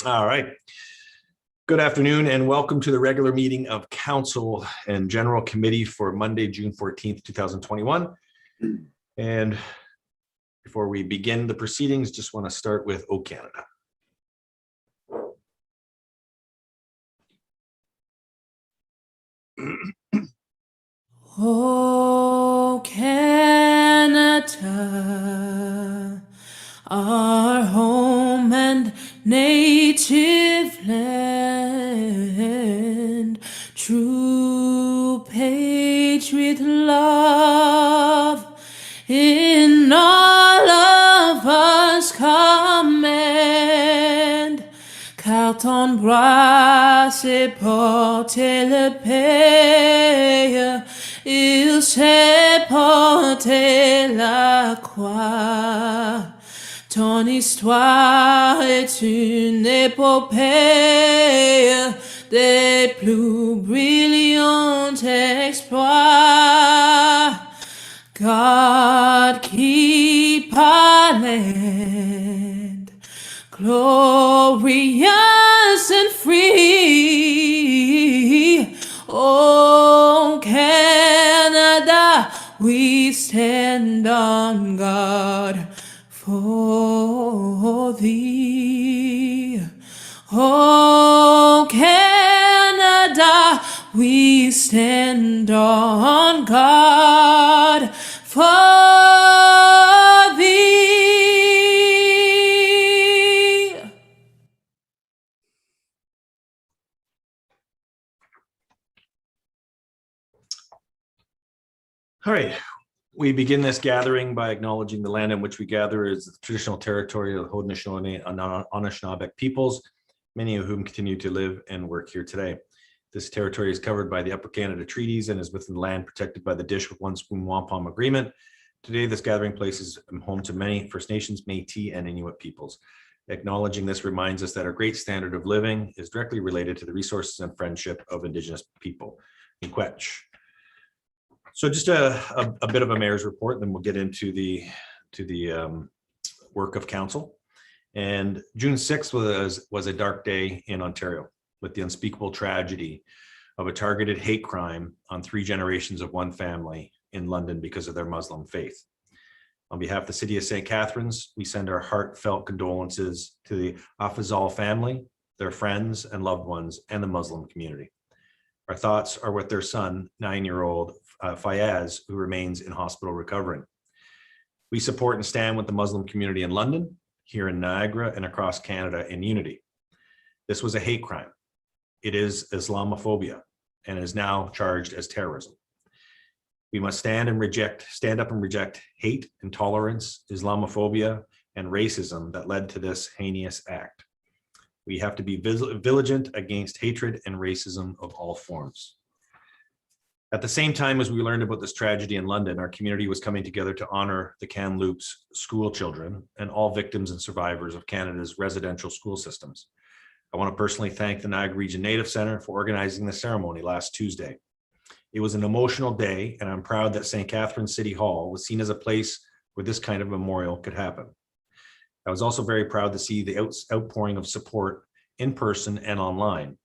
All right. Good afternoon and welcome to the regular meeting of Council and General Committee for Monday, June 14th, 2021. And before we begin the proceedings, just want to start with O Canada. O Canada, our home and native land, true patriot love in all of us command. Car ton bras s'est porté le pays, il s'est porté la croix. Ton histoire est une épopée des plus brillants exploits. God keep our land glorious and free. Oh, Canada, we stand on guard for thee. Oh, Canada, we stand on guard for thee. All right. We begin this gathering by acknowledging the land in which we gather is the traditional territory of the Haudenosaunee and Anishinaabe peoples, many of whom continue to live and work here today. This territory is covered by the Upper Canada Treaties and is within land protected by the Dish with One Spoon Wampum Agreement. Today, this gathering place is home to many First Nations, Métis, and Inuit peoples. Acknowledging this reminds us that our great standard of living is directly related to the resources and friendship of Indigenous people. Miigwech. So just a bit of a mayor's report, then we'll get into the work of council. And June 6th was a dark day in Ontario with the unspeakable tragedy of a targeted hate crime on 3 generations of one family in London because of their Muslim faith. On behalf of the city of St. Catharines, we send our heartfelt condolences to the Afzal family, their friends and loved ones, and the Muslim community. Our thoughts are with their son, 9-year-old Fayaz, who remains in hospital recovering. We support and stand with the Muslim community in London, here in Niagara, and across Canada in unity. This was a hate crime. It is Islamophobia and is now charged as terrorism. We must stand up and reject hate, intolerance, Islamophobia, and racism that led to this heinous act. We have to be vigilant against hatred and racism of all forms. At the same time as we learned about this tragedy in London, our community was coming together to honor the Kamloops school children and all victims and survivors of Canada's residential school systems. I want to personally thank the Niagara Region Native Centre for organizing the ceremony last Tuesday. It was an emotional day, and I'm proud that St. Catharines City Hall was seen as a place where this kind of memorial could happen. I was also very proud to see the outpouring of support in person and online.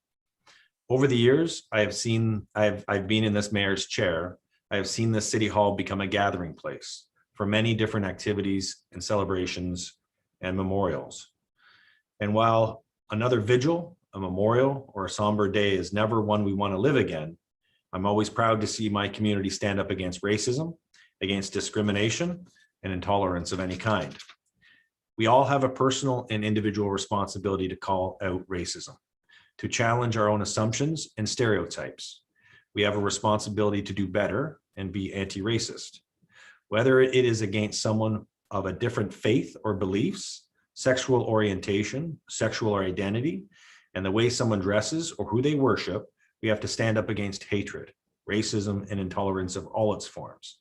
Over the years, I've been in this mayor's chair. I have seen this city hall become a gathering place for many different activities and celebrations and memorials. And while another vigil, a memorial, or a somber day is never one we want to live again, I'm always proud to see my community stand up against racism, against discrimination, and intolerance of any kind. We all have a personal and individual responsibility to call out racism, to challenge our own assumptions and stereotypes. We have a responsibility to do better and be anti-racist. Whether it is against someone of a different faith or beliefs, sexual orientation, sexual identity, and the way someone dresses or who they worship, we have to stand up against hatred, racism, and intolerance of all its forms.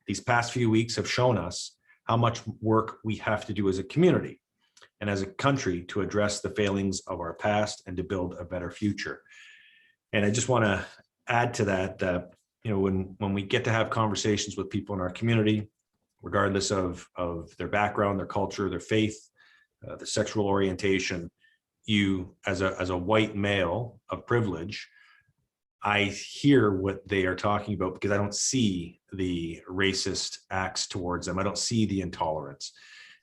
These past few weeks have shown us how much work we have to do as a community and as a country to address the failings of our past and to build a better future. And I just want to add to that, when we get to have conversations with people in our community, regardless of their background, their culture, their faith, their sexual orientation, you, as a white male of privilege, I hear what they are talking about because I don't see the racist acts towards them. I don't see the intolerance.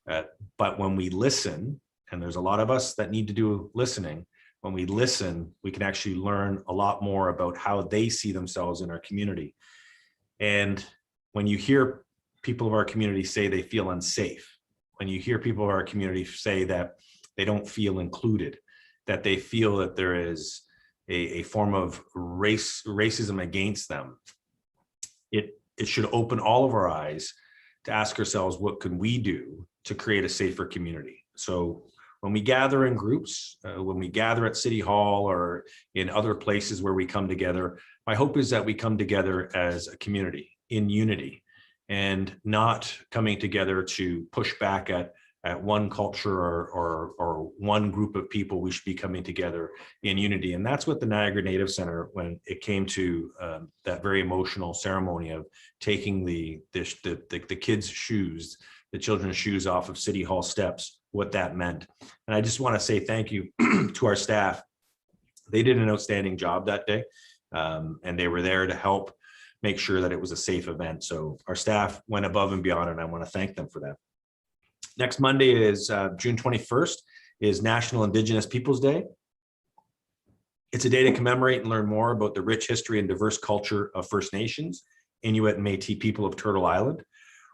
But when we listen, and there's a lot of us that need to do listening, when we listen, we can actually learn a lot more about how they see themselves in our community. And when you hear people of our community say they feel unsafe, when you hear people of our community say that they don't feel included, that they feel that there is a form of racism against them, it should open all of our eyes to ask ourselves, what can we do to create a safer community? So when we gather in groups, when we gather at City Hall or in other places where we come together, my hope is that we come together as a community in unity and not coming together to push back at one culture or one group of people. We should be coming together in unity. And that's what the Niagara Native Center, when it came to that very emotional ceremony of taking the kids' shoes, the children's shoes off of City Hall steps, what that meant. And I just want to say thank you to our staff. They did an outstanding job that day, and they were there to help make sure that it was a safe event. So our staff went above and beyond, and I want to thank them for that. Next Monday is June 21st, is National Indigenous Peoples Day. It's a day to commemorate and learn more about the rich history and diverse culture of First Nations, Inuit and Métis people of Turtle Island.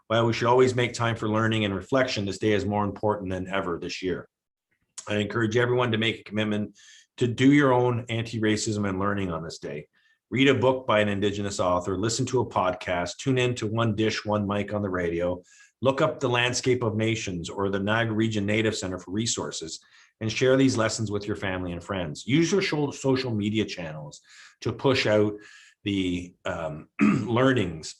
While we should always make time for learning and reflection, this day is more important than ever this year. I encourage everyone to make a commitment to do your own anti-racism and learning on this day. Read a book by an Indigenous author, listen to a podcast, tune in to One Dish, One Mic on the radio, look up the Landscape of Nations or the Niagara Region Native Center for resources, and share these lessons with your family and friends. Use your social media channels to push out the learnings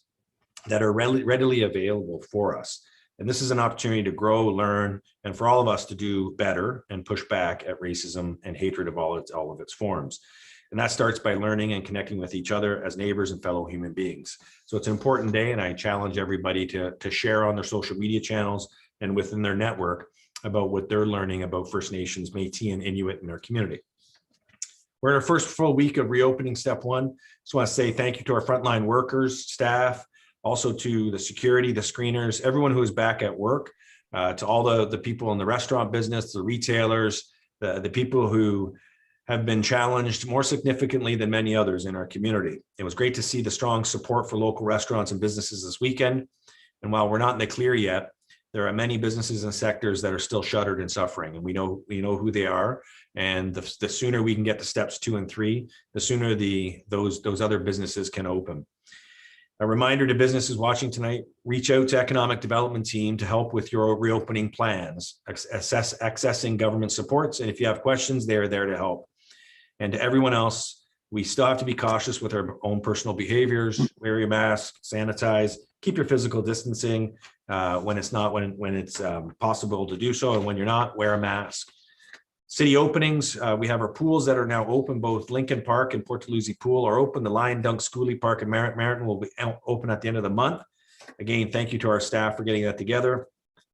that are readily available for us. And this is an opportunity to grow, learn, and for all of us to do better and push back at racism and hatred of all of its forms. And that starts by learning and connecting with each other as neighbors and fellow human beings. So it's an important day, and I challenge everybody to share on their social media channels and within their network about what they're learning about First Nations, Métis, and Inuit in their community. We're in our first full week of reopening step one. Just want to say thank you to our frontline workers, staff, also to the security, the screeners, everyone who is back at work, to all the people in the restaurant business, the retailers, the people who have been challenged more significantly than many others in our community. It was great to see the strong support for local restaurants and businesses this weekend. And while we're not in the clear yet, there are many businesses and sectors that are still shuttered and suffering, and we know who they are. And the sooner we can get to steps 2 and 3, the sooner those other businesses can open. A reminder to businesses watching tonight, reach out to economic development team to help with your reopening plans, accessing government supports. And if you have questions, they're there to help. And to everyone else, we still have to be cautious with our own personal behaviors. Wear your mask, sanitize, keep your physical distancing when it's possible to do so. And when you're not, wear a mask. City openings, we have our pools that are now open. Both Lincoln Park and Port Dalhousie Pool are open. The Lion Dunk Schoolie Park and Merritton will be open at the end of the month. Again, thank you to our staff for getting that together.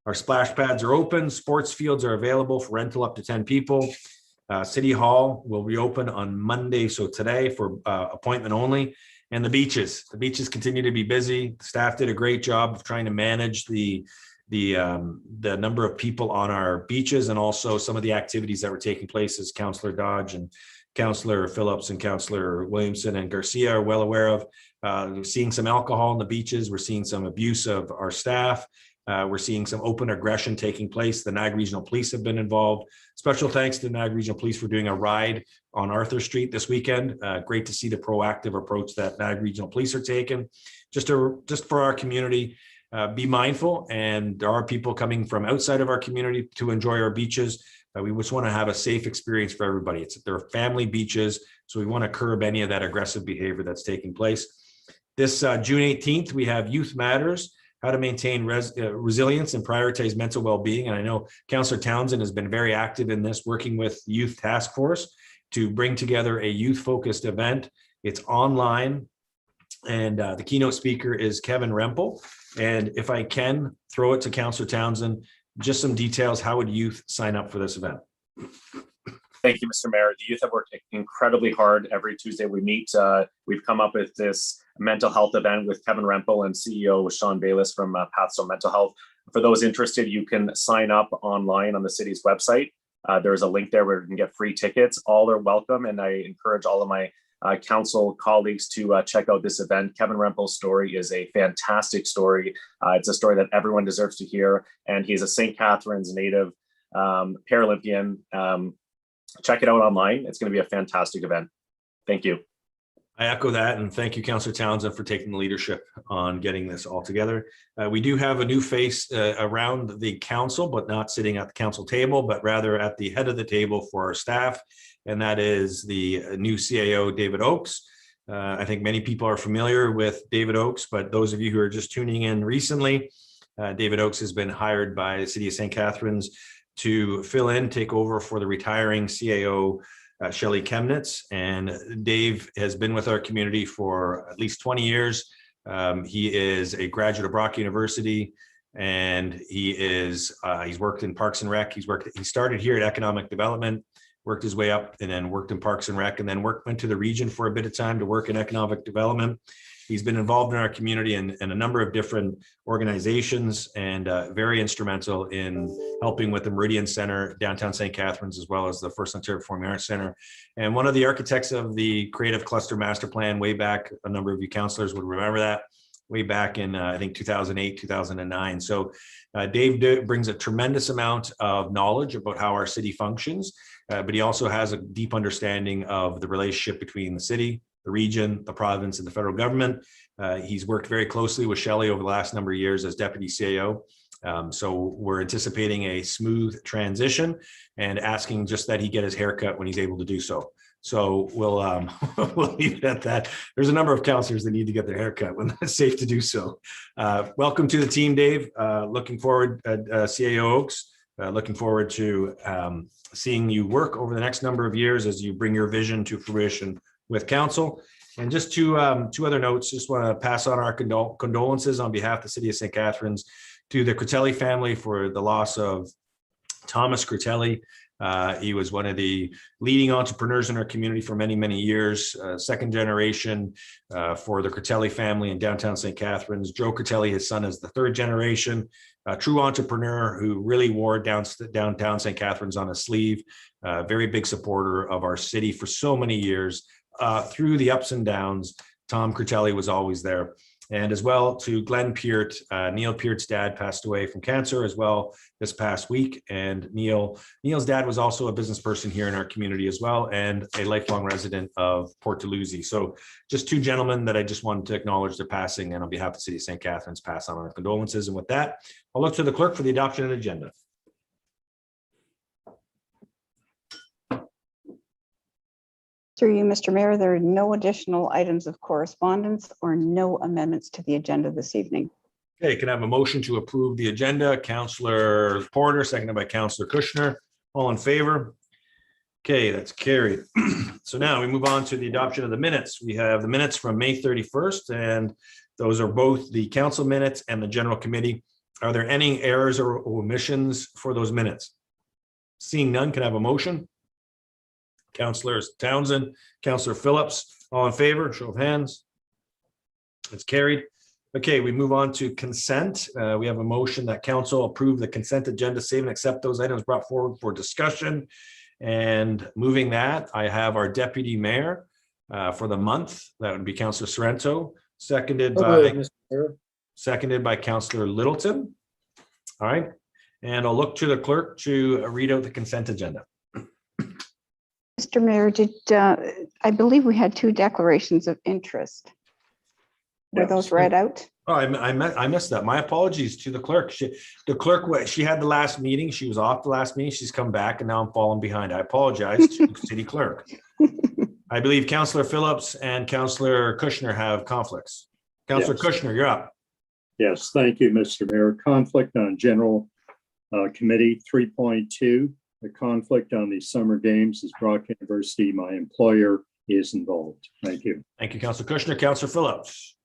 Our splash pads are open. Sports fields are available for rental up to 10 people. City Hall will reopen on Monday, so today, for appointment only. And the beaches continue to be busy. The staff did a great job of trying to manage the number of people on our beaches, and also some of the activities that were taking place, as Councillor Dodge and Councillor Phillips and Councillor Williamson and Garcia are well aware of. We're seeing some alcohol on the beaches. We're seeing some abuse of our staff. We're seeing some open aggression taking place. The Niagara Regional Police have been involved. Special thanks to the Niagara Regional Police for doing a ride on Arthur Street this weekend. Great to see the proactive approach that Niagara Regional Police are taking. Just for our community, be mindful. And there are people coming from outside of our community to enjoy our beaches. We just want to have a safe experience for everybody. They're family beaches, so we want to curb any of that aggressive behavior that's taking place. This June 18th, we have Youth Matters, how to maintain resilience and prioritize mental well-being. And I know Councillor Townsend has been very active in this, working with Youth Task Force to bring together a youth-focused event. It's online, and the keynote speaker is Kevin Rempel. And if I can throw it to Councillor Townsend, just some details, how would youth sign up for this event? Thank you, Mr. Mayor. The youth have worked incredibly hard. Every Tuesday we meet. We've come up with this mental health event with Kevin Rempel and CEO Sean Bayless from Pathstone Mental Health. For those interested, you can sign up online on the city's website. There's a link there where you can get free tickets. All are welcome, and I encourage all of my council colleagues to check out this event. Kevin Rempel's story is a fantastic story. It's a story that everyone deserves to hear, and he's a St. Catharines native Paralympian. Check it out online. It's going to be a fantastic event. Thank you. I echo that, and thank you, Councillor Townsend, for taking the leadership on getting this all together. We do have a new face around the council, but not sitting at the council table, but rather at the head of the table for our staff, and that is the new CAO, David Oakes. I think many people are familiar with David Oakes, but those of you who are just tuning in recently, David Oakes has been hired by the City of St. Catharines to fill in, take over for the retiring CAO, Shelley Chemnitz. And Dave has been with our community for at least 20 years. He is a graduate of Brock University, and he's worked in Parks and Rec. He started here at Economic Development, worked his way up, and then worked in Parks and Rec, and then went to the region for a bit of time to work in economic development. He's been involved in our community in a number of different organizations, and very instrumental in helping with the Merritton Center, downtown St. Catharines, as well as the First Ontario Performing Arts Center. And one of the architects of the Creative Cluster Master Plan way back, a number of you councillors would remember that, way back in, I think, 2008, 2009. So Dave brings a tremendous amount of knowledge about how our city functions, but he also has a deep understanding of the relationship between the city, the region, the province, and the federal government. He's worked very closely with Shelley over the last number of years as deputy CAO. So we're anticipating a smooth transition and asking just that he get his haircut when he's able to do so. So we'll leave it at that. There's a number of councillors that need to get their haircut when it's safe to do so. Welcome to the team, Dave. Looking forward, CAO Oakes. Looking forward to seeing you work over the next number of years as you bring your vision to fruition with council. And just two other notes, just want to pass on our condolences on behalf of the City of St. Catharines to the Critelli family for the loss of Thomas Critelli. He was one of the leading entrepreneurs in our community for many, many years, second generation for the Critelli family in downtown St. Catharines. Joe Critelli, his son, is the third generation, a true entrepreneur who really wore downtown St. Catharines on his sleeve, very big supporter of our city for so many years. Through the ups and downs, Tom Critelli was always there. And as well to Glenn Peart, Neil Peart's dad passed away from cancer as well this past week. And Neil's dad was also a business person here in our community as well, and a lifelong resident of Port Dalhousie. So just two gentlemen that I just wanted to acknowledge their passing, and on behalf of the City of St. Catharines, pass on our condolences. And with that, I'll look to the clerk for the adoption of the agenda. Through you, Mr. Mayor, there are no additional items of correspondence or no amendments to the agenda this evening. Okay, can I have a motion to approve the agenda? Councillor Porter, seconded by Councillor Kushner. All in favor? Okay, that's carried. So now we move on to the adoption of the minutes. We have the minutes from May 31st, and those are both the council minutes and the general committee. Are there any errors or omissions for those minutes? Seeing none, can I have a motion? Councillors Townsend, Councillor Phillips, all in favor, show of hands. It's carried. Okay, we move on to consent. We have a motion that council approve the consent agenda, save and accept those items brought forward for discussion. And moving that, I have our deputy mayor for the month. That would be Councillor Sorrento, seconded by Councillor Littleton. All right, and I'll look to the clerk to read out the consent agenda. Mr. Mayor, I believe we had two declarations of interest. Were those read out? Oh, I missed that. My apologies to the clerk. She had the last meeting. She was off the last meeting. She's come back, and now I'm falling behind. I apologize to the city clerk. I believe Councillor Phillips and Councillor Kushner have conflicts. Councillor Kushner, you're up. Yes, thank you, Mr. Mayor. Conflict on General Committee 3.2. The conflict on the summer games is Brock University. My employer is involved. Thank you. Thank you, Councillor Kushner. Councillor Phillips.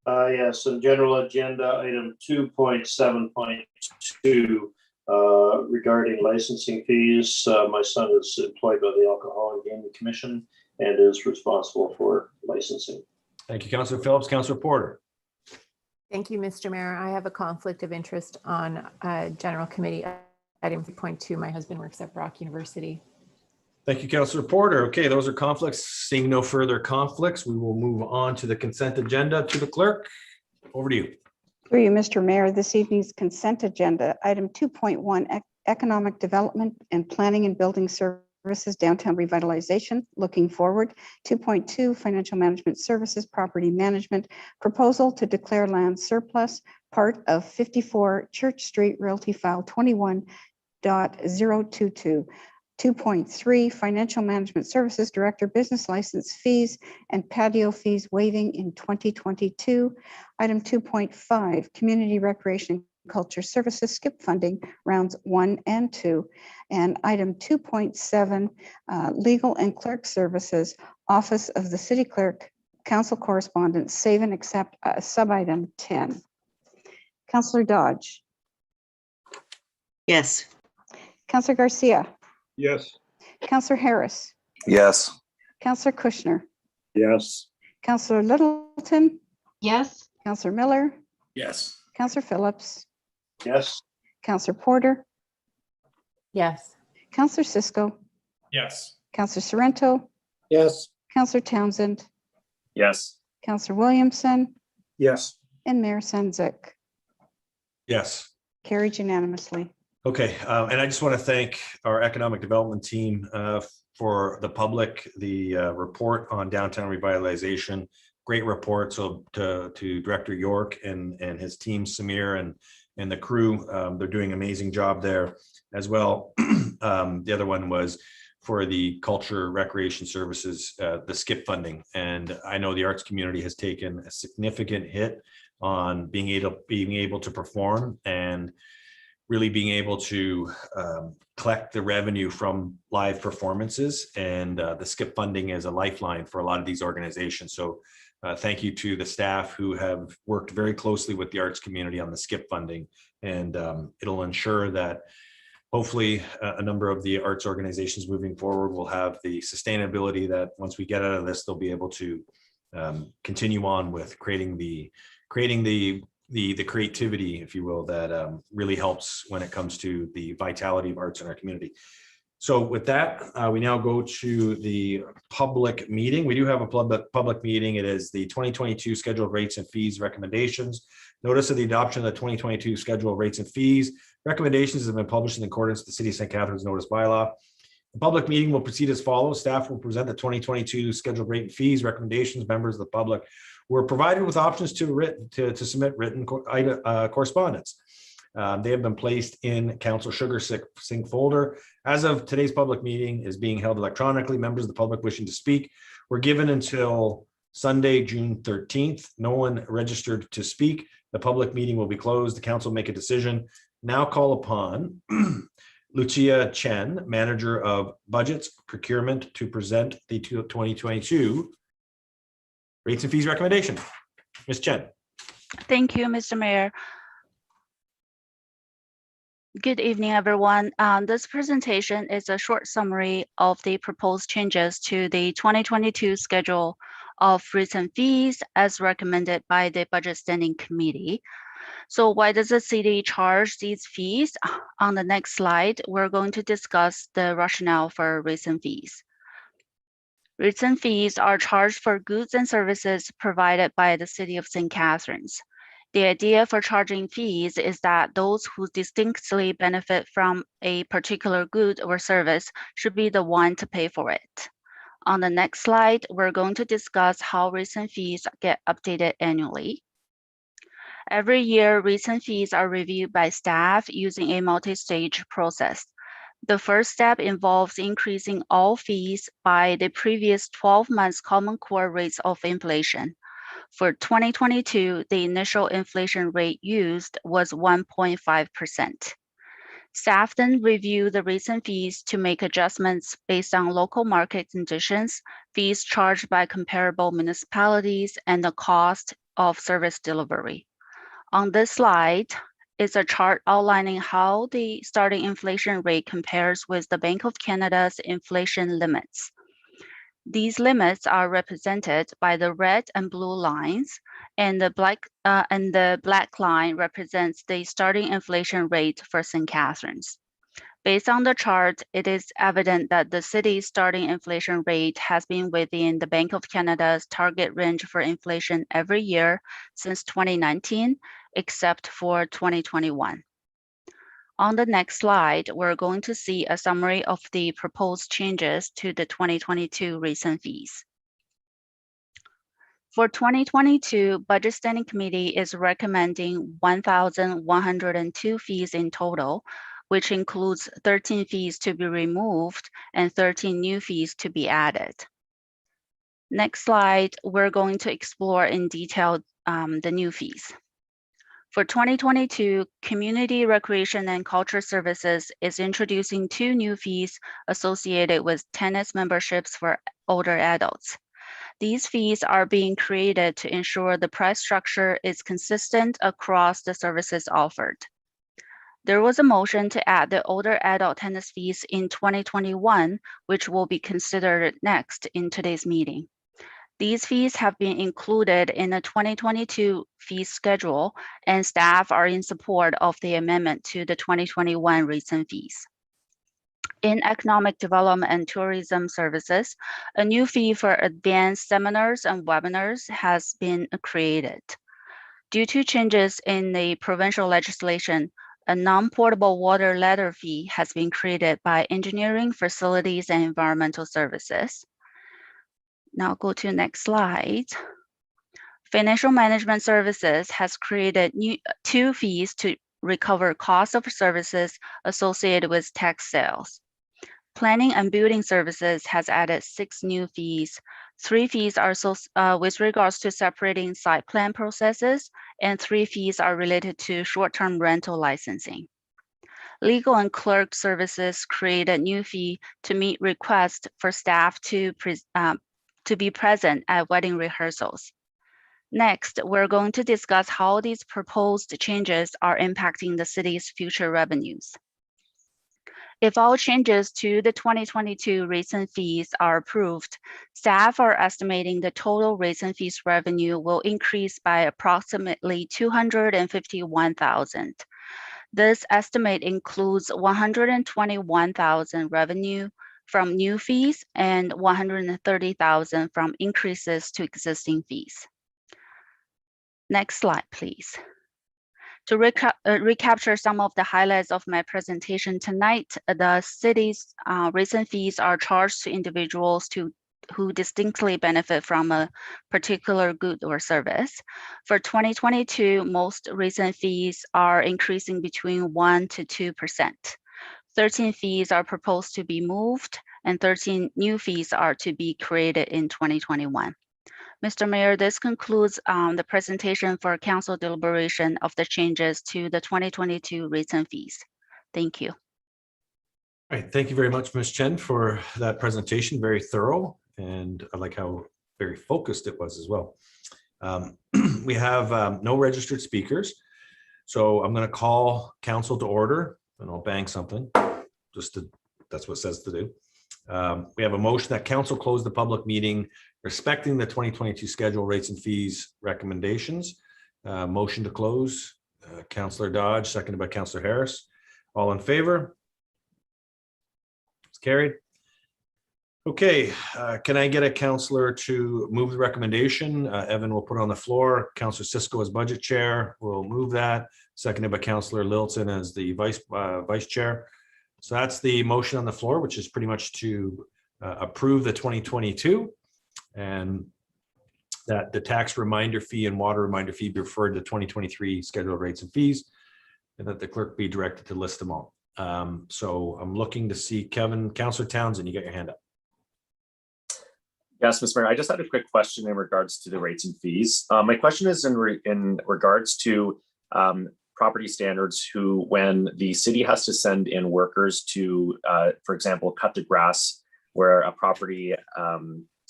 Yes, and general agenda item 2.7.2. Regarding licensing fees, my son is employed by the Alcohol and Gaming Commission and is responsible for licensing. Thank you, Councillor Phillips. Councillor Porter. Thank you, Mr. Mayor. I have a conflict of interest on General Committee item 3.2. My husband works at Brock University. Thank you, Councillor Porter. Okay, those are conflicts. Seeing no further conflicts, we will move on to the consent agenda. To the clerk, over to you. Through you, Mr. Mayor, this evening's consent agenda, item 2.1, economic development and planning and building services, downtown revitalization, looking forward. 2.2, financial management services, property management, proposal to declare land surplus, part of 54 Church Street, Realty File 21.022. 2.3, financial management services director, business license fees and patio fees waiving in 2022. Item 2.5, community recreation culture services, skip funding rounds 1 and 2. And item 2.7, legal and clerk services, office of the city clerk, council correspondence, save and accept sub item 10. Councillor Dodge. Yes. Councillor Garcia. Yes. Councillor Harris. Yes. Councillor Kushner. Yes. Councillor Littleton. Yes. Councillor Miller. Yes. Councillor Phillips. Yes. Councillor Porter. Yes. Councillor Cisco. Yes. Councillor Sorrento. Yes. Councillor Townsend. Yes. Councillor Williamson. Yes. And Mayor Sendzik. Yes. Carried unanimously. Okay, and I just want to thank our economic development team for the public, the report on downtown revitalization. Great report. So to Director York and his team, Samir and the crew, they're doing an amazing job there as well. The other one was for the culture recreation services, the skip funding. And I know the arts community has taken a significant hit on being able to perform and really being able to collect the revenue from live performances, and the skip funding is a lifeline for a lot of these organizations. So thank you to the staff who have worked very closely with the arts community on the skip funding, and it'll ensure that hopefully a number of the arts organizations moving forward will have the sustainability that once we get out of this, they'll be able to continue on with creating the creativity, if you will, that really helps when it comes to the vitality of arts in our community. So with that, we now go to the public meeting. We do have a public meeting. It is the 2022 scheduled rates and fees recommendations. Notice of the adoption of the 2022 scheduled rates and fees recommendations have been published in accordance with the City of St. Catharines notice bylaw. The public meeting will proceed as follows. Staff will present the 2022 scheduled rate and fees recommendations. Members of the public were provided with options to submit written correspondence. They have been placed in Council Sugar Sync folder. As of today's public meeting is being held electronically. Members of the public wishing to speak were given until Sunday, June 13th. No one registered to speak. The public meeting will be closed. The council will make a decision. Now call upon Lucia Chen, Manager of Budgets Procurement, to present the 2022 rates and fees recommendation. Ms. Chen. Thank you, Mr. Mayor. Good evening, everyone. This presentation is a short summary of the proposed changes to the 2022 schedule of rates and fees as recommended by the Budget Standing Committee. So why does the city charge these fees? On the next slide, we're going to discuss the rationale for rates and fees. Rates and fees are charged for goods and services provided by the City of St. Catharines. The idea for charging fees is that those who distinctly benefit from a particular good or service should be the one to pay for it. On the next slide, we're going to discuss how rates and fees get updated annually. Every year, rates and fees are reviewed by staff using a multi-stage process. The first step involves increasing all fees by the previous 12 months common core rates of inflation. For 2022, the initial inflation rate used was 1.5%. Staff then review the rates and fees to make adjustments based on local market conditions, fees charged by comparable municipalities, and the cost of service delivery. On this slide, is a chart outlining how the starting inflation rate compares with the Bank of Canada's inflation limits. These limits are represented by the red and blue lines, and the black line represents the starting inflation rate for St. Catharines. Based on the chart, it is evident that the city's starting inflation rate has been within the Bank of Canada's target range for inflation every year since 2019, except for 2021. On the next slide, we're going to see a summary of the proposed changes to the 2022 recent fees. For 2022, Budget Standing Committee is recommending 1,102 fees in total, which includes 13 fees to be removed and 13 new fees to be added. Next slide, we're going to explore in detail the new fees. For 2022, Community Recreation and Culture Services is introducing 2 new fees associated with tennis memberships for older adults. These fees are being created to ensure the price structure is consistent across the services offered. There was a motion to add the older adult tennis fees in 2021, which will be considered next in today's meeting. These fees have been included in the 2022 fee schedule, and staff are in support of the amendment to the 2021 recent fees. In Economic Development and Tourism Services, a new fee for advanced seminars and webinars has been created. Due to changes in the provincial legislation, a non-portable water ladder fee has been created by Engineering, Facilities, and Environmental Services. Now go to the next slide. Financial Management Services has created 2 fees to recover cost of services associated with tax sales. Planning and Building Services has added 6 new fees. 3 fees are with regards to separating site plan processes, and 3 fees are related to short-term rental licensing. Legal and Clerk Services created a new fee to meet requests for staff to be present at wedding rehearsals. Next, we're going to discuss how these proposed changes are impacting the city's future revenues. If all changes to the 2022 recent fees are approved, staff are estimating the total recent fees revenue will increase by approximately $251,000. This estimate includes $121,000 revenue from new fees and $130,000 from increases to existing fees. Next slide, please. To recapture some of the highlights of my presentation tonight, the city's recent fees are charged to individuals who distinctly benefit from a particular good or service. For 2022, most recent fees are increasing between 1% to 2%. 13 fees are proposed to be moved, and 13 new fees are to be created in 2021. Mr. Mayor, this concludes the presentation for council deliberation of the changes to the 2022 recent fees. Thank you. All right, thank you very much, Ms. Chen, for that presentation. Very thorough, and I like how very focused it was as well. We have no registered speakers, so I'm going to call council to order, and I'll bang something. That's what it says to do. We have a motion that council close the public meeting respecting the 2022 schedule rates and fees recommendations. Motion to close, Councillor Dodge, seconded by Councillor Harris. All in favor? It's carried. Okay, can I get a councillor to move the recommendation? Evan will put it on the floor. Councillor Cisco as budget chair will move that, seconded by Councillor Lilton as the vice chair. So that's the motion on the floor, which is pretty much to approve the 2022, and that the tax reminder fee and water reminder fee be referred to 2023 scheduled rates and fees, and that the clerk be directed to list them all. So I'm looking to see Kevin, Councillor Townsend, you got your hand up. Yes, Mr. Mayor, I just had a quick question in regards to the rates and fees. My question is in regards to property standards who, when the city has to send in workers to, for example, cut the grass where a property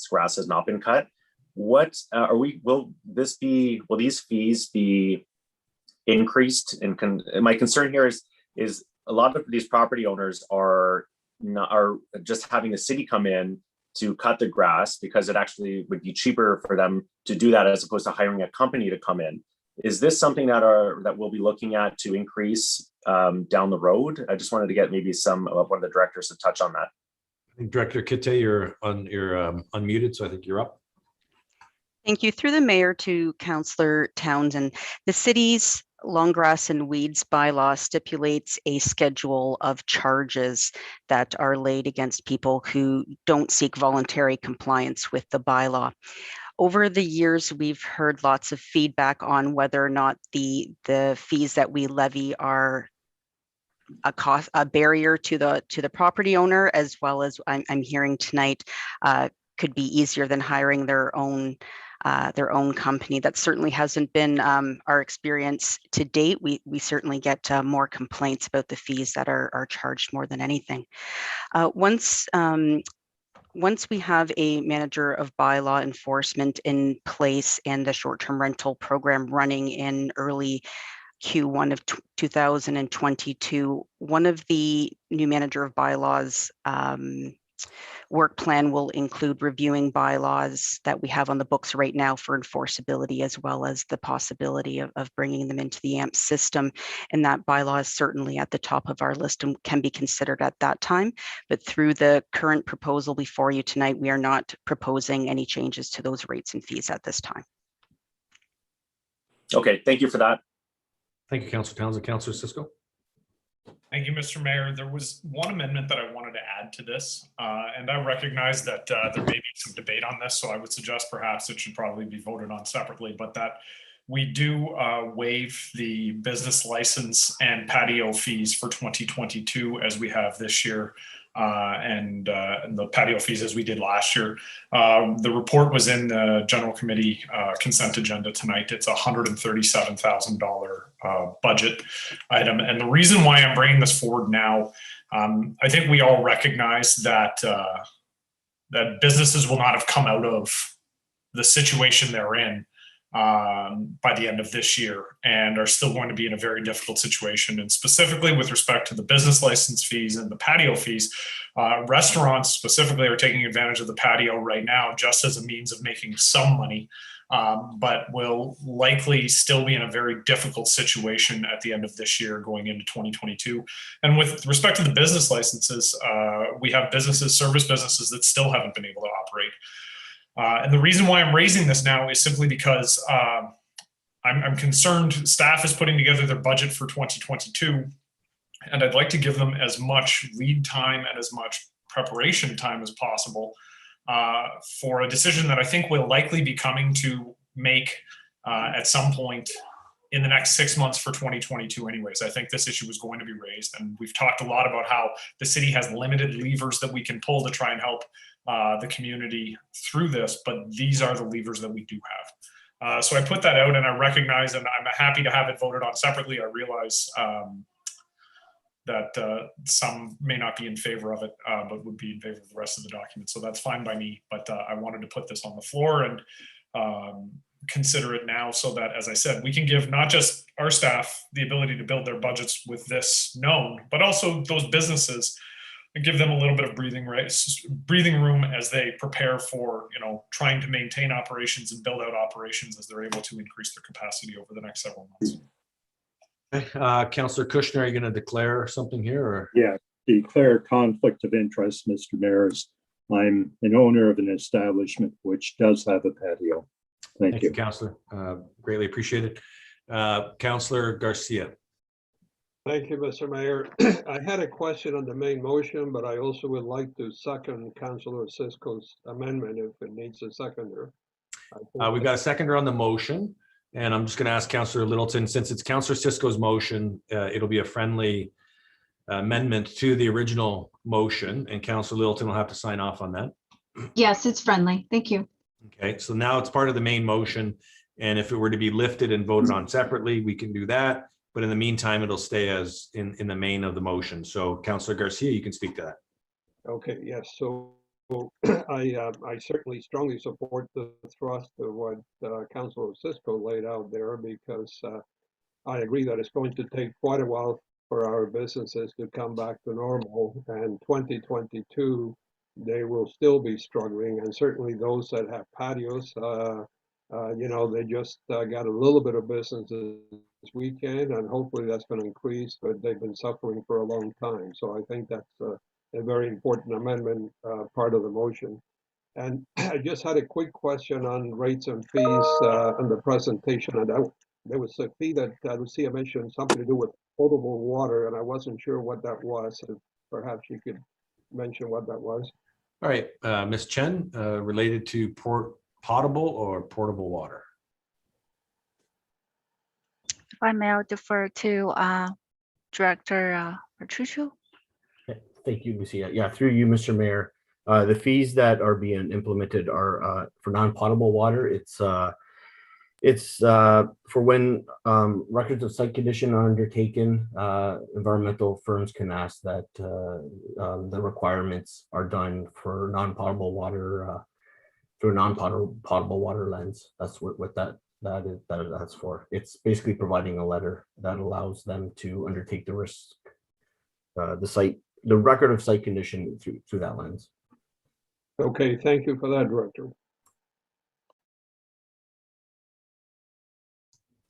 grass has not been cut, what will these fees be increased. And my concern here is a lot of these property owners are just having the city come in to cut the grass because it actually would be cheaper for them to do that as opposed to hiring a company to come in. Is this something that we'll be looking at to increase down the road? I just wanted to get maybe some of one of the directors to touch on that. I think Director Kitte, you're unmuted, so I think you're up. Thank you. Through the mayor to Councillor Townsend, the city's long grass and weeds bylaw stipulates a schedule of charges that are laid against people who don't seek voluntary compliance with the bylaw. Over the years, we've heard lots of feedback on whether or not the fees that we levy are a barrier to the property owner, as well as I'm hearing tonight could be easier than hiring their own company. That certainly hasn't been our experience to date. We certainly get more complaints about the fees that are charged more than anything. Once we have a manager of bylaw enforcement in place and the short-term rental program running in early Q1 of 2022, one of the new manager of bylaws work plan will include reviewing bylaws that we have on the books right now for enforceability, as well as the possibility of bringing them into the AMP system. And that bylaw is certainly at the top of our list and can be considered at that time. But through the current proposal before you tonight, we are not proposing any changes to those rates and fees at this time. Okay, thank you for that. Thank you, Councillor Townsend. Councillor Cisco. Thank you, Mr. Mayor. There was one amendment that I wanted to add to this, and I recognize that there may be some debate on this, so I would suggest perhaps it should probably be voted on separately, but that we do waive the business license and patio fees for 2022 as we have this year, and the patio fees as we did last year. The report was in the General Committee consent agenda tonight. It's a $137,000 budget item. And the reason why I'm bringing this forward now, I think we all recognize that that businesses will not have come out of the situation they're in by the end of this year and are still going to be in a very difficult situation. And specifically with respect to the business license fees and the patio fees, restaurants specifically are taking advantage of the patio right now just as a means of making some money, but will likely still be in a very difficult situation at the end of this year going into 2022. And with respect to the business licenses, we have service businesses that still haven't been able to operate. And the reason why I'm raising this now is simply because I'm concerned staff is putting together their budget for 2022, and I'd like to give them as much lead time and as much preparation time as possible for a decision that I think we'll likely be coming to make at some point in the next 6 months for 2022 anyways. I think this issue is going to be raised, and we've talked a lot about how the city has limited levers that we can pull to try and help the community through this, but these are the levers that we do have. So I put that out, and I recognize, and I'm happy to have it voted on separately. I realize that some may not be in favor of it, but would be in favor of the rest of the document. So that's fine by me, but I wanted to put this on the floor and consider it now so that, as I said, we can give not just our staff the ability to build their budgets with this known, but also those businesses and give them a little bit of breathing room as they prepare for, trying to maintain operations and build out operations as they're able to increase their capacity over the next several months. Okay. Councillor Kushner, are you going to declare something here? Or? Yeah, declare conflict of interest, Mr. Mayor. I'm an owner of an establishment which does have a patio. Thank you. Councillor. Greatly appreciated. Councillor Garcia. Thank you, Mr. Mayor. I had a question on the main motion, but I also would like to second Councillor Cisco's amendment if it needs a seconder. We've got a seconder on the motion, and I'm just going to ask Councillor Littleton, since it's Councillor Cisco's motion, it'll be a friendly amendment to the original motion, and Councillor Littleton will have to sign off on that. Yes, it's friendly. Thank you. Okay, so now it's part of the main motion, and if it were to be lifted and voted on separately, we can do that. But in the meantime, it'll stay as in the main of the motion. So Councillor Garcia, you can speak to that. Okay, yes. So I certainly strongly support the thrust of what Councillor Cisco laid out there, because I agree that it's going to take quite a while for our businesses to come back to normal, and 2022, they will still be struggling, and certainly those that have patios, they just got a little bit of business this weekend, and hopefully that's going to increase, but they've been suffering for a long time. So I think that's a very important amendment, part of the motion. And I just had a quick question on rates and fees in the presentation, and there was a fee that Lucia mentioned, something to do with potable water, and I wasn't sure what that was. If perhaps you could mention what that was. All right, Ms. Chen, related to potable or portable water? If I may, I'll defer to Director Patricio. Thank you, Lucia. Yeah, through you, Mr. Mayor. The fees that are being implemented are for non-potable water. It's for when records of site condition are undertaken. Environmental firms can ask that the requirements are done for non-potable water through a non-potable water lens. That's what that's for. It's basically providing a letter that allows them to undertake the risk, the record of site condition through that lens. Okay, thank you for that, Director.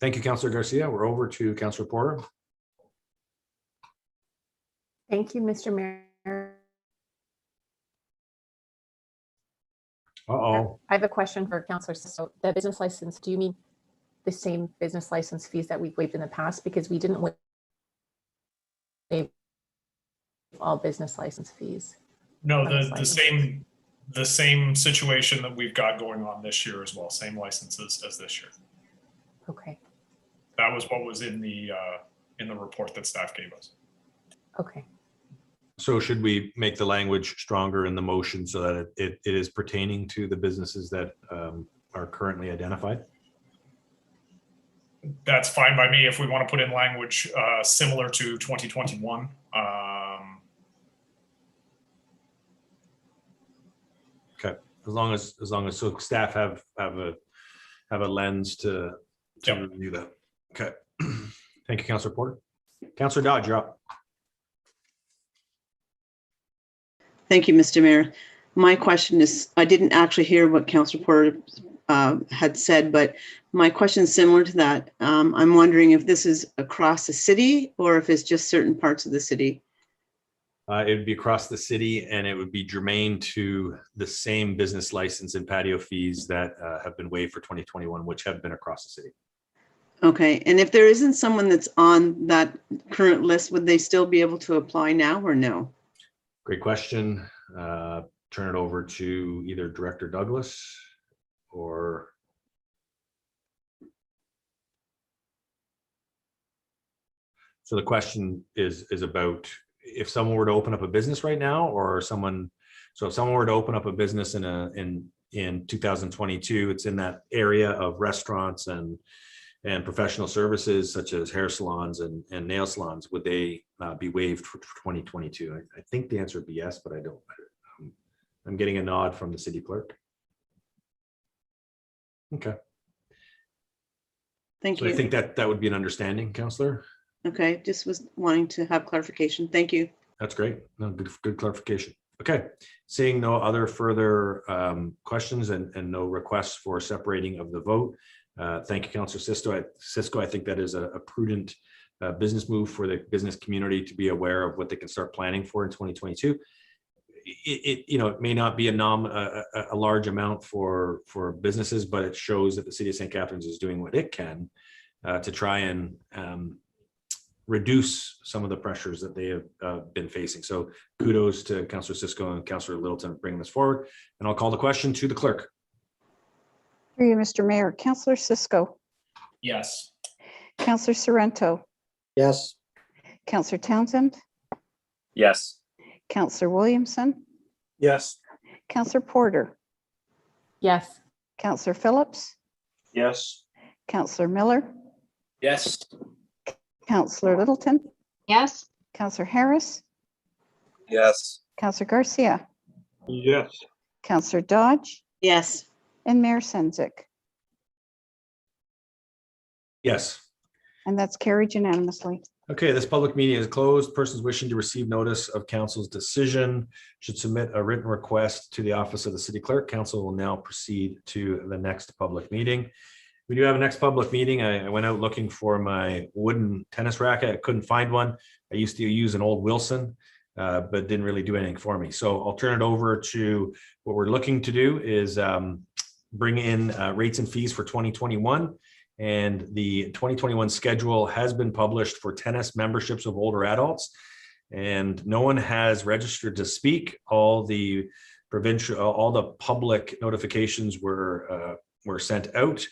Thank you, Councillor Garcia. We're over to Councillor Porter. Thank you, Mr. Mayor. Uh-oh. I have a question for Councillor Sisto. The business license, do you mean the same business license fees that we've waived in the past? Because we didn't waive all business license fees. No, the same situation that we've got going on this year as well. Same licenses as this year. Okay. That was what was in the report that staff gave us. Okay. So should we make the language stronger in the motion so that it is pertaining to the businesses that are currently identified? That's fine by me if we want to put in language similar to 2021. Okay, as long as so staff have a lens to review that. Okay. Thank you, Councillor Porter. Councillor Dodge, you're up. Thank you, Mr. Mayor. My question is, I didn't actually hear what Councillor Porter had said, but my question is similar to that. I'm wondering if this is across the city or if it's just certain parts of the city. It would be across the city, and it would be germane to the same business license and patio fees that have been waived for 2021, which have been across the city. Okay, and if there isn't someone that's on that current list, would they still be able to apply now or no? Great question. Turn it over to either Director Douglas or so the question is about if someone were to open up a business right now, or if someone were to open up a business in 2022, it's in that area of restaurants and professional services such as hair salons and nail salons, would they be waived for 2022? I think the answer would be yes, but I don't. I'm getting a nod from the city clerk. Okay. Thank you. I think that would be an understanding, Councillor. Okay, just was wanting to have clarification. Thank you. That's great. No, good clarification. Okay, seeing no other further questions and no requests for separating of the vote. Thank you, Councillor Cisco. I think that is a prudent business move for the business community to be aware of what they can start planning for in 2022. It may not be a large amount for businesses, but it shows that the city of St. Catharines is doing what it can to try and reduce some of the pressures that they have been facing. So kudos to Councillor Cisco and Councillor Littleton bringing this forward. And I'll call the question to the clerk. Through you, Mr. Mayor. Councillor Cisco. Yes. Councillor Sorrento. Yes. Councillor Townsend. Yes. Councillor Williamson. Yes. Councillor Porter. Yes. Councillor Phillips. Yes. Councillor Miller. Yes. Councillor Littleton. Yes. Councillor Harris. Yes. Councillor Garcia. Yes. Councillor Dodge. Yes. And Mayor Sendzik. Yes. And that's carried unanimously. Okay, this public meeting is closed. Persons wishing to receive notice of council's decision should submit a written request to the office of the city clerk. Council will now proceed to the next public meeting. We do have a next public meeting. I went out looking for my wooden tennis racket. I couldn't find one. I used to use an old Wilson, but didn't really do anything for me. So I'll turn it over to what we're looking to do is bring in rates and fees for 2021. And the 2021 schedule has been published for tennis memberships of older adults. And no one has registered to speak. All the public notifications were sent out.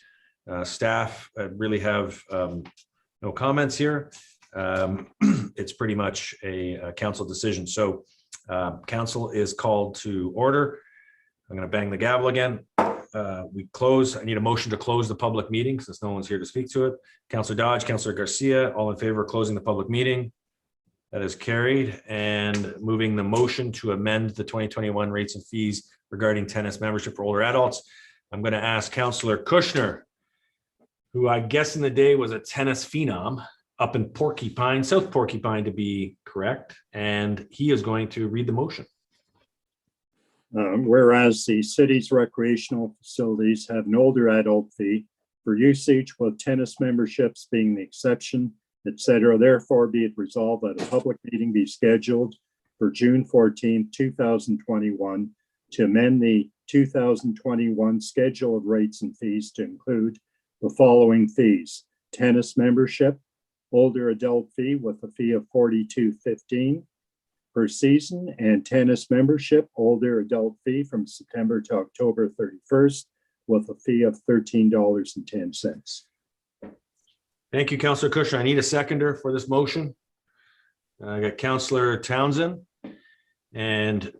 Staff really have no comments here. It's pretty much a council decision. So council is called to order. I'm going to bang the gavel again. We close. I need a motion to close the public meeting since no one's here to speak to it. Councillor Dodge, Councillor Garcia, all in favor of closing the public meeting? That is carried. And moving the motion to amend the 2021 rates and fees regarding tennis membership for older adults. I'm going to ask Councillor Kushner, who I guess in the day was a tennis phenom up in Porcupine, South Porcupine to be correct. And he is going to read the motion. Whereas the city's recreational facilities have an older adult fee for usage, with tennis memberships being the exception, etc. Therefore, be it resolved that a public meeting be scheduled for June 14, 2021 to amend the 2021 schedule of rates and fees to include the following fees: tennis membership, older adult fee with a fee of $42.15 per season, and tennis membership, older adult fee from September to October 31st with a fee of $13.10. Thank you, Councillor Kushner. I need a seconder for this motion. I got Councillor Townsend. And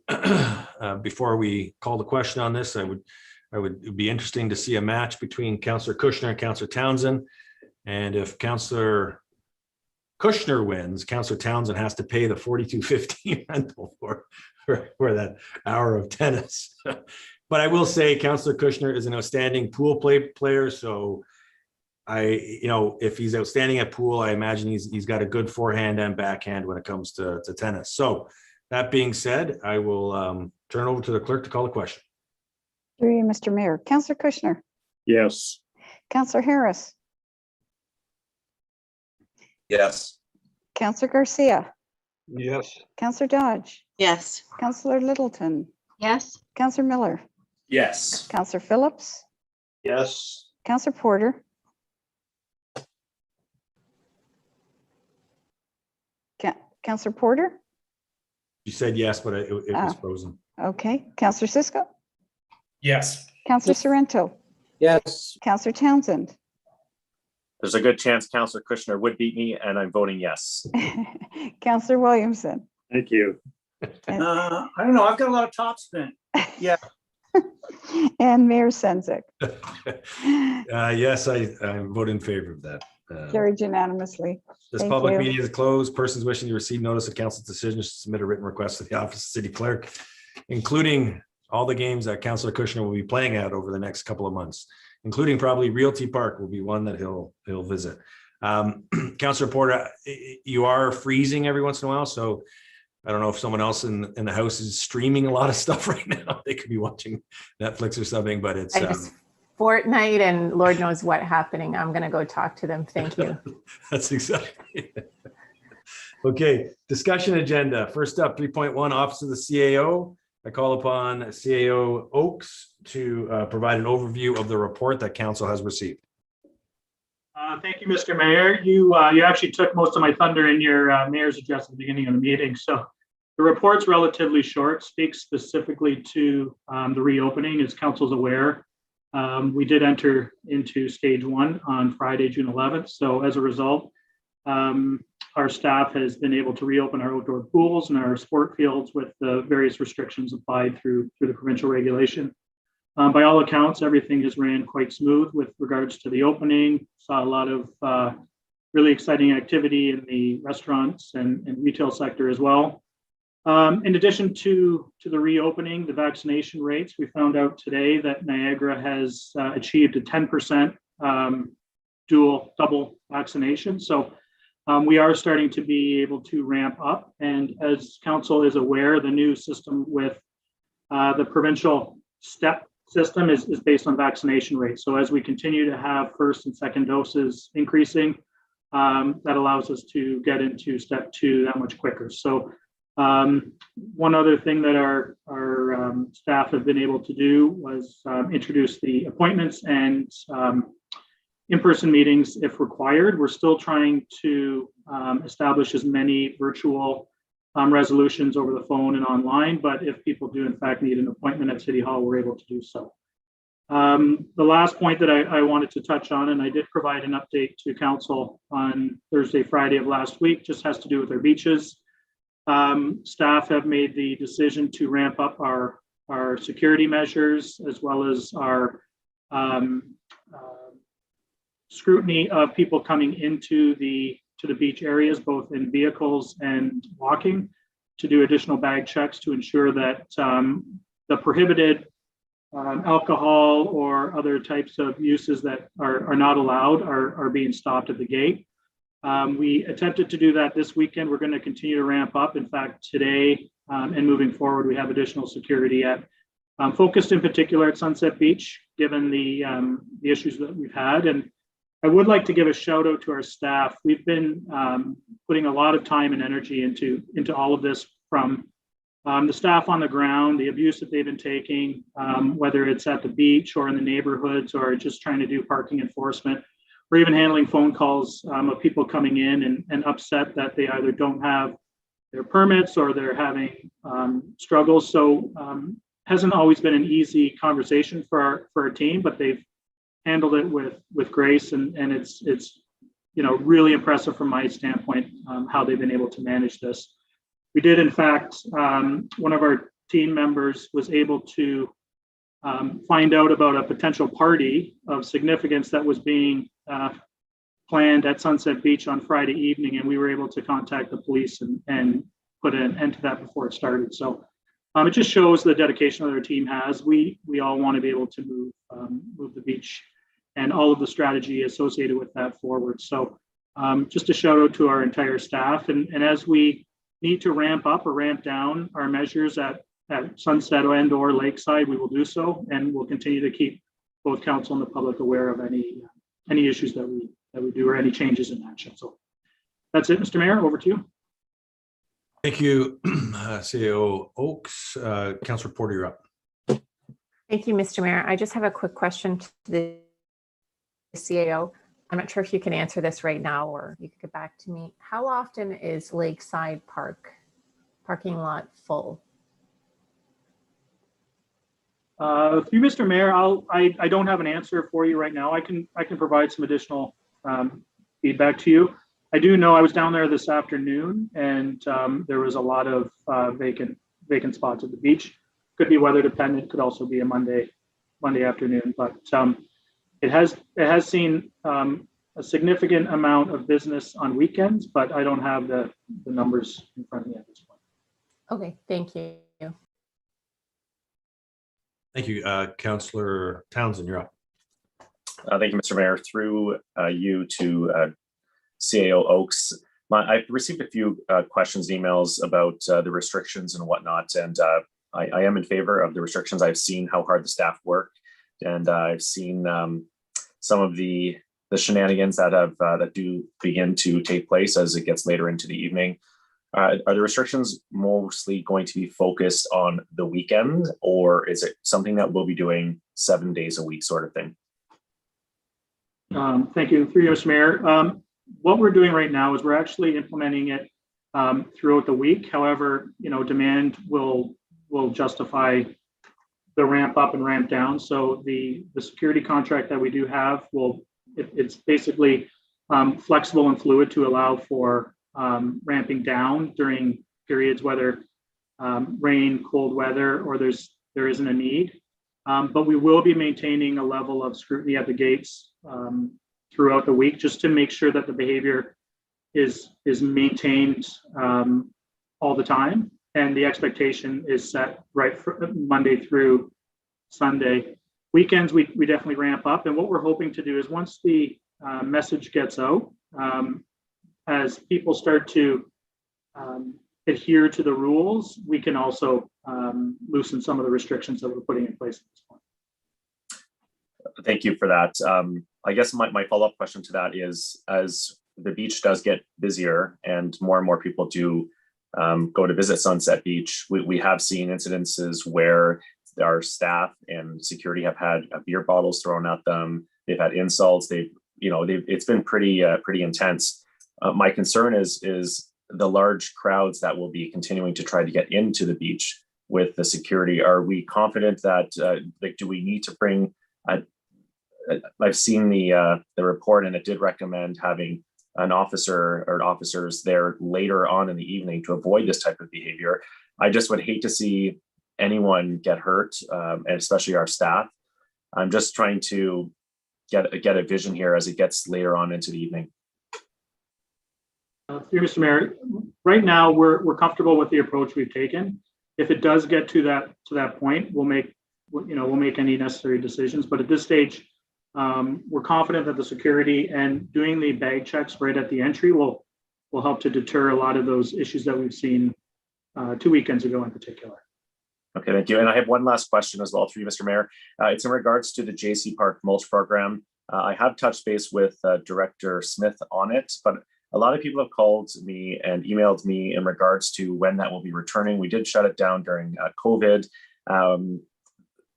before we call the question on this, it'd be interesting to see a match between Councillor Kushner and Councillor Townsend. And if Councillor Kushner wins, Councillor Townsend has to pay the $42.15 rental for that hour of tennis. But I will say Councillor Kushner is an outstanding pool player. So if he's outstanding at pool, I imagine he's got a good forehand and backhand when it comes to tennis. So that being said, I will turn over to the clerk to call the question. Through you, Mr. Mayor. Councillor Kushner. Yes. Councillor Harris. Yes. Councillor Garcia. Yes. Councillor Dodge. Yes. Councillor Littleton. Yes. Councillor Miller. Yes. Councillor Phillips. Yes. Councillor Porter. Councillor Porter. You said yes, but it was frozen. Okay. Councillor Cisco. Yes. Councillor Sorrento. Yes. Councillor Townsend. There's a good chance Councillor Kushner would beat me, and I'm voting yes. Councillor Williamson. Thank you. I don't know. I've got a lot of top spin. Yeah. And Mayor Senzik. Yes, I vote in favor of that. Carried unanimously. This Thank public you. meeting is closed. Persons wishing to receive notice of council's decision should submit a written request to the office of city clerk, including all the games that Councillor Kushner will be playing at over the next couple of months, including probably Realty Park will be one that he'll visit. Councillor Porter, you are freezing every once in a while, so I don't know if someone else in the house is streaming a lot of stuff right now. They could be watching Netflix or something, but it's Fortnite and Lord knows what happening. I'm going to go talk to them. Thank you. That's exactly. Okay, discussion agenda. First up, 3.1, Office of the CAO. I call upon CAO Oakes to provide an overview of the report that council has received. Thank you, Mr. Mayor. You actually took most of my thunder in your mayor's address at the beginning of the meeting. So the report's relatively short, speaks specifically to the reopening, as council's aware. We did enter into stage 1 on Friday, June 11th. So as a result, our staff has been able to reopen our outdoor pools and our sport fields with the various restrictions applied through the provincial regulation. By all accounts, everything has ran quite smooth with regards to the opening. Saw a lot of really exciting activity in the restaurants and retail sector as well. In addition to the reopening, the vaccination rates, we found out today that Niagara has achieved a 10% double vaccination. So we are starting to be able to ramp up. And as council is aware, the new system with the provincial STEP system is based on vaccination rates. So as we continue to have first and second doses increasing, that allows us to get into step 2 that much quicker. So one other thing that our staff have been able to do was introduce the appointments and in-person meetings if required. We're still trying to establish as many virtual resolutions over the phone and online, but if people do in fact need an appointment at City Hall, we're able to do so. The last point that I wanted to touch on, and I did provide an update to council on Thursday, Friday of last week, just has to do with our beaches. Staff have made the decision to ramp up our security measures as well as our scrutiny of people coming into the beach areas, both in vehicles and walking, to do additional bag checks to ensure that the prohibited alcohol or other types of uses that are not allowed are being stopped at the gate. We attempted to do that this weekend. We're going to continue to ramp up. In fact, today and moving forward, we have additional security focused in particular at Sunset Beach, given the issues that we've had. And I would like to give a shout out to our staff. We've been putting a lot of time and energy into all of this, from the staff on the ground, the abuse that they've been taking, whether it's at the beach or in the neighborhoods or just trying to do parking enforcement, or even handling phone calls of people coming in and upset that they either don't have their permits or they're having struggles. So hasn't always been an easy conversation for our team, but they've handled it with grace, and it's really impressive from my standpoint how they've been able to manage this. We did, in fact, one of our team members was able to find out about a potential party of significance that was being planned at Sunset Beach on Friday evening, and we were able to contact the police and put an end to that before it started. So it just shows the dedication that our team has. We all want to be able to move the beach and all of the strategy associated with that forward. So just a shout out to our entire staff. And as we need to ramp up or ramp down our measures at Sunset and or Lakeside, we will do so, and we'll continue to keep both council and the public aware of any issues that we do or any changes in action. So that's it, Mr. Mayor, over to you. Thank you, CEO Oakes. Councillor Porter, you're up. Thank you, Mr. Mayor. I just have a quick question to the CAO. I'm not sure if you can answer this right now or you could get back to me. How often is Lakeside parking lot full? Through Mr. Mayor, I don't have an answer for you right now. I can provide some additional feedback to you. I do know I was down there this afternoon, and there was a lot of vacant spots at the beach. Could be weather dependent. Could also be a Monday afternoon. But it has seen a significant amount of business on weekends, but I don't have the numbers in front of me at this point. Okay, thank you. Thank you, Councillor Townsend, you're up. Thank you, Mr. Mayor. Through you to CAO Oakes. I've received a few questions, emails about the restrictions and whatnot, and I am in favor of the restrictions. I've seen how hard the staff work, and I've seen some of the shenanigans that do begin to take place as it gets later into the evening. Are the restrictions mostly going to be focused on the weekend, or is it something that we'll be doing 7 days a week sort of thing? Thank you. Through you, Mr. Mayor. What we're doing right now is we're actually implementing it throughout the week. However, demand will justify the ramp up and ramp down. So the security contract that we do have it's basically flexible and fluid to allow for ramping down during periods, whether rain, cold weather, or there isn't a need. But we will be maintaining a level of scrutiny at the gates throughout the week, just to make sure that the behavior is maintained all the time. And the expectation is set right for Monday through Sunday. Weekends, we definitely ramp up. And what we're hoping to do is once the message gets out, as people start to adhere to the rules, we can also loosen some of the restrictions that we're putting in place at this point. Thank you for that. I guess my follow-up question to that is, as the beach does get busier and more people do go to visit Sunset Beach, we have seen incidences where our staff and security have had beer bottles thrown at them. They've had insults. It's been pretty intense. My concern is the large crowds that will be continuing to try to get into the beach with the security. Are we confident that do we need to bring? I've seen the report, and it did recommend having an officer or officers there later on in the evening to avoid this type of behavior. I just would hate to see anyone get hurt, and especially our staff. I'm just trying to get a vision here as it gets later on into the evening. Through Mr. Mayor, right now we're comfortable with the approach we've taken. If it does get to that point, we'll make any necessary decisions. But at this stage, we're confident that the security and doing the bag checks right at the entry will help to deter a lot of those issues that we've seen 2 weekends ago in particular. Okay, thank you. And I have one last question as well through you, Mr. Mayor. It's in regards to the JC Park mulch program. I have touched base with Director Smith on it, but a lot of people have called me and emailed me in regards to when that will be returning. We did shut it down during COVID.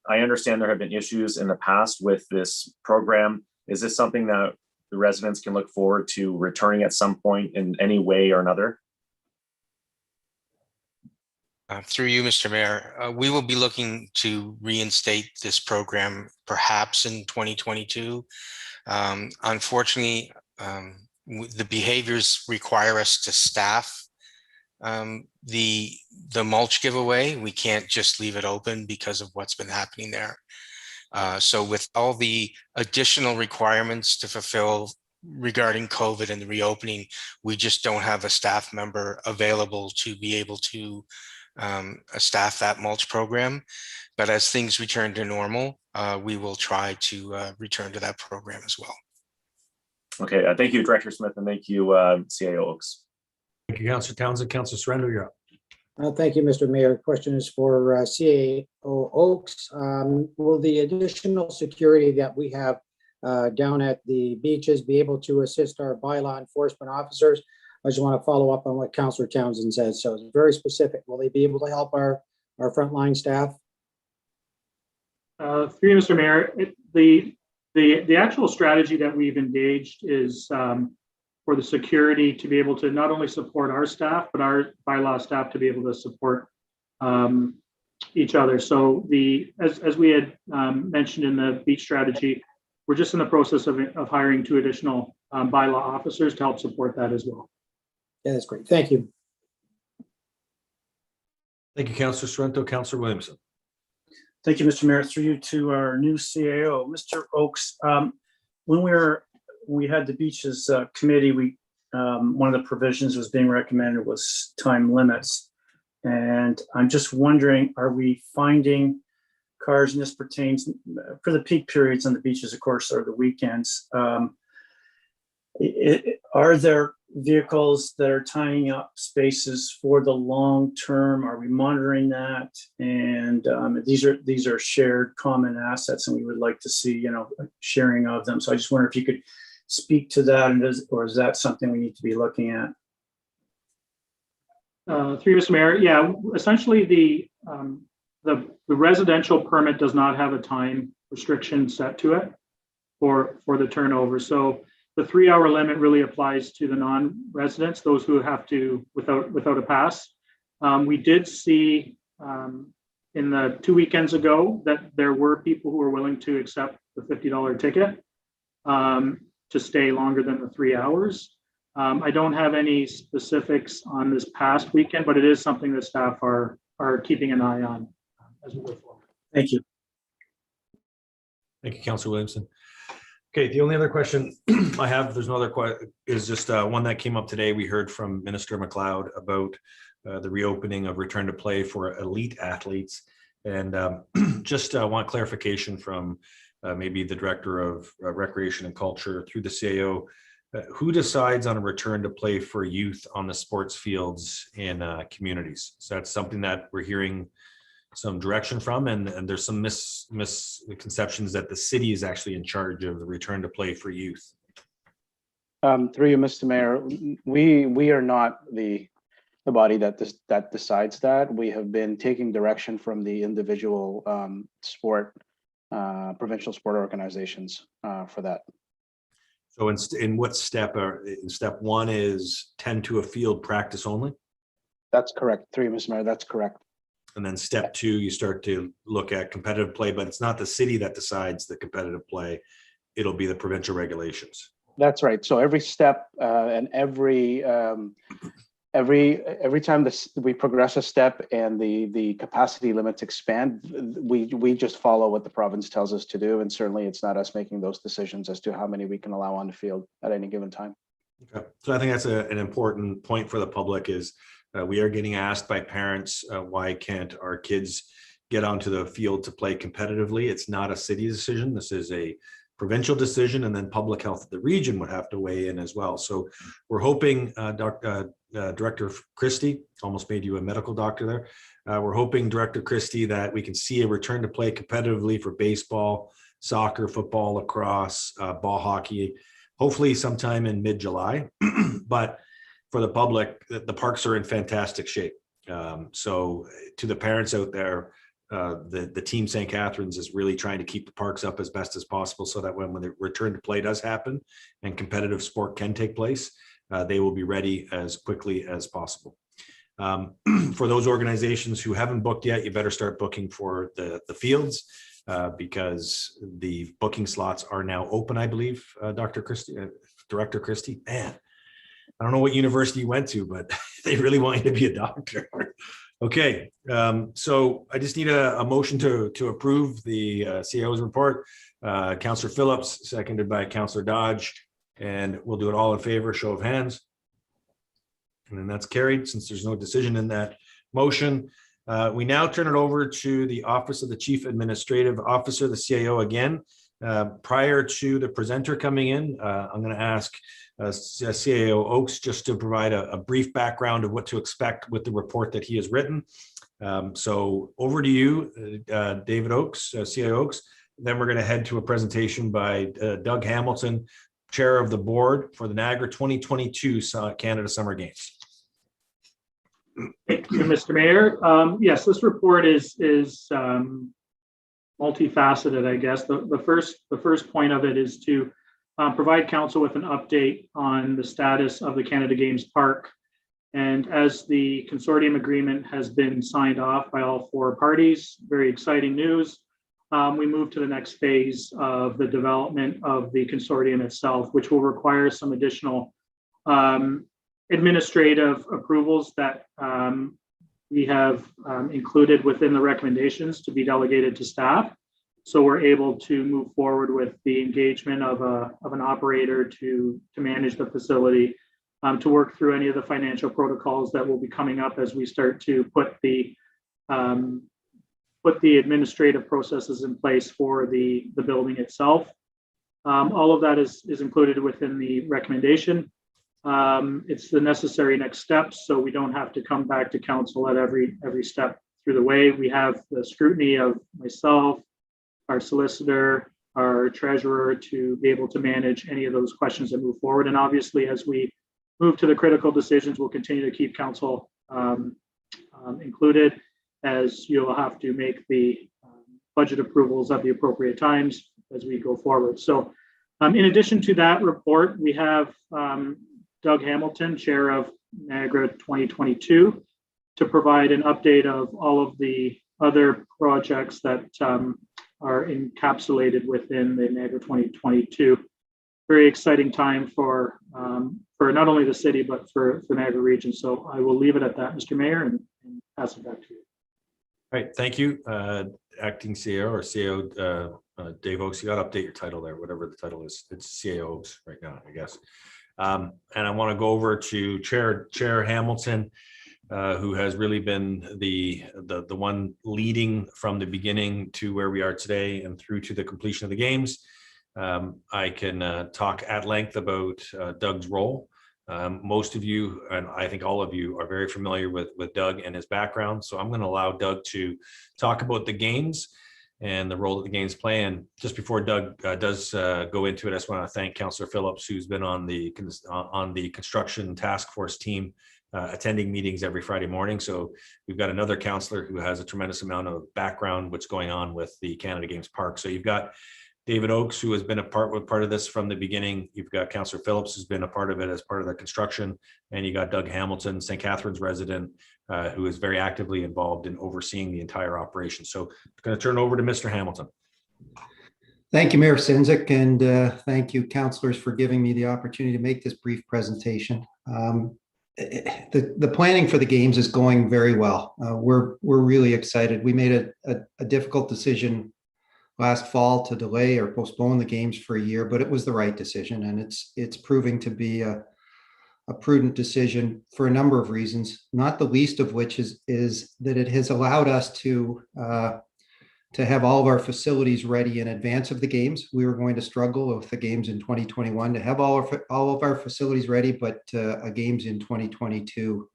I understand there have been issues in the past with this program. Is this something that the residents can look forward to returning at some point in any way or another? Through you, Mr. Mayor, we will be looking to reinstate this program perhaps in 2022. Unfortunately, the behaviors require us to staff the mulch giveaway. We can't just leave it open because of what's been happening there. So with all the additional requirements to fulfill regarding COVID and the reopening, we just don't have a staff member available to be able to staff that mulch program. But as things return to normal, we will try to return to that program as well. Okay, thank you, Director Smith, and thank you, CAO Oaks. Thank you, Councillor Townsend. Councillor Sorrento, you're up. Thank you, Mr. Mayor. Question is for CAO Oaks. Will the additional security that we have down at the beaches be able to assist our bylaw enforcement officers? I just want to follow up on what Councillor Townsend says. So it's very specific. Will they be able to help our frontline staff? Through you, Mr. Mayor, the actual strategy that we've engaged is for the security to be able to not only support our staff, but our bylaw staff to be able to support each other. So as we had mentioned in the beach strategy, we're just in the process of hiring 2 additional bylaw officers to help support that as well. Yeah, that's great. Thank you. Thank you, Councillor Sorrento. Councillor Williamson. Thank you, Mr. Mayor. Through you to our new CAO, Mr. Oaks. When we had the beaches committee, one of the provisions was being recommended was time limits. And I'm just wondering, are we finding cars, and this pertains for the peak periods on the beaches, of course, or the weekends. Are there vehicles that are tying up spaces for the long term? Are we monitoring that? And these are shared common assets, and we would like to see, sharing of them. So I just wonder if you could speak to that, or is that something we need to be looking at? Through Mr. Mayor, yeah, essentially the residential permit does not have a time restriction set to it for the turnover. So the 3-hour limit really applies to the non-residents, those who have to without a pass. We did see in the 2 weekends ago that there were people who were willing to accept the $50 ticket to stay longer than the 3 hours. I don't have any specifics on this past weekend, but it is something that staff are keeping an eye on as we go forward. Thank you. Thank you, Councillor Williamson. Okay, the only other question I have, there's no other question, is just one that came up today. We heard from Minister McLeod about the reopening of return to play for elite athletes, and just want clarification from maybe the Director of Recreation and Culture through the CAO, who decides on a return to play for youth on the sports fields in communities? So that's something that we're hearing some direction from, and there's some misconceptions that the city is actually in charge of the return to play for youth. Through you, Mr. Mayor, we are not the body that decides that. We have been taking direction from the individual provincial sport organizations for that. So in what step? Step one is tend to a field practice only? That's correct. Through you, Mr. Mayor, that's correct. And then step two, you start to look at competitive play, but it's not the city that decides the competitive play. It'll be the provincial regulations. That's right. So every step and every time we progress a step and the capacity limits expand, we just follow what the province tells us to do. And certainly it's not us making those decisions as to how many we can allow on the field at any given time. Okay. So I think that's an important point for the public is we are getting asked by parents, why can't our kids get onto the field to play competitively? It's not a city decision. This is a provincial decision, and then public health of the region would have to weigh in as well. So we're hoping, Director Christie, almost made you a medical doctor there. We're hoping, Director Christie, that we can see a return to play competitively for baseball, soccer, football, lacrosse, ball hockey, hopefully sometime in mid-July. But for the public, the parks are in fantastic shape. So to the parents out there, the team St. Catharines is really trying to keep the parks up as best as possible so that when the return to play does happen and competitive sport can take place, they will be ready as quickly as possible. For those organizations who haven't booked yet, you better start booking for the fields because the booking slots are now open, I believe, Dr. Christie, Director Christie. Man, I don't know what university you went to, but they really want you to be a doctor. Okay, so I just need a motion to approve the CAO's report. Councillor Phillips, seconded by Councillor Dodge, and we'll do it all in favor, show of hands. And then that's carried since there's no decision in that motion. We now turn it over to the Office of the Chief Administrative Officer, the CAO again. Prior to the presenter coming in, I'm going to ask CAO Oakes just to provide a brief background of what to expect with the report that he has written. So over to you, David Oakes, CAO Oakes. Then we're going to head to a presentation by Doug Hamilton, Chair of the Board for the Niagara 2022 Canada Summer Games. Thank you, Mr. Mayor. Yes, this report is multifaceted, I guess. The first point of it is to provide council with an update on the status of the Canada Games Park. And as the consortium agreement has been signed off by all four parties, very exciting news, we move to the next phase of the development of the consortium itself, which will require some additional administrative approvals that we have included within the recommendations to be delegated to staff. So we're able to move forward with the engagement of an operator to manage the facility, to work through any of the financial protocols that will be coming up as we start to put the administrative processes in place for the building itself. All of that is included within the recommendation. It's the necessary next steps, so we don't have to come back to council at every step through the way. We have the scrutiny of myself, our solicitor, our treasurer to be able to manage any of those questions that move forward. And obviously, as we move to the critical decisions, we'll continue to keep council included, as you'll have to make the budget approvals at the appropriate times as we go forward. So in addition to that report, we have Doug Hamilton, Chair of Niagara 2022, to provide an update of all of the other projects that are encapsulated within the Niagara 2022. Very exciting time for not only the city, but for the Niagara region. So I will leave it at that, Mr. Mayor, and pass it back to you. All right, thank you, Acting CAO or CAO Dave Oakes. You got to update your title there, whatever the title is. It's CAO Oakes right now, I guess. And I want to go over to Chair Hamilton. who has really been the one leading from the beginning to where we are today and through to the completion of the games. I can talk at length about Doug's role. Most of you, and I think all of you, are very familiar with Doug and his background. So I'm going to allow Doug to talk about the games and the role that the games play. And just before Doug does go into it, I just want to thank Councillor Phillips, who's been on the construction task force team, attending meetings every Friday morning. So we've got another councillor who has a tremendous amount of background, what's going on with the Canada Games Park. So you've got David Oakes, who has been a part of this from the beginning. You've got Councillor Phillips, who's been a part of it as part of the construction. And you got Doug Hamilton, St. Catharines resident, who is very actively involved in overseeing the entire operation. So I'm going to turn it over to Mr. Hamilton. Thank you, Mayor Sinzik, and thank you, councillors, for giving me the opportunity to make this brief presentation. The planning for the games is going very well. We're really excited. We made a difficult decision last fall to delay or postpone the games for a year, but it was the right decision, and it's proving to be a prudent decision for a number of reasons, not the least of which is that it has allowed us to have all of our facilities ready in advance of the games. We were going to struggle with the games in 2021 to have all of our facilities ready, but games in 2022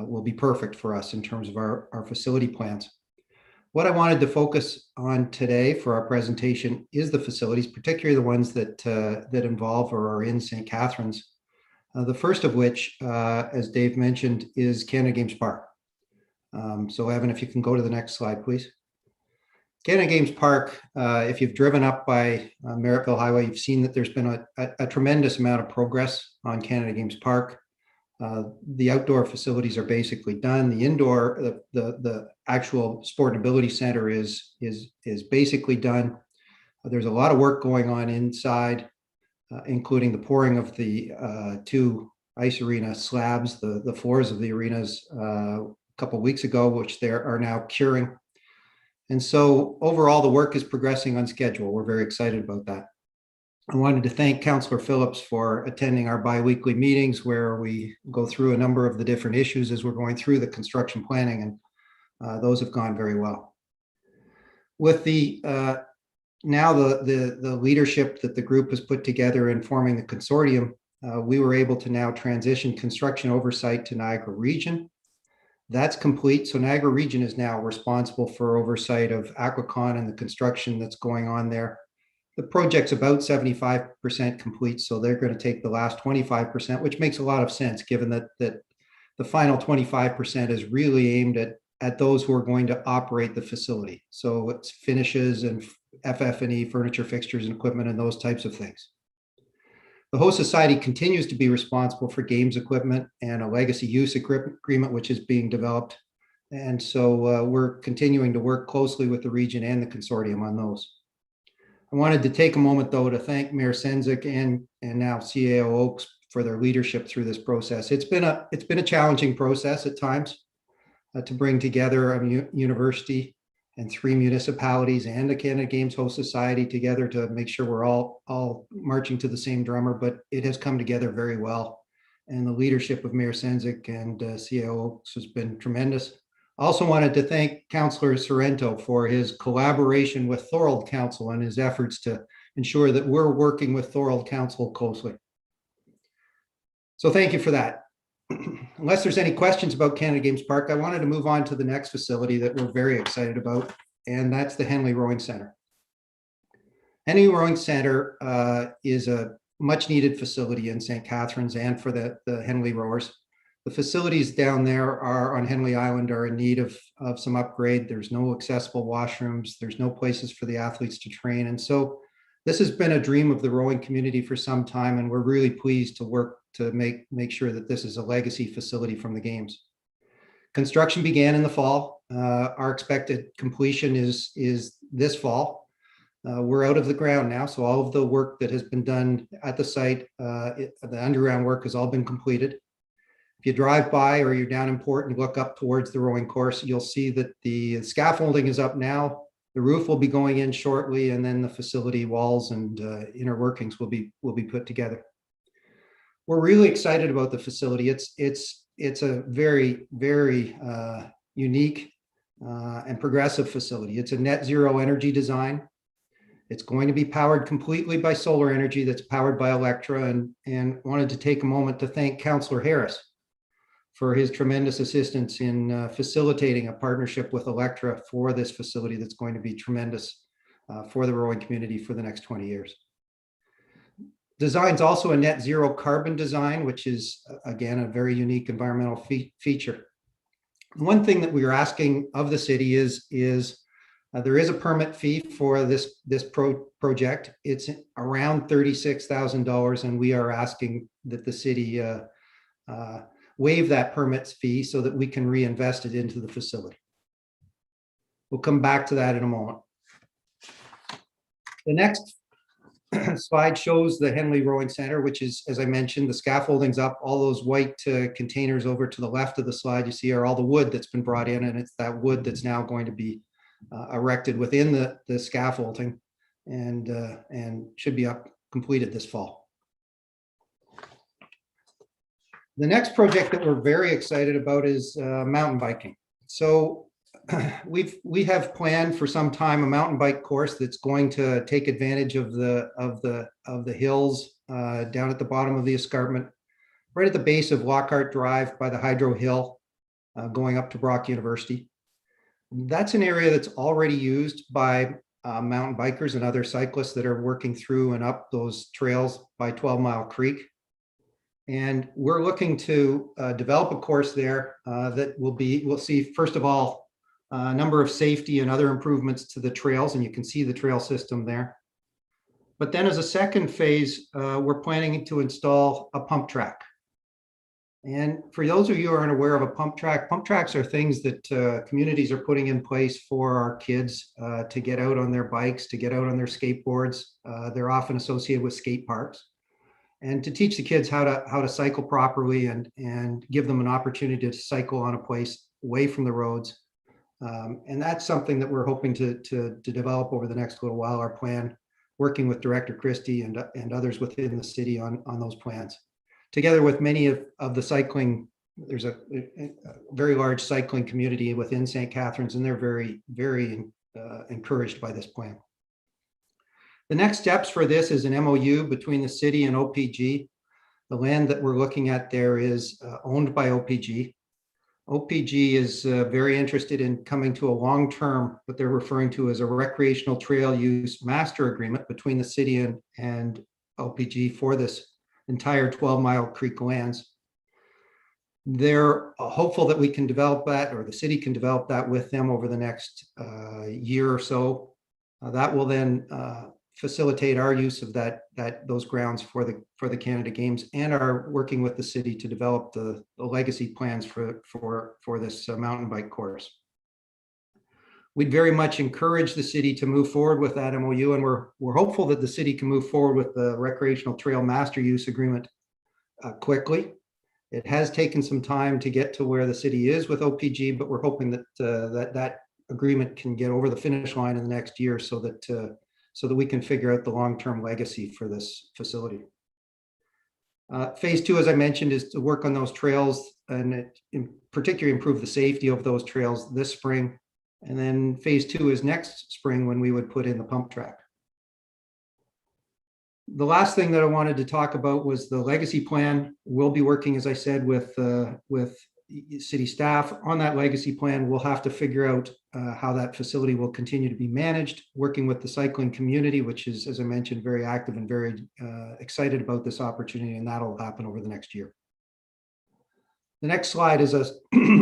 will be perfect for us in terms of our facility plans. What I wanted to focus on today for our presentation is the facilities, particularly the ones that involve or are in St. Catharines. The first of which, as Dave mentioned, is Canada Games Park. So Evan, if you can go to the next slide, please. Canada Games Park, if you've driven up by Merrittville Highway, you've seen that there's been a tremendous amount of progress on Canada Games Park. The outdoor facilities are basically done. The indoor, the actual sport and ability center is basically done. There's a lot of work going on inside, including the pouring of the 2 ice arena slabs, the floors of the arenas a couple of weeks ago, which they are now curing. And so overall, the work is progressing on schedule. We're very excited about that. I wanted to thank Councillor Phillips for attending our bi-weekly meetings where we go through a number of the different issues as we're going through the construction planning, and those have gone very well. With the now the leadership that the group has put together in forming the consortium, we were able to now transition construction oversight to Niagara Region. That's complete. So Niagara Region is now responsible for oversight of Aquacon and the construction that's going on there. The project's about 75% complete, so they're going to take the last 25%, which makes a lot of sense given that the final 25% is really aimed at those who are going to operate the facility. So it's finishes and FF&E, furniture, fixtures, and equipment, and those types of things. The host society continues to be responsible for games equipment and a legacy use agreement, which is being developed. And so we're continuing to work closely with the region and the consortium on those. I wanted to take a moment, though, to thank Mayor Sinzik and now CAO Oakes for their leadership through this process. It's been a challenging process at times to bring together a university and 3 municipalities and the Canada Games Host Society together to make sure we're all marching to the same drummer, but it has come together very well. And the leadership of Mayor Sinzik and CAO Oakes has been tremendous. I also wanted to thank Councillor Sorrento for his collaboration with Thorold Council and his efforts to ensure that we're working with Thorold Council closely. So thank you for that. Unless there's any questions about Canada Games Park, I wanted to move on to the next facility that we're very excited about, and that's the Henley Rowing Center. Henley Rowing Center is a much needed facility in St. Catharines and for the Henley rowers. The facilities down there on Henley Island are in need of some upgrade. There's no accessible washrooms. There's no places for the athletes to train. And so this has been a dream of the rowing community for some time, and we're really pleased to work to make sure that this is a legacy facility from the games. Construction began in the fall. Our expected completion is this fall. We're out of the ground now, so all of the work that has been done at the site, the underground work has all been completed. If you drive by or you're down in Port and look up towards the rowing course, you'll see that the scaffolding is up now. The roof will be going in shortly, and then the facility walls and inner workings will be put together. We're really excited about the facility. It's it's a very, very unique and progressive facility. It's a net zero energy design. It's going to be powered completely by solar energy that's powered by Electra, and wanted to take a moment to thank Councillor Harris for his tremendous assistance in facilitating a partnership with Electra for this facility that's going to be tremendous for the rowing community for the next 20 years. Design's also a net zero carbon design, which is, again, a very unique environmental feature. One thing that we are asking of the city is there is a permit fee for this project. It's around $36,000, and we are asking that the city waive that permits fee so that we can reinvest it into the facility. We'll come back to that in a moment. The next slide shows the Henley Rowing Center, which is, as I mentioned, the scaffolding's up. All those white containers over to the left of the slide you see are all the wood that's been brought in, and it's that wood that's now going to be erected within the scaffolding, and should be up completed this fall. The next project that we're very excited about is mountain biking. So we have planned for some time a mountain bike course that's going to take advantage of the hills down at the bottom of the escarpment, right at the base of Lockhart Drive by the Hydro Hill, going up to Brock University. That's an area that's already used by mountain bikers and other cyclists that are working through and up those trails by 12 Mile Creek. And we're looking to develop a course there that we'll see, first of all, a number of safety and other improvements to the trails, and you can see the trail system there. But then as a second phase, we're planning to install a pump track. And for those of you who aren't aware of a pump tracks are things that communities are putting in place for our kids to get out on their bikes, to get out on their skateboards. They're often associated with skate parks. And to teach the kids how to cycle properly and give them an opportunity to cycle on a place away from the roads. And that's something that we're hoping to develop over the next little while, our plan, working with Director Christie and others within the city on those plans. Together with many of the cycling, there's a very large cycling community within St. Catharines, and they're very, very encouraged by this plan. The next steps for this is an MOU between the city and OPG. The land that we're looking at there is owned by OPG. OPG is very interested in coming to a long-term, what they're referring to as a recreational trail use master agreement between the city and OPG for this entire 12 Mile Creek lands. They're hopeful that we can develop that, or the city can develop that with them over the next year or so. That will then facilitate our use of those grounds for the Canada Games, and are working with the city to develop the legacy plans for this mountain bike course. We'd very much encourage the city to move forward with that MOU, and we're hopeful that the city can move forward with the recreational trail master use agreement quickly. It has taken some time to get to where the city is with OPG, but we're hoping that that agreement can get over the finish line in the next year, so that we can figure out the long-term legacy for this facility. Phase 2, as I mentioned, is to work on those trails and in particular improve the safety of those trails this spring. And then phase 2 is next spring, when we would put in the pump track. The last thing that I wanted to talk about was the legacy plan. We'll be working, as I said, with city staff on that legacy plan. We'll have to figure out how that facility will continue to be managed, working with the cycling community, which is, as I mentioned, very active and very excited about this opportunity, and that'll happen over the next year. The next slide is a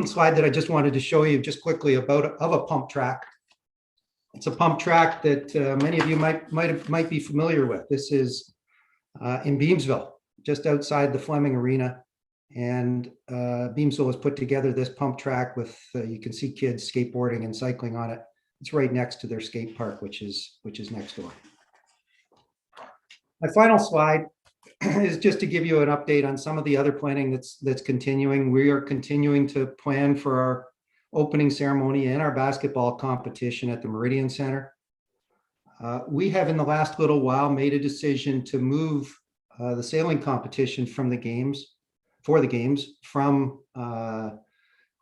slide that I just wanted to show you just quickly of a pump track. It's a pump track that many of you might be familiar with. This is in Beamsville, just outside the Fleming Arena. And Beamsville has put together this pump track with, you can see kids skateboarding and cycling on it. It's right next to their skate park, which is next door. My final slide is just to give you an update on some of the other planning that's continuing. We are continuing to plan for our opening ceremony and our basketball competition at the Merritton Center. We have in the last little while made a decision to move the sailing competition from the games for the games from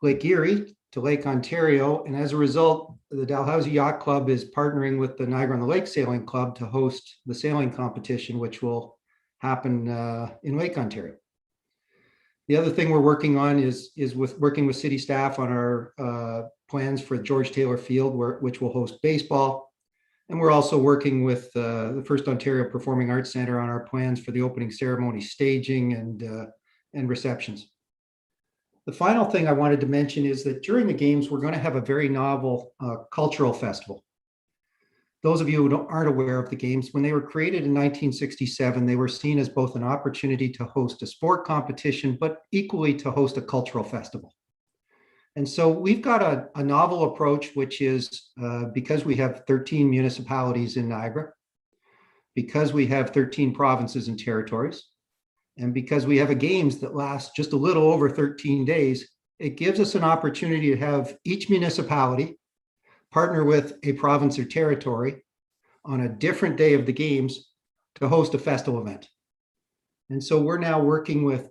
Lake Erie to Lake Ontario. And as a result, the Dalhousie Yacht Club is partnering with the Niagara on the Lake Sailing Club to host the sailing competition, which will happen in Lake Ontario. The other thing we're working on is working with city staff on our plans for George Taylor Field, which will host baseball. And we're also working with the First Ontario Performing Arts Centre on our plans for the opening ceremony, staging, and receptions. The final thing I wanted to mention is that during the games, we're going to have a very novel cultural festival. Those of you who aren't aware of the games, when they were created in 1967, they were seen as both an opportunity to host a sport competition, but equally to host a cultural festival. And so we've got a novel approach, which is because we have 13 municipalities in Niagara, because we have 13 provinces and territories, and because we have a games that last just a little over 13 days, it gives us an opportunity to have each municipality partner with a province or territory on a different day of the games to host a festival event. And so we're now working with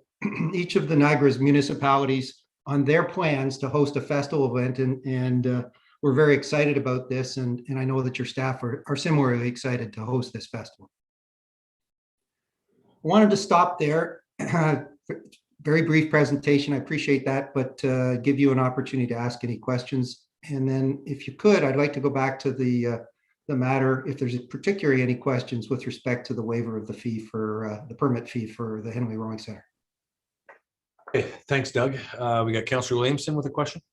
each of the Niagara's municipalities on their plans to host a festival event. And we're very excited about this. And I know that your staff are similarly excited to host this festival. I wanted to stop there. Very brief presentation. I appreciate that, but give you an opportunity to ask any questions. And then if you could, I'd like to go back to the matter, if there's particularly any questions with respect to the waiver of the fee for the permit fee for the Henley Rowing Center. Okay, thanks, Doug. We got Councillor Williamson with a question.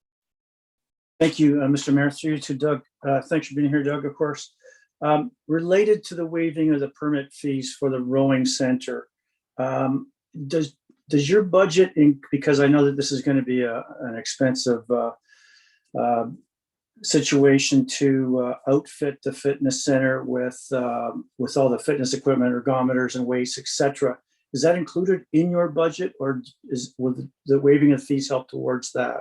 Thank you, Mr. Mayor. Through you to Doug. Thanks for being here, Doug, of course. Related to the waiving of the permit fees for the rowing center, does your budget, because I know that this is going to be an expensive situation to outfit the fitness center with all the fitness equipment, ergometers and weights, etc. Is that included in your budget, or will the waiving of fees help towards that?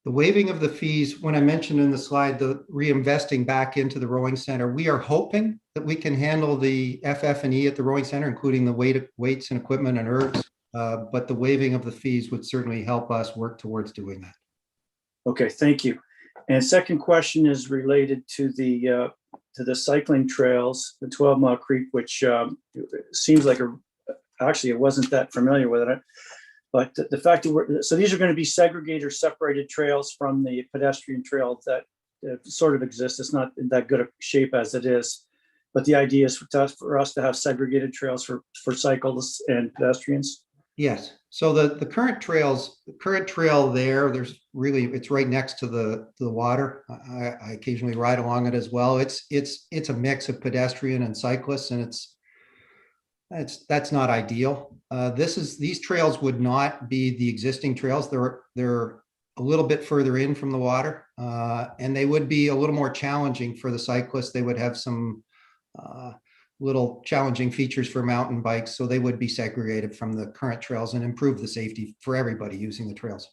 The waiving of the fees, when I mentioned in the slide, the reinvesting back into the rowing center, we are hoping that we can handle the FF&E at the rowing center, including the weights and equipment and ergs. But the waiving of the fees would certainly help us work towards doing that. Okay, thank you. And second question is related to the cycling trails, the 12 Mile Creek, which seems like actually I wasn't that familiar with it. But the fact that so these are going to be segregated or separated trails from the pedestrian trail that sort of exists. It's not in that good a shape as it is. But the idea is for us to have segregated trails for cyclists and pedestrians. Yes. So the current trail there's really, it's right next to the water. I occasionally ride along it as well. It's a mix of pedestrian and cyclists, and that's not ideal. These trails would not be the existing trails. They're a little bit further in from the water, and they would be a little more challenging for the cyclists. They would have some little challenging features for mountain bikes, so they would be segregated from the current trails and improve the safety for everybody using the trails.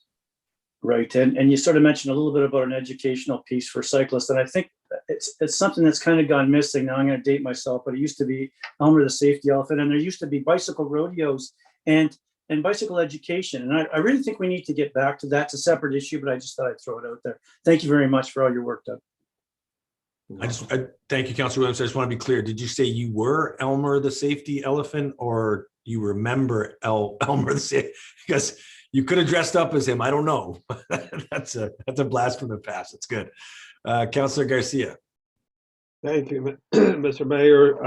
Right, and you sort of mentioned a little bit about an educational piece for cyclists, and I think it's something that's kind of gone missing. Now I'm going to date myself, but it used to be Elmer the Safety Elephant, and there used to be bicycle rodeos and bicycle education, and I really think we need to get back to that. It's a separate issue, but I just thought I'd throw it out there. Thank you very much for all your work, Doug. I thank you, Councillor Williams. I just want to be clear. Did you say you were Elmer the Safety Elephant, or you remember Elmer the Safety? Because you could have dressed up as him. I don't know. That's a blast from the past. It's good. Councillor Garcia. Thank you, Mr. Mayor,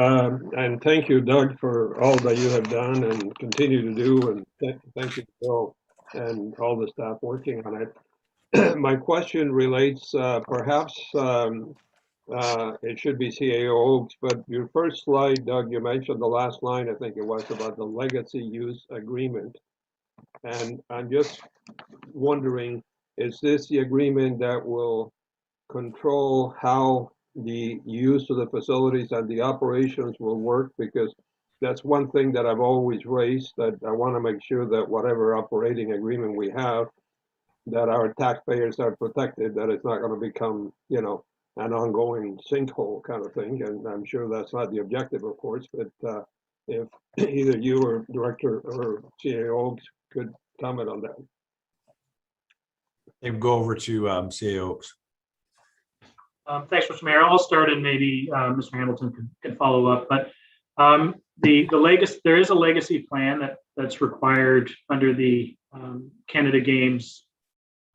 and thank you, Doug, for all that you have done and continue to do. And thank you, Bill, and all the staff working on it. My question relates, perhaps it should be CAO Oaks, but your first slide, Doug, you mentioned the last line, I think it was, about the legacy use agreement. And I'm just wondering, is this the agreement that will control how the use of the facilities and the operations will work? Because that's one thing that I've always raised, that I want to make sure that whatever operating agreement we have, that our taxpayers are protected, that it's not going to become, an ongoing sinkhole kind of thing. And I'm sure that's not the objective, of course, but if either you or Director or CAO could comment on that. Maybe go over to CAO Oaks. Thanks, Mr. Mayor. I'll start and maybe Mr. Hamilton can follow up. But the legacy, there is a legacy plan that's required under the Canada Games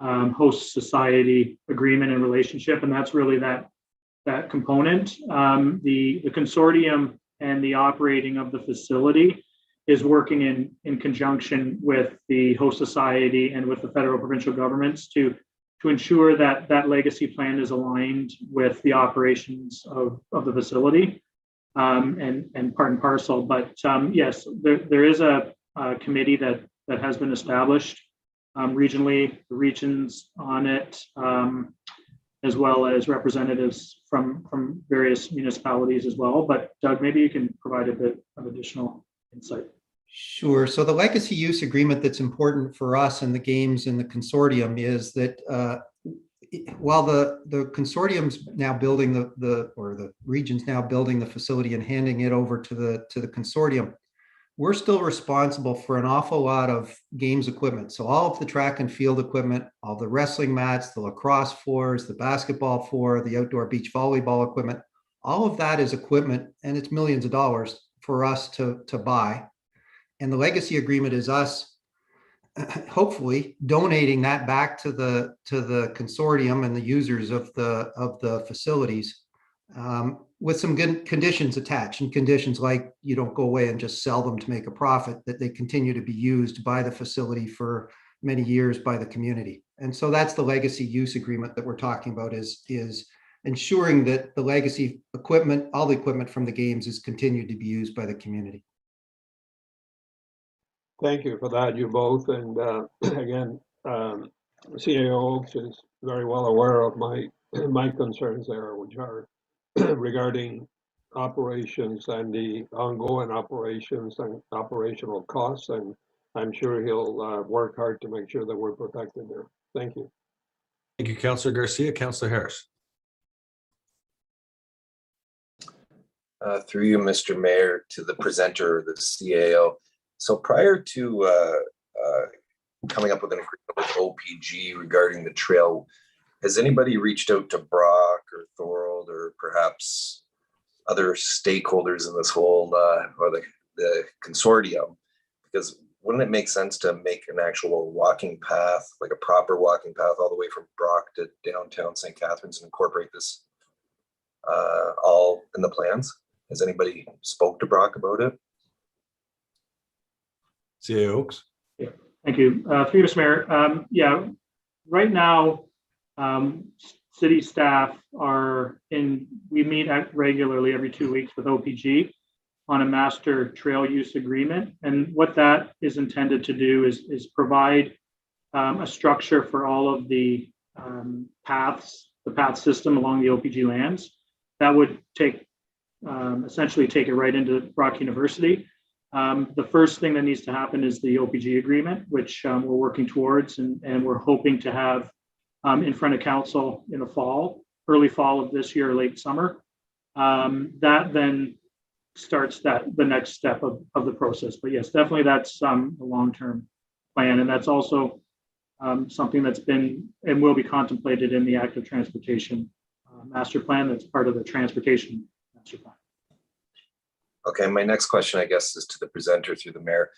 host society agreement and relationship, and that's really that component. The consortium and the operating of the facility is working in conjunction with the host society and with the federal provincial governments to ensure that that legacy plan is aligned with the operations of the facility and part and parcel. But yes, there is a committee that has been established regionally, the regions on it, as well as representatives from various municipalities as well. But Doug, maybe you can provide a bit of additional insight. Sure. So the legacy use agreement that's important for us and the games and the consortium is that while the consortium's now building the region's now building the facility and handing it over to the consortium, we're still responsible for an awful lot of games equipment. So all of the track and field equipment, all the wrestling mats, the lacrosse floors, the basketball floor, the outdoor beach volleyball equipment, all of that is equipment, and it's millions of dollars for us to buy. And the legacy agreement is us hopefully donating that back to the consortium and the users of the facilities with some good conditions attached, and conditions like you don't go away and just sell them to make a profit, that they continue to be used by the facility for many years by the community. And so that's the legacy use agreement that we're talking about, is ensuring that the legacy equipment, all the equipment from the games, is continued to be used by the community. Thank you for that, you both. And again, CAO Oaks is very well aware of my concerns there, which are regarding operations and the ongoing operations and operational costs. And I'm sure he'll work hard to make sure that we're protected there. Thank you. Thank you, Councillor Garcia. Councillor Harris. Through you, Mr. Mayor, to the presenter, the CAO. So prior to coming up with an agreement with OPG regarding the trail, has anybody reached out to Brock or Thorold or perhaps other stakeholders in this whole or the consortium? Because wouldn't it make sense to make an actual walking path, like a proper walking path all the way from Brock to downtown St. Catharines, and incorporate this all in the plans? Has anybody spoke to Brock about it? CAO Oaks. Yeah, thank you. Through you, Mr. Mayor. Yeah, right now, city staff we meet regularly every 2 weeks with OPG on a master trail use agreement. And what that is intended to do is provide a structure for all of the paths, the path system along the OPG lands. That would essentially take it right into Brock University. The first thing that needs to happen is the OPG agreement, which we're working towards, and we're hoping to have in front of council in the fall, early fall of this year, late summer. That then starts the next step of the process. But yes, definitely that's the long-term plan, and that's also something that's been and will be contemplated in the active transportation master plan. That's part of the transportation master plan. Okay, my next question, I guess, is to the presenter through the mayor.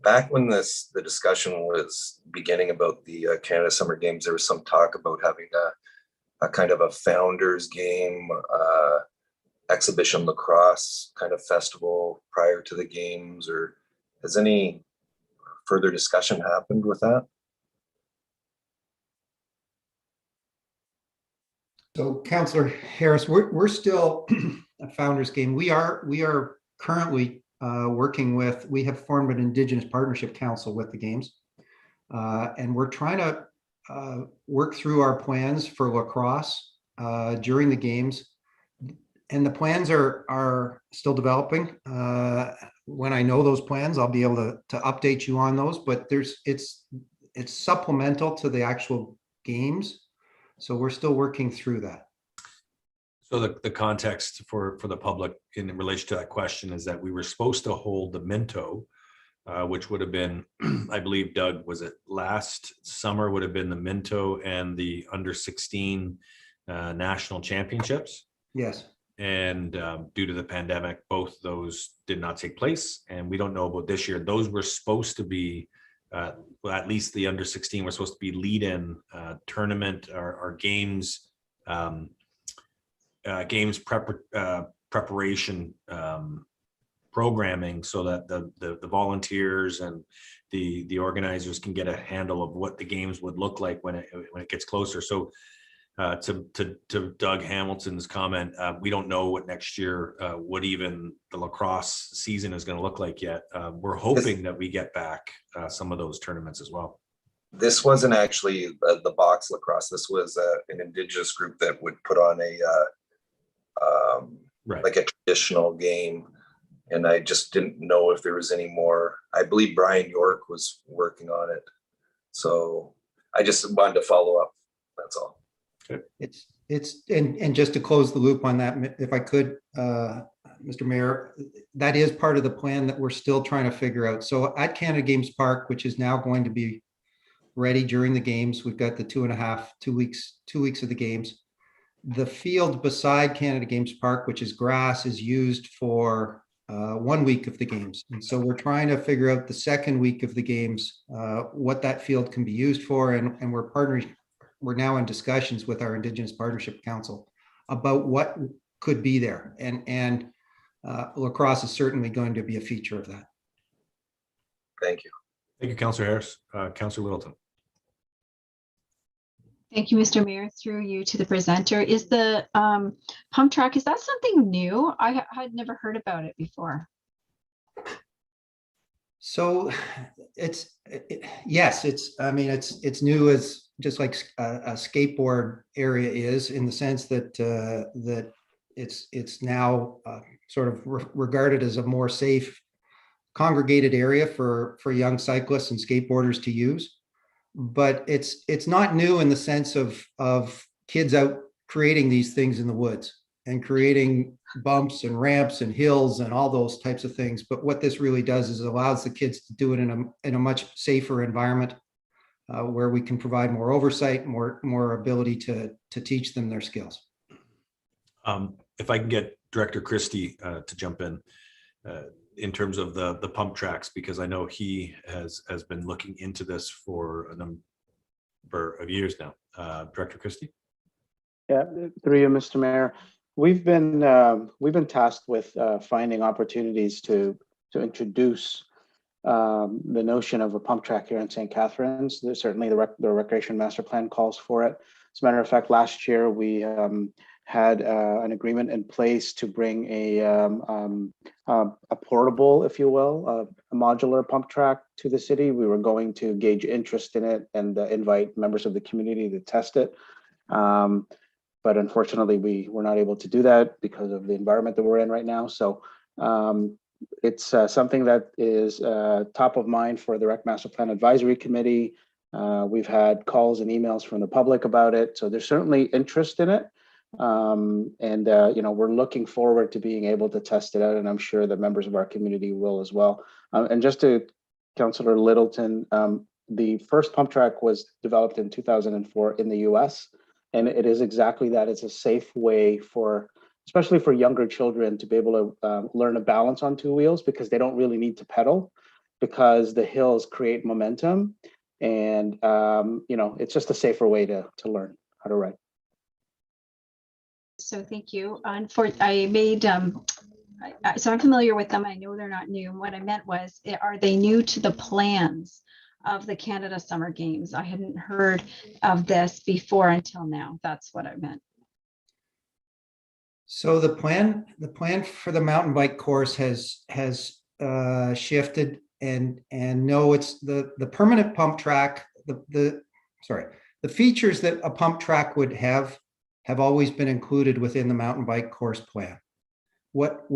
Back when the discussion was beginning about the Canada Summer Games, there was some talk about having a kind of a founders game, exhibition lacrosse kind of festival prior to the games, or has any further discussion happened with that? So, Councillor Harris, we're still a founders game. We are currently working with, we have formed an Indigenous Partnership Council with the games. And we're trying to work through our plans for lacrosse during the games. And the plans are still developing. When I know those plans, I'll be able to update you on those, but it's supplemental to the actual games. So we're still working through that. So the context for the public in relation to that question is that we were supposed to hold the Minto which would have been, I believe, Doug, was it last summer would have been the Minto and the under 16 national championships. Yes. And due to the pandemic, both those did not take place. And we don't know about this year. Those were supposed to be, well, at least the under 16 were supposed to be lead-in tournament or games, preparation programming, so that the volunteers and the organizers can get a handle of what the games would look like when it gets closer. So to Doug Hamilton's comment, we don't know what next year, what even the lacrosse season is going to look like yet. We're hoping that we get back some of those tournaments as well. This wasn't actually the box lacrosse. This was an Indigenous group that would put on a like a traditional game. And I just didn't know if there was any more. I believe Brian York was working on it. So I just wanted to follow up. That's all. And just to close the loop on that, if I could, Mr. Mayor, that is part of the plan that we're still trying to figure out. So at Canada Games Park, which is now going to be ready during the games, we've got the 2 weeks of the games. The field beside Canada Games Park, which is grass, is used for 1 week of the games. And so we're trying to figure out the second week of the games, what that field can be used for. And we're now in discussions with our Indigenous Partnership Council about what could be there. And lacrosse is certainly going to be a feature of that. Thank you. Thank you, Councillor Harris. Councillor Littleton. Thank you, Mr. Mayor. Through you to the presenter. Is the pump track, is that something new? I had never heard about it before. So yes, it's new, as just like a skateboard area is, in the sense that that it's now sort of regarded as a more safe, congregated area for young cyclists and skateboarders to use. But it's not new in the sense of kids out creating these things in the woods and creating bumps and ramps and hills and all those types of things. But what this really does is it allows the kids to do it in a much safer environment, where we can provide more oversight, more ability to teach them their skills. If I can get Director Christie to jump in terms of the pump tracks, because I know he has been looking into this for a number of years now. Director Christie? Yeah, through you, Mr. Mayor. We've been tasked with finding opportunities to introduce the notion of a pump track here in St. Catharines. There's certainly the Recreation Master Plan calls for it. As a matter of fact, last year we had an agreement in place to bring a portable, if you will, a modular pump track to the city. We were going to gauge interest in it and invite members of the community to test it. But unfortunately, we were not able to do that because of the environment that we're in right now. So it's something that is top of mind for the Rec Master Plan Advisory Committee. We've had calls and emails from the public about it. So there's certainly interest in it. We're looking forward to being able to test it out, and I'm sure that members of our community will as well. And just to Councillor Littleton, the first pump track was developed in 2004 in the US, and it is exactly that. It's a safe way especially for younger children, to be able to learn a balance on two wheels, because they don't really need to pedal, because the hills create momentum, and it's just a safer way to learn how to ride. So thank you. So I'm familiar with them. I know they're not new. What I meant was, are they new to the plans of the Canada Summer Games? I hadn't heard of this before until now. That's what I meant. So the plan for the mountain bike course has shifted, and no, it's the permanent pump track. The features that a pump track would have always been included within the mountain bike course plan. What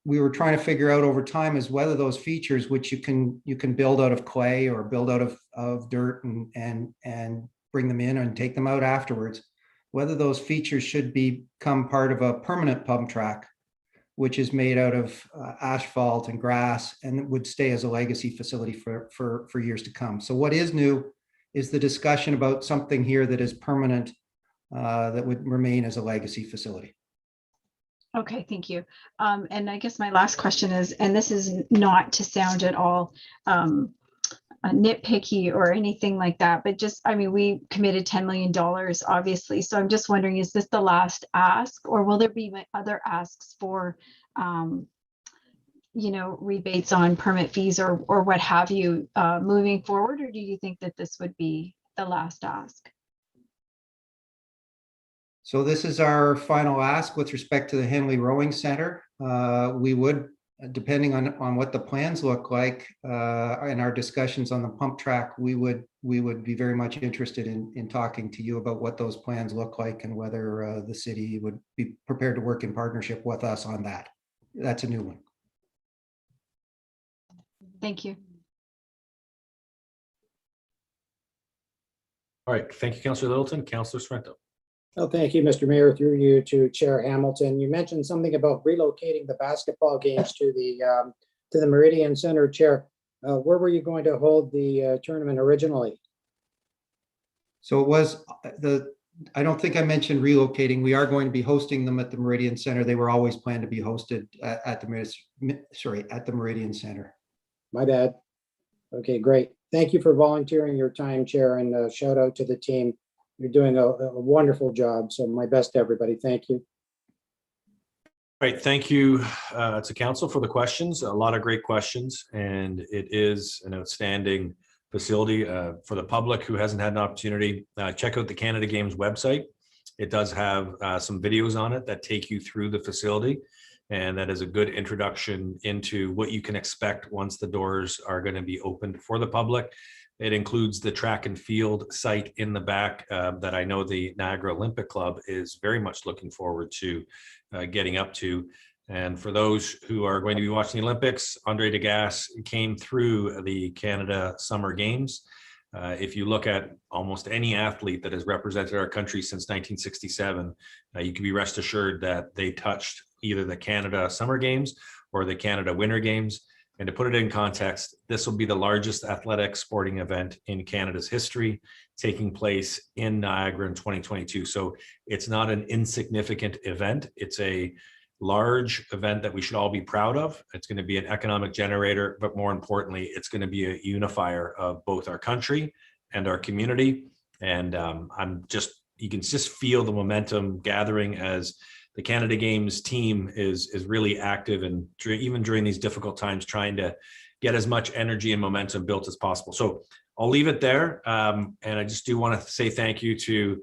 we were trying to figure out over time is whether those features, which you can build out of clay or build out of dirt and bring them in and take them out afterwards, whether those features should become part of a permanent pump track, which is made out of asphalt and grass and would stay as a legacy facility for years to come. So what is new is the discussion about something here that is permanent, that would remain as a legacy facility. Okay, thank you. And I guess my last question is, and this is not to sound at all nitpicky or anything like that, but just, I mean, we committed $10 million, obviously. So I'm just wondering, is this the last ask, or will there be other asks for, you know, rebates on permit fees or what have you moving forward? Or do you think that this would be the last ask? So this is our final ask with respect to the Henley Rowing Center. We would, depending on what the plans look like in our discussions on the pump track, we would be very much interested in talking to you about what those plans look like and whether the city would be prepared to work in partnership with us on that. That's a new one. Thank you. All right, thank you, Councillor Littleton. Councillor Sorrento. Oh, thank you, Mr. Mayor. Through you to Chair Hamilton. You mentioned something about relocating the basketball games to the Merritton Center. Chair, where were you going to hold the tournament originally? So it was I don't think I mentioned relocating. We are going to be hosting them at the Merritton Center. They were always planned to be hosted at the Merritton Center. My bad. Okay, great. Thank you for volunteering your time, Chair, and shout out to the team. You're doing a wonderful job. So my best to everybody. Thank you. Right, thank you to council for the questions. A lot of great questions, and it is an outstanding facility for the public who hasn't had an opportunity. Check out the Canada Games website. It does have some videos on it that take you through the facility, and that is a good introduction into what you can expect once the doors are going to be opened for the public. It includes the track and field site in the back that I know the Niagara Olympic Club is very much looking forward to getting up to. And for those who are going to be watching the Olympics, Andre Degas came through the Canada Summer Games. If you look at almost any athlete that has represented our country since 1967, you can be rest assured that they touched either the Canada Summer Games or the Canada Winter Games. And to put it in context, this will be the largest athletic sporting event in Canada's history, taking place in Niagara in 2022. So it's not an insignificant event. It's a large event that we should all be proud of. It's going to be an economic generator, but more importantly, it's going to be a unifier of both our country and our community. And you can just feel the momentum gathering as the Canada Games team is really active, and even during these difficult times, trying to get as much energy and momentum built as possible. So I'll leave it there. And I just do want to say thank you to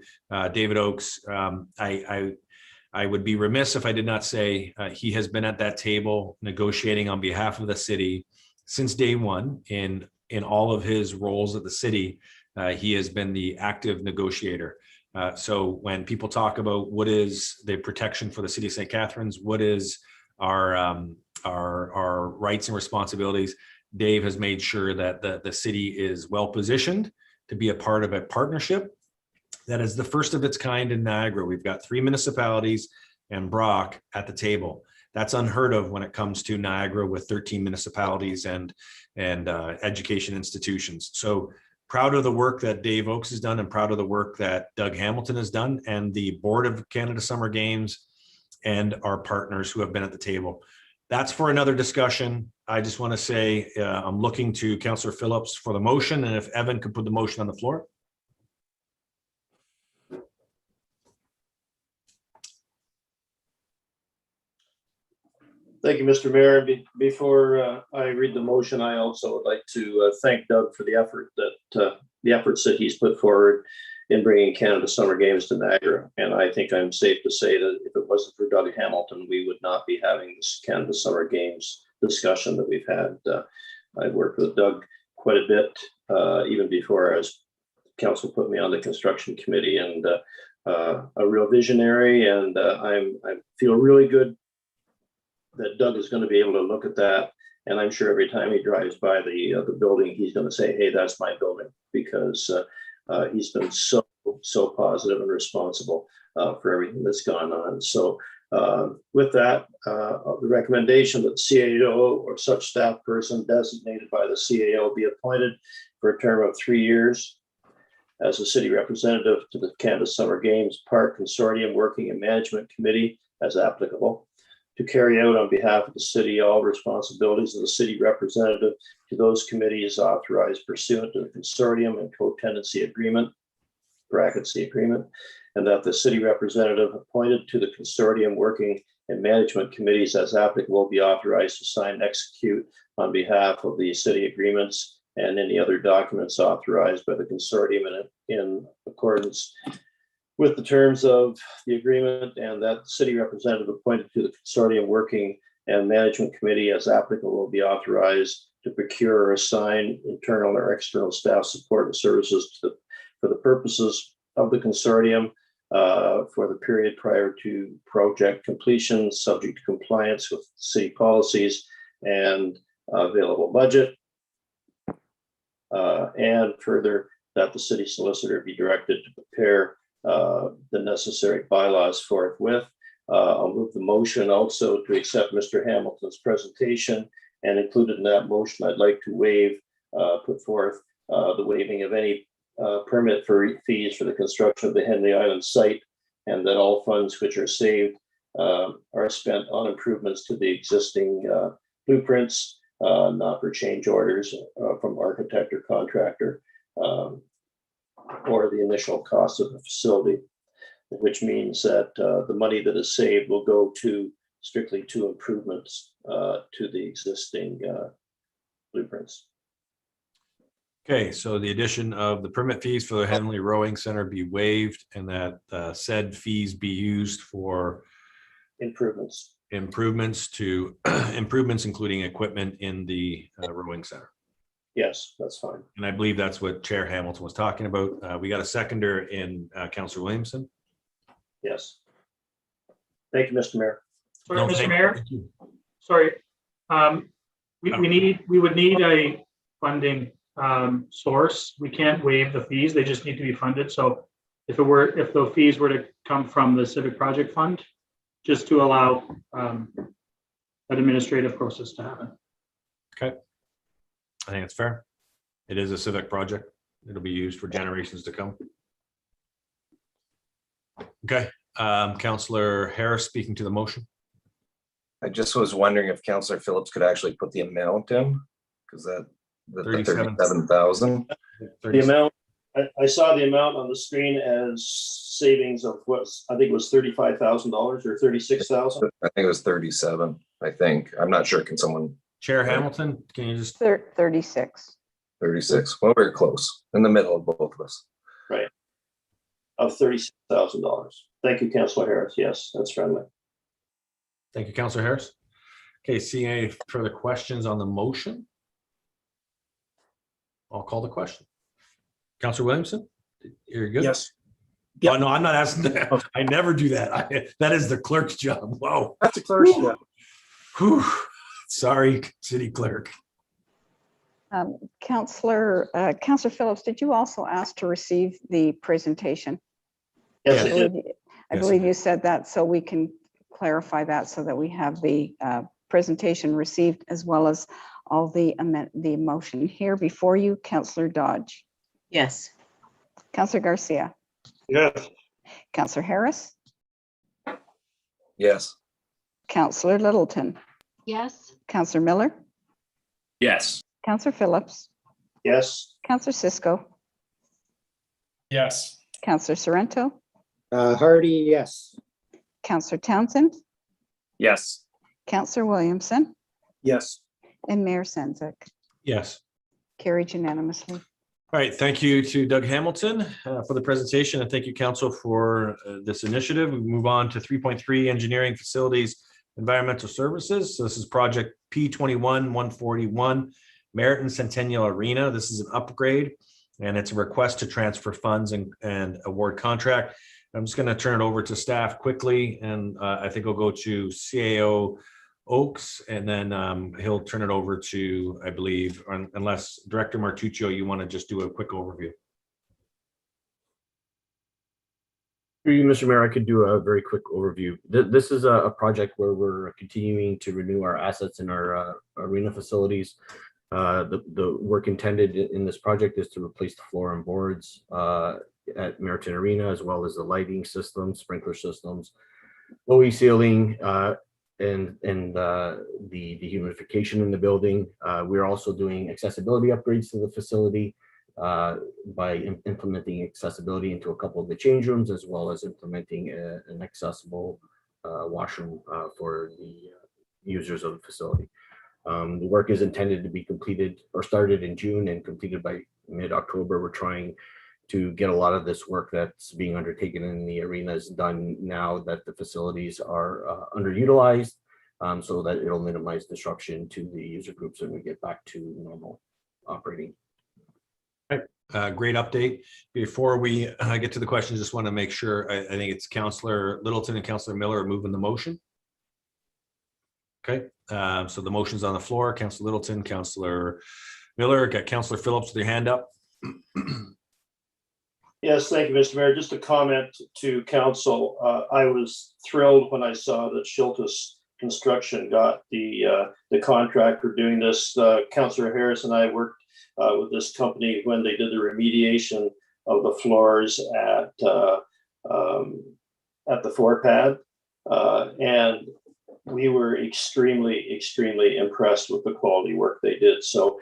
David Oakes. I would be remiss if I did not say he has been at that table negotiating on behalf of the city since day one in all of his roles at the city. He has been the active negotiator. So when people talk about what is the protection for the city of St. Catharines, what is our rights and responsibilities, Dave has made sure that the city is well positioned to be a part of a partnership that is the first of its kind in Niagara. We've got 3 municipalities and Brock at the table. That's unheard of when it comes to Niagara with 13 municipalities and education institutions. So proud of the work that Dave Oakes has done, and proud of the work that Doug Hamilton has done, and the Board of Canada Summer Games and our partners who have been at the table. That's for another discussion. I just want to say I'm looking to Councillor Phillips for the motion, and if Evan could put the motion on the floor. Thank you, Mr. Mayor. Before I read the motion, I also would like to thank Doug for the efforts that he's put forward in bringing Canada Summer Games to Niagara. And I think I'm safe to say that if it wasn't for Doug Hamilton, we would not be having this Canada Summer Games discussion that we've had. I've worked with Doug quite a bit, even before as council put me on the construction committee, and a real visionary. And I feel really good that Doug is going to be able to look at that. And I'm sure every time he drives by the building, he's going to say, hey, that's my building, because he's been so positive and responsible for everything that's gone on. So With that, the recommendation that CAO or such staff person designated by the CAO be appointed for a term of 3 years as a city representative to the Canada Summer Games Park Consortium Working and Management Committee as applicable, to carry out on behalf of the city all responsibilities of the city representative to those committees authorized pursuant to the consortium and co-tenancy agreement, brackets the agreement, and that the city representative appointed to the consortium working and management committees as applicable be authorized to sign and execute on behalf of the city agreements and any other documents authorized by the consortium in accordance with the terms of the agreement, and that the city representative appointed to the consortium working and management committee as applicable will be authorized to procure or assign internal or external staff support and services for the purposes of the consortium for the period prior to project completion, subject to compliance with city policies and available budget. And further, that the city solicitor be directed to prepare the necessary bylaws forthwith. I'll move the motion also to accept Mr. Hamilton's presentation, and included in that motion, I'd like to put forth the waiving of any permit fees for the construction of the Henley Island site, and that all funds which are saved are spent on improvements to the existing blueprints, not for change orders from architect or contractor, or the initial cost of the facility, which means that the money that is saved will go strictly to improvements to the existing blueprints. Okay, so the addition of the permit fees for the Henley Rowing Center be waived, and that said fees be used for improvements to improvements, including equipment in the rowing center. Yes, that's fine. And I believe that's what Chair Hamilton was talking about. We got a seconder in Councillor Williamson. Yes. Thank you, Mr. Mayor. Sorry, No, Mr. Mayor. Sorry. We would need a funding source. We can't waive the fees. They just need to be funded. So if the fees were to come from the Civic Project Fund, just to allow an administrative process to happen. Okay. I think it's fair. It is a civic project. It'll be used for generations to come. Okay. Councillor Harris speaking to the motion. I just was wondering if Councillor Phillips could actually put the amount in, because the 37,000. The amount, I saw the amount on the screen as savings of I think it was $35,000 or 36,000. I think it was 37. I think. I'm not sure. Can someone? Chair Hamilton, can you just? 36. 36. Well, we're close. In the middle of both of us. Right. Of $36,000. Thank you, Councillor Harris. Yes, that's friendly. Thank you, Councillor Harris. Okay, seeing any further questions on the motion? I'll call the question. Councillor Williamson, you're good? Yes. Yep. Oh, no, I'm not asking that. I never do that. That is the clerk's job. Whoa. That's a clerk's job. Whew. Sorry, city clerk. Councillor Phillips, did you also ask to receive the presentation? Yes, I believe you said that, so we can clarify that so that we have the presentation received, as well as all the motion here before you. Councillor Dodge. Yes. Councillor Garcia. Yes. Councillor Harris. Yes. Councillor Littleton. Yes. Councillor Miller. Yes. Councillor Phillips. Yes. Councillor Cisco. Yes. Councillor Sorrento. Hardy, yes. Councillor Townsend. Yes. Councillor Williamson. Yes. And Mayor Sendzik. Yes. Carried unanimously. All right, thank you to Doug Hamilton for the presentation, and thank you, Council, for this initiative. We move on to 3.3, Engineering Facilities Environmental Services. So this is project P21-141, Merritton Centennial Arena. This is an upgrade, and it's a request to transfer funds and award contract. I'm just going to turn it over to staff quickly, and I think I'll go to CAO Oaks, and then he'll turn it over to, I believe, unless Director Martuccio, you want to just do a quick overview. Through you, Mr. Mayor, I could do a very quick overview. This is a project where we're continuing to renew our assets in our arena facilities. The work intended in this project is to replace the floor and boards at Merritton Arena, as well as the lighting systems, sprinkler systems, OE ceiling, and the dehumidification in the building. We're also doing accessibility upgrades to the facility by implementing accessibility into a couple of the change rooms, as well as implementing an accessible washroom for the users of the facility. The work is intended to be completed or started in June and completed by mid-October. We're trying to get a lot of this work that's being undertaken in the arenas done now that the facilities are underutilized, so that it'll minimize disruption to the user groups when we get back to normal operating. Great update. Before we get to the questions, just want to make sure, I think it's Councillor Littleton and Councillor Miller are moving the motion. Okay, so the motion's on the floor. Councillor Littleton, Councillor Miller, got Councillor Phillips with your hand up. Yes, thank you, Mr. Mayor. Just a comment to council. I was thrilled when I saw that Schiltus Construction got the contract for doing this. Councillor Harris and I worked with this company when they did the remediation of the floors at the floor pad, and we were extremely impressed with the quality work they did. So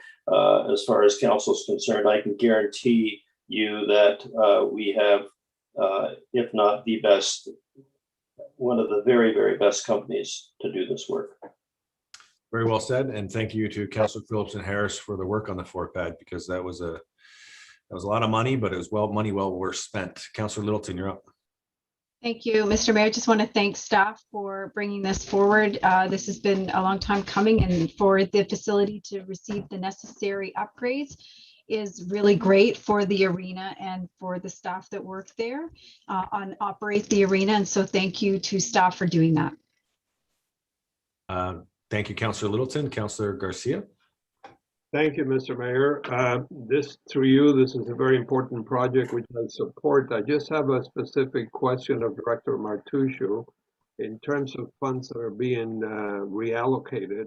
as far as council is concerned, I can guarantee you that we have, if not the best, one of the very best companies to do this work. Very well said, and thank you to Councillor Phillips and Harris for the work on the floor pad, because that was a lot of money, but it was money well worth spent. Councillor Littleton, you're up. Thank you, Mr. Mayor. I just want to thank staff for bringing this forward. This has been a long time coming, and for the facility to receive the necessary upgrades is really great for the arena and for the staff that work there operate the arena. And so thank you to staff for doing that. Thank you, Councillor Littleton. Councillor Garcia. Thank you, Mr. Mayor. Through you, this is a very important project which I support. I just have a specific question of Director Martuscio. In terms of funds that are being reallocated,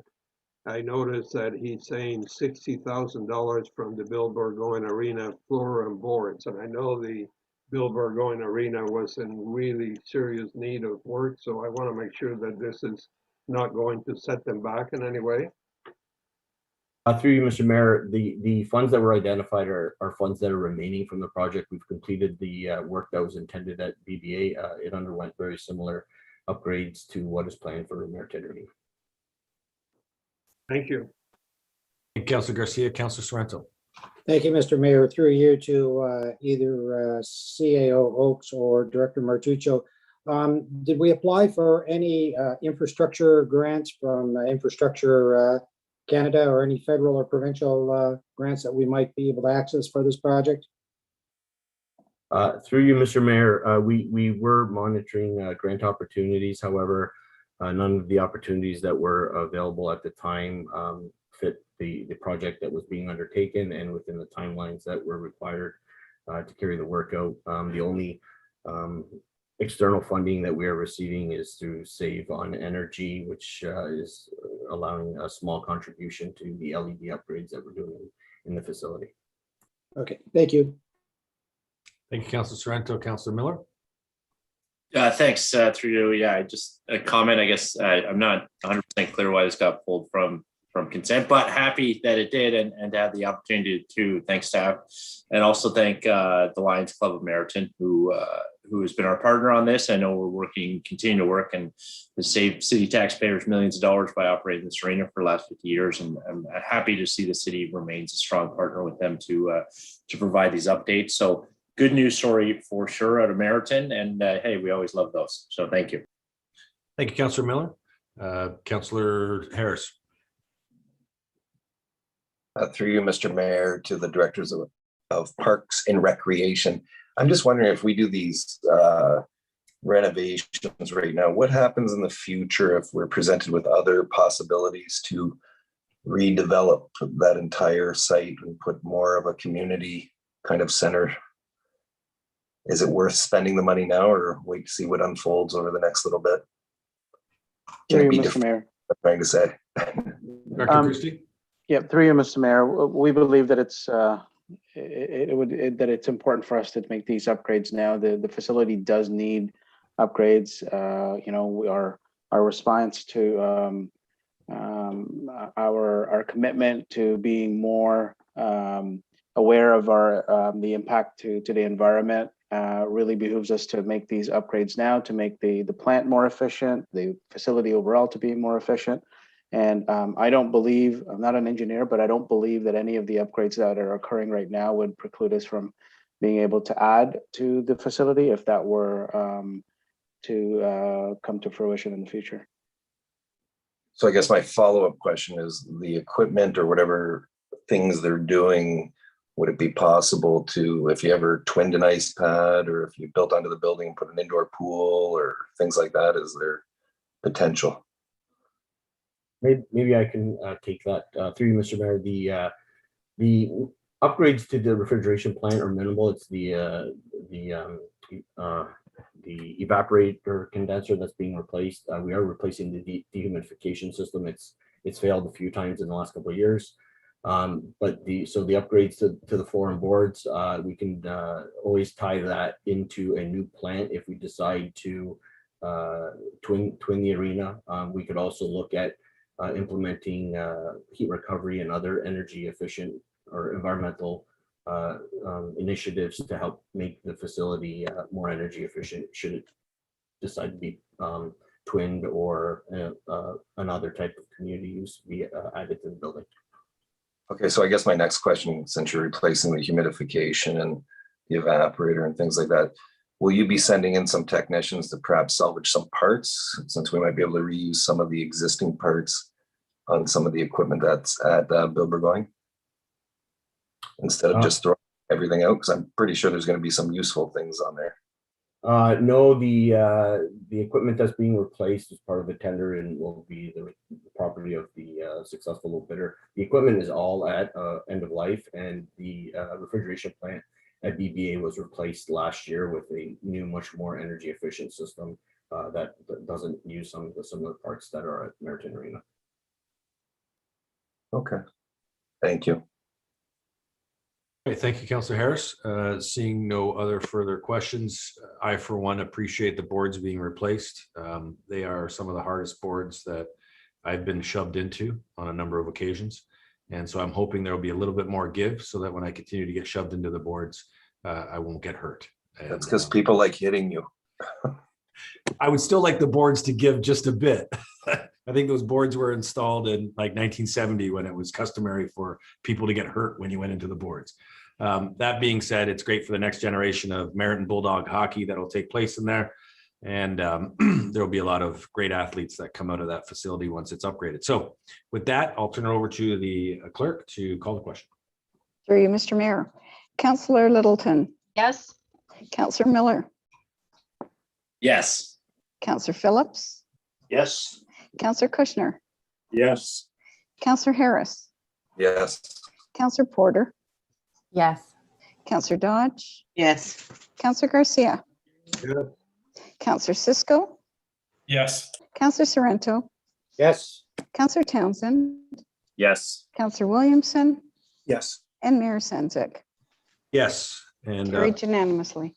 I noticed that he's saying $60,000 from the Bill Burgoyne Arena floor and boards. And I know the Bill Burgoyne Arena was in really serious need of work. So I want to make sure that this is not going to set them back in any way. Through you, Mr. Mayor, the funds that were identified are funds that are remaining from the project. We've completed the work that was intended at BBA. It underwent very similar upgrades to what is planned for Merritton. Thank you. Councillor Garcia, Councillor Sorrento. Thank you, Mr. Mayor. Through you to either CAO Oaks or Director Martuscio. Did we apply for any infrastructure grants from Infrastructure Canada or any federal or provincial grants that we might be able to access for this project? Through you, Mr. Mayor, we were monitoring grant opportunities. However, none of the opportunities that were available at the time fit the project that was being undertaken and within the timelines that were required to carry the work out. The only external funding that we are receiving is through Save on Energy, which is allowing a small contribution to the LED upgrades that we're doing in the facility. Okay, thank you. Thank you, Councillor Sorrento. Councillor Miller. Thanks, through you. Yeah, just a comment. I guess I'm not 100% clear why this got pulled from consent, but happy that it did, and to have the opportunity to thank staff, and also thank the Lions Club of Merritton, who has been our partner on this. I know we're continue to work and to save city taxpayers millions of dollars by operating this arena for the last 50 years, and I'm happy to see the city remains a strong partner with them to provide these updates. So good news story for sure out of Merritton, and hey, we always love those. So thank you. Thank you, Councillor Miller. Councillor Harris. Through you, Mr. Mayor, to the directors of Parks and Recreation. I'm just wondering, if we do these renovations right now, what happens in the future if we're presented with other possibilities to redevelop that entire site and put more of a community kind of center is it worth spending the money now or wait to see what unfolds over the next little bit? Can it be Mr. different? Mayor. I'm trying to say. Director Christie? Yeah, through you, Mr. Mayor. We believe that it's important for us to make these upgrades now. The facility does need upgrades. Our response to our commitment to being more aware of the impact to the environment really behooves us to make these upgrades now, to make the plant more efficient, the facility overall to be more efficient. And I don't believe, I'm not an engineer, but I don't believe that any of the upgrades that are occurring right now would preclude us from being able to add to the facility if that were to come to fruition in the future. So I guess my follow-up question is the equipment or whatever things they're doing, would it be possible to, if you ever twinned an ice pad or if you built onto the building, put an indoor pool or things like that, is there potential? Maybe I can take that through you, Mr. Mayor. The upgrades to the refrigeration plant are minimal. It's the evaporator condenser that's being replaced. We are replacing the dehumidification system. It's failed a few times in the last couple of years. But the upgrades to the floor and boards, we can always tie that into a new plant if we decide to twin the arena. We could also look at implementing heat recovery and other energy efficient or environmental initiatives to help make the facility more energy efficient should it decide to be twinned or another type of community use be added to the building. Okay, so I guess my next question, since you're replacing the humidification and the evaporator and things like that, will you be sending in some technicians to perhaps salvage some parts, since we might be able to reuse some of the existing parts on some of the equipment that's at Bill Burgoyne, instead of just throwing everything out? Because I'm pretty sure there's going to be some useful things on there. No, the equipment that's being replaced is part of the tender and will be the property of the successful low bidder. The equipment is all at end of life, and the refrigeration plant at BBA was replaced last year with a new, much more energy efficient system that doesn't use some of the similar parts that are at Merritton Arena. Okay, thank you. Okay, thank you, Councillor Harris. Seeing no other further questions, I, for one, appreciate the boards being replaced. They are some of the hardest boards that I've been shoved into on a number of occasions. And so I'm hoping there'll be a little bit more give so that when I continue to get shoved into the boards, I won't get hurt. And, that's because people like hitting you. I would still like the boards to give just a bit. I think those boards were installed in like 1970 when it was customary for people to get hurt when you went into the boards. That being said, it's great for the next generation of Merritton Bulldog hockey that will take place in there. And there'll be a lot of great athletes that come out of that facility once it's upgraded. So with that, I'll turn it over to the clerk to call the question. Through you, Mr. Mayor. Councillor Littleton. Yes. Councillor Miller. Yes. Councillor Phillips. Yes. Councillor Kushner. Yes. Councillor Harris. Yes. Councillor Porter. Yes. Councillor Dodge. Yes. Councillor Garcia. Yes. Councillor Cisco. Yes. Councillor Sorrento. Yes. Councillor Townsend. Yes. Councillor Williamson. Yes. And Mayor Sendzik. Yes. And Carried unanimously.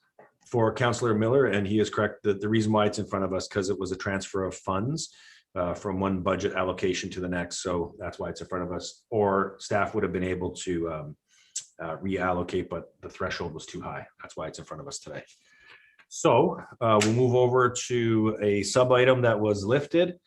for Councillor Miller, and he is correct. The reason why it's in front of us because it was a transfer of funds from one budget allocation to the next. So that's why it's in front of us. Or staff would have been able to reallocate, but the threshold was too high. That's why it's in front of us today. So we'll move over to a sub item that was lifted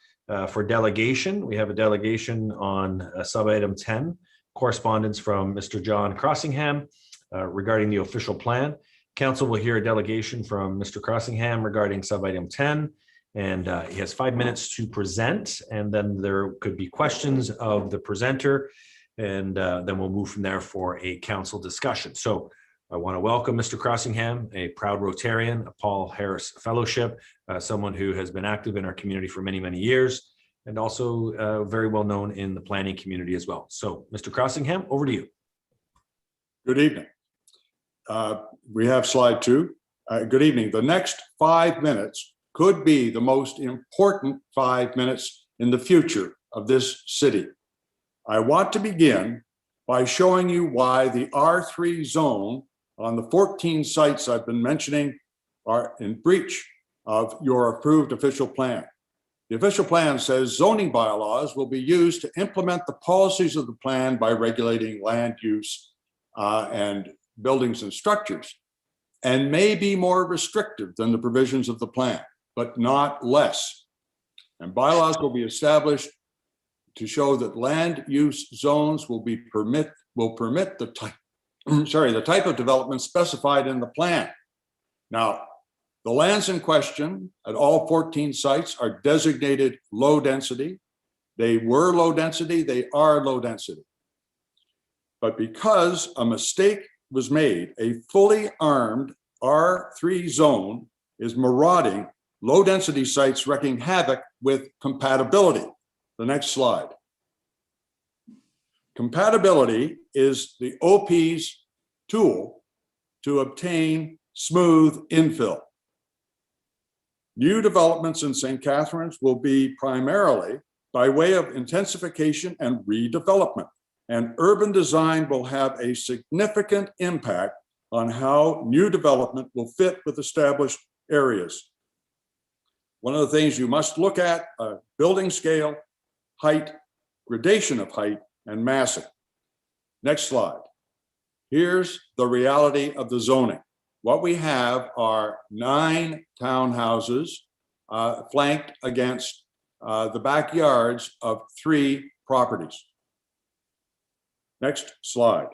for delegation. We have a delegation on sub item 10, correspondence from Mr. John Crossingham regarding the official plan. Council will hear a delegation from Mr. Crossingham regarding sub item 10, and he has 5 minutes to present, and then there could be questions of the presenter, and then we'll move from there for a council discussion. So I want to welcome Mr. Crossingham, a proud Rotarian, a Paul Harris Fellowship, someone who has been active in our community for many, many years, and also very well known in the planning community as well. So Mr. Crossingham, over to you. Good evening. We have slide 2. Good evening. The next 5 minutes could be the most important 5 minutes in the future of this city. I want to begin by showing you why the R3 zone on the 14 sites I've been mentioning are in breach of your approved official plan. The official plan says zoning bylaws will be used to implement the policies of the plan by regulating land use and buildings and structures, and may be more restrictive than the provisions of the plan, but not less. And bylaws will be established to show that land use zones will permit the type, the type of development specified in the plan. Now, the lands in question at all 14 sites are designated low density. They were low density, they are low density. But because a mistake was made, a fully armed R3 zone is marauding low density sites, wreaking havoc with compatibility. The next slide. Compatibility is the OP's tool to obtain smooth infill. New developments in St. Catharines will be primarily by way of intensification and redevelopment, and urban design will have a significant impact on how new development will fit with established areas. One of the things you must look at are building scale, height, gradation of height, and massing. Next slide. Here's the reality of the zoning. What we have are 9 townhouses flanked against the backyards of 3 properties. Next slide.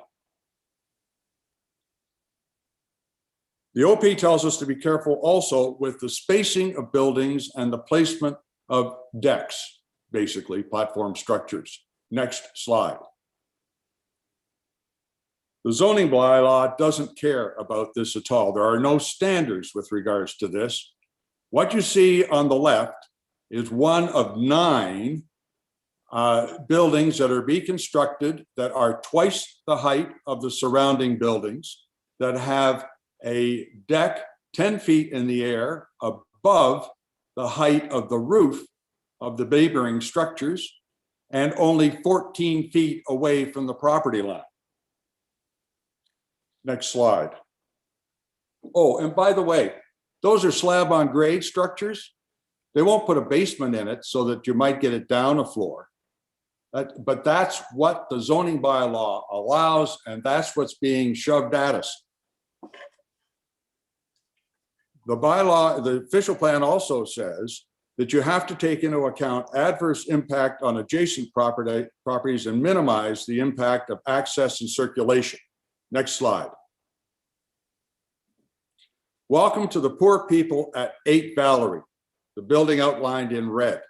The OP tells us to be careful also with the spacing of buildings and the placement of decks, basically platform structures. Next slide. The zoning bylaw doesn't care about this at all. There are no standards with regards to this. What you see on the left is one of 9 buildings that are being constructed that are twice the height of the surrounding buildings, that have a deck 10 feet in the air above the height of the roof of the neighboring structures, and only 14 feet away from the property line. Next slide. Oh, and by the way, those are slab on grade structures. They won't put a basement in it so that you might get it down a floor. But that's what the zoning bylaw allows, and that's what's being shoved at us. The bylaw, the official plan also says that you have to take into account adverse impact on adjacent properties and minimize the impact of access and circulation. Next slide. Welcome to the poor people at 8 Valerie, the building outlined in red.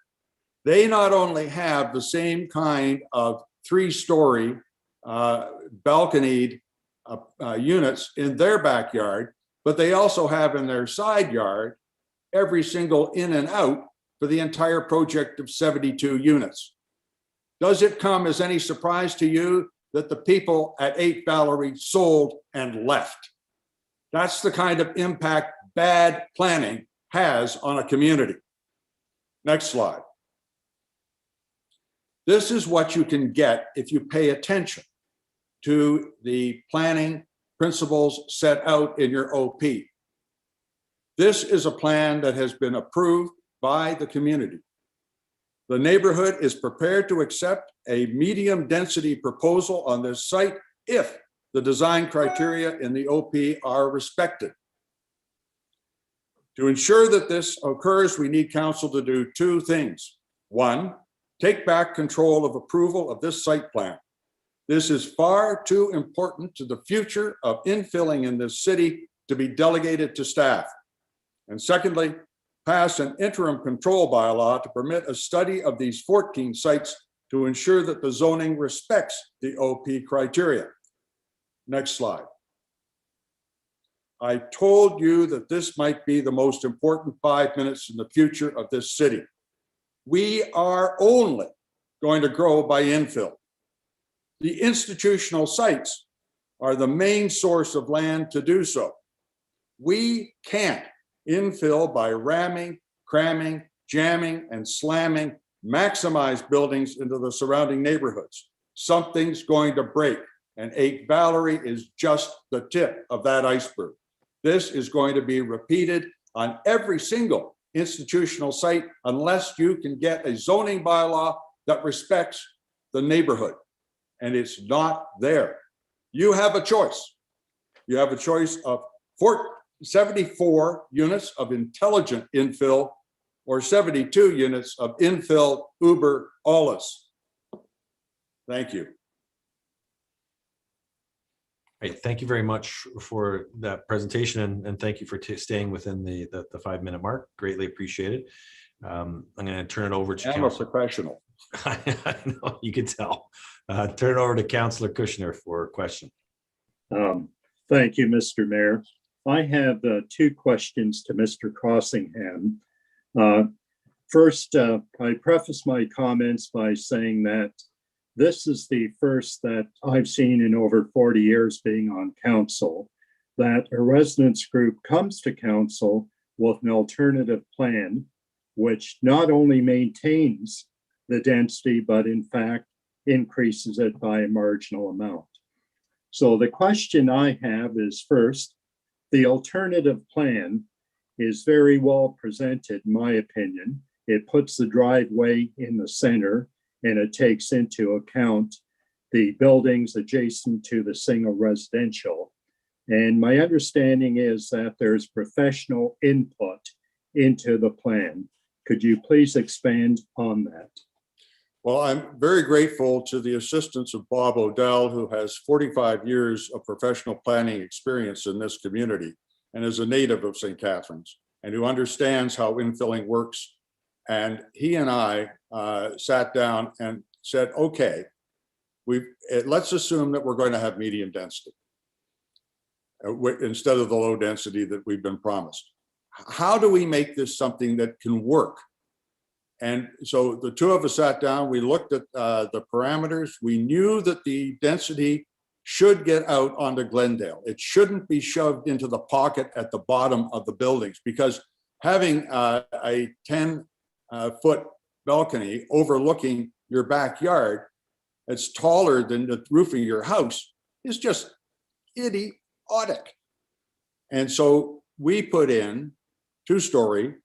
They not only have the same kind of 3-story balconied units in their backyard, but they also have in their side yard every single in and out for the entire project of 72 units. Does it come as any surprise to you that the people at 8 Valerie sold and left? That's the kind of impact bad planning has on a community. Next slide. This is what you can get if you pay attention to the planning principles set out in your OP. This is a plan that has been approved by the community. The neighborhood is prepared to accept a medium density proposal on this site if the design criteria in the OP are respected. To ensure that this occurs, we need council to do 2 things. 1, take back control of approval of this site plan. This is far too important to the future of infilling in this city to be delegated to staff. And secondly, pass an interim control bylaw to permit a study of these 14 sites to ensure that the zoning respects the OP criteria. Next slide. I told you that this might be the most important 5 minutes in the future of this city. We are only going to grow by infill. The institutional sites are the main source of land to do so. We can't infill by ramming, cramming, jamming, and slamming, maximize buildings into the surrounding neighborhoods. Something's going to break, and 8 Valerie is just the tip of that iceberg. This is going to be repeated on every single institutional site unless you can get a zoning bylaw that respects the neighborhood, and it's not there. You have a choice. You have a choice of 74 units of intelligent infill or 72 units of infill uber alles. Thank you. Great. Thank you very much for that presentation, and thank you for staying within the 5-minute mark. Greatly appreciated. I'm going to turn it over to I'm a professional. I know, you can tell. Turn it over to Councillor Kushner for a question. Thank you, Mr. Mayor. I have 2 questions to Mr. Crossingham. First, I preface my comments by saying that this is the first that I've seen in over 40 years being on council, that a residents group comes to council with an alternative plan, which not only maintains the density, but in fact increases it by a marginal amount. So the question I have is, first, the alternative plan is very well presented, in my opinion. It puts the driveway in the center, and it takes into account the buildings adjacent to the single residential. And my understanding is that there's professional input into the plan. Could you please expand on that? Well, I'm very grateful to the assistance of Bob Odell, who has 45 years of professional planning experience in this community and is a native of St. Catharines and who understands how infilling works. And he and I sat down and said, okay, let's assume that we're going to have medium density instead of the low density that we've been promised. How do we make this something that can work? And so the 2 of us sat down, we looked at the parameters. We knew that the density should get out onto Glendale. It shouldn't be shoved into the pocket at the bottom of the buildings, because having a 10-foot balcony overlooking your backyard that's taller than the roof of your house is just idiotic. And so we put in 2-story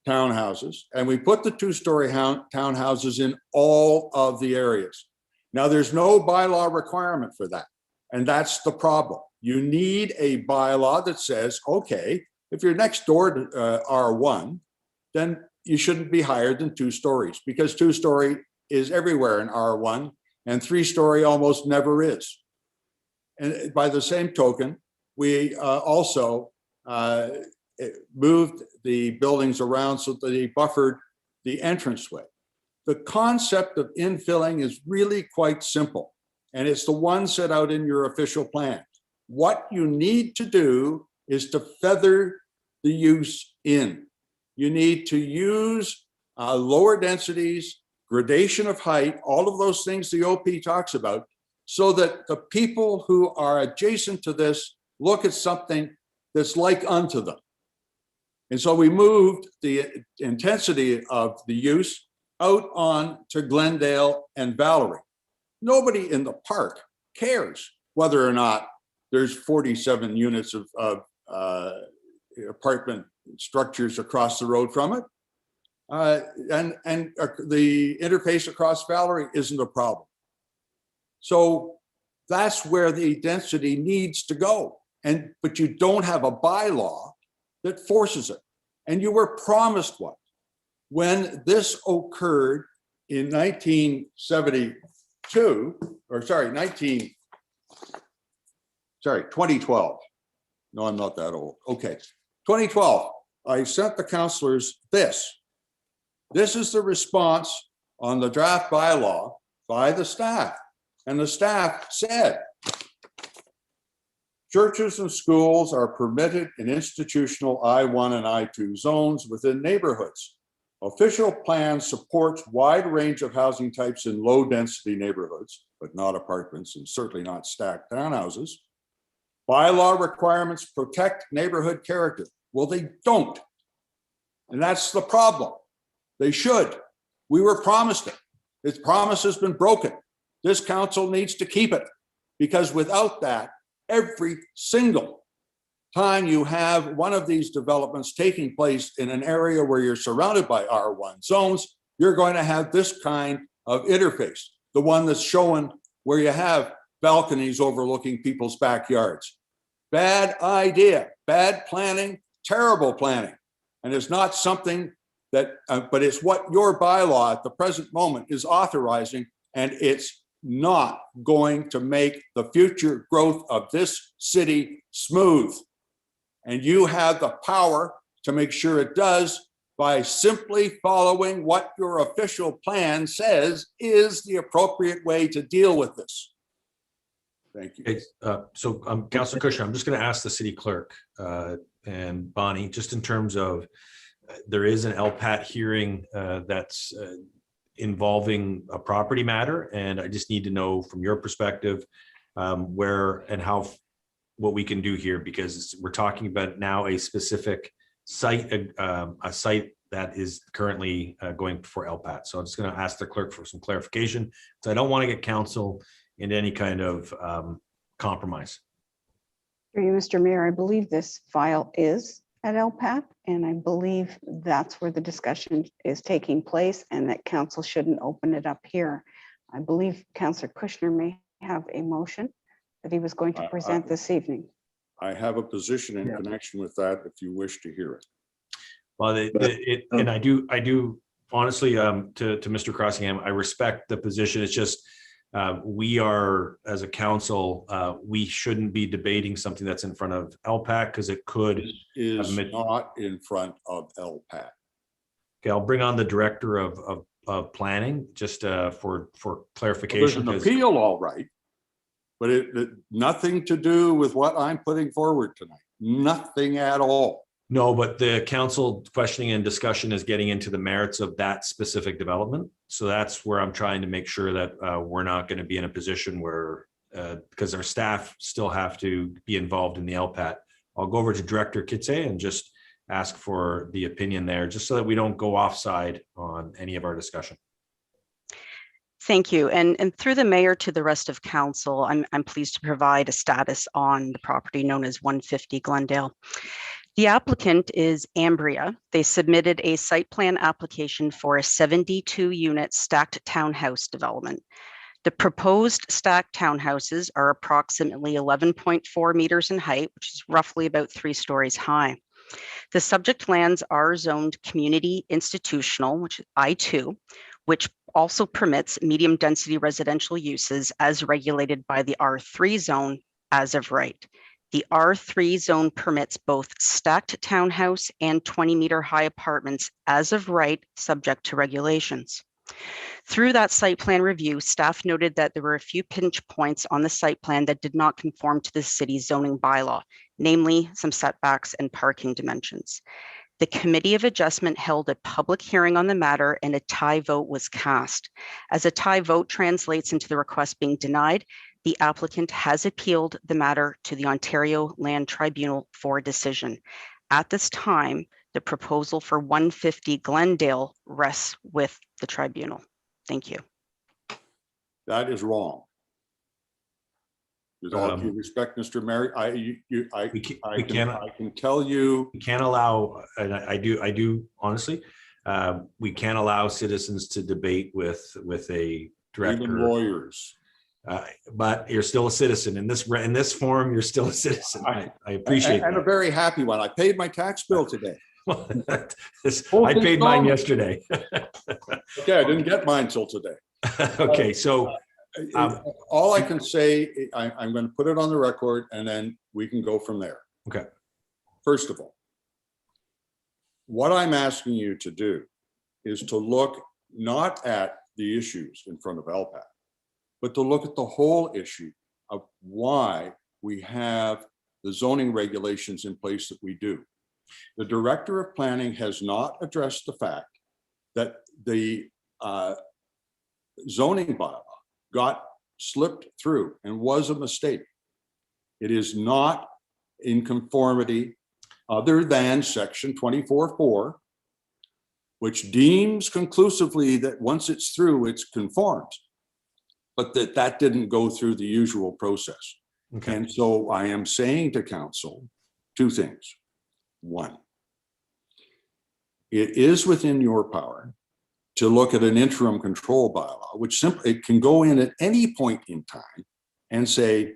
townhouses, and we put the 2-story townhouses in all of the areas. Now, there's no bylaw requirement for that, and that's the problem. You need a bylaw that says, okay, if you're next door to R1, then you shouldn't be higher than 2 stories, because 2-story is everywhere in R1, and 3-story almost never is. And by the same token, we also moved the buildings around so that they buffered the entranceway. The concept of infilling is really quite simple, and it's the one set out in your official plan. What you need to do is to feather the use in. You need to use lower densities, gradation of height, all of those things the OP talks about, so that the people who are adjacent to this look at something that's like unto them. And so we moved the intensity of the use out on to Glendale and Valerie. Nobody in the park cares whether or not there's 47 units of apartment structures across the road from it. And the interface across Valerie isn't a problem. So that's where the density needs to go. But you don't have a bylaw that forces it. And you were promised one. When this occurred in 2012. No, I'm not that old. Okay, 2012, I sent the councillors this. This is the response on the draft bylaw by the staff. And the staff said, churches and schools are permitted in institutional I1 and I2 zones within neighborhoods. Official plan supports wide range of housing types in low density neighborhoods, but not apartments and certainly not stacked townhouses. bylaw requirements protect neighborhood character. Well, they don't. And that's the problem. They should. We were promised it. Its promise has been broken. This council needs to keep it, because without that, every single time you have one of these developments taking place in an area where you're surrounded by R1 zones, you're going to have this kind of interface, the one that's showing where you have balconies overlooking people's backyards. Bad idea, bad planning, terrible planning. And it's not something that, but it's what your bylaw at the present moment is authorizing, and it's not going to make the future growth of this city smooth. And you have the power to make sure it does by simply following what your official plan says is the appropriate way to deal with this. Thank you. So Councilor Kushner, I'm just going to ask the city clerk and Bonnie, just in terms of there is an LPAT hearing that's involving a property matter, and I just need to know from your perspective where and how, what we can do here, because we're talking about now a specific site, a site that is currently going for LPAT. So I'm just going to ask the clerk for some clarification. So I don't want to get council into any kind of compromise. Through you, Mr. Mayor, I believe this file is at LPAT, and I believe that's where the discussion is taking place, and that council shouldn't open it up here. I believe Councillor Kushner may have a motion that he was going to present this evening. I have a position in connection with that if you wish to hear it. Well, and I do honestly, to Mr. Crossingham, I respect the position. It's just we are, as a council, we shouldn't be debating something that's in front of LPAC, because it could is not in front of LPAC. Okay, I'll bring on the director of planning just for clarification. There's an appeal, all right, but it nothing to do with what I'm putting forward tonight. Nothing at all. No, but the council questioning and discussion is getting into the merits of that specific development. So that's where I'm trying to make sure that we're not going to be in a position where, because our staff still have to be involved in the LPAT. I'll go over to Director Kitse and just ask for the opinion there, just so that we don't go offside on any of our discussion. Thank you. And through the mayor to the rest of council, I'm pleased to provide a status on the property known as 150 Glendale. The applicant is Ambria. They submitted a site plan application for a 72-unit stacked townhouse development. The proposed stacked townhouses are approximately 11.4 meters in height, which is roughly about 3 stories high. The subject lands are zoned community institutional, which is I2, which also permits medium density residential uses as regulated by the R3 zone as of right. The R3 zone permits both stacked townhouse and 20-meter high apartments as of right, subject to regulations. Through that site plan review, staff noted that there were a few pinch points on the site plan that did not conform to the city's zoning bylaw, namely some setbacks and parking dimensions. The Committee of Adjustment held a public hearing on the matter, and a tie vote was cast. As a tie vote translates into the request being denied, the applicant has appealed the matter to the Ontario Land Tribunal for decision. At this time, the proposal for 150 Glendale rests with the tribunal. Thank you. That is wrong. With all due respect, Mr. Mayor, I can tell you, we can't allow, and I do honestly, we can't allow citizens to debate with a director. Even lawyers. But you're still a citizen in this forum. You're still a citizen. I appreciate that. And a very happy one. I paid my tax bill today. I paid mine yesterday. Okay, I didn't get mine till today. Okay, so all I can say, I'm going to put it on the record, and then we can go from there. Okay. First of all, what I'm asking you to do is to look not at the issues in front of LPAC, but to look at the whole issue of why we have the zoning regulations in place that we do. The Director of Planning has not addressed the fact that the zoning bylaw got slipped through and was a mistake. It is not in conformity other than section 24.4, which deems conclusively that once it's through, it's conformed, but that didn't go through the usual process. Okay. And so I am saying to council two things. One, it is within your power to look at an interim control bylaw, which simply it can go in at any point in time and say,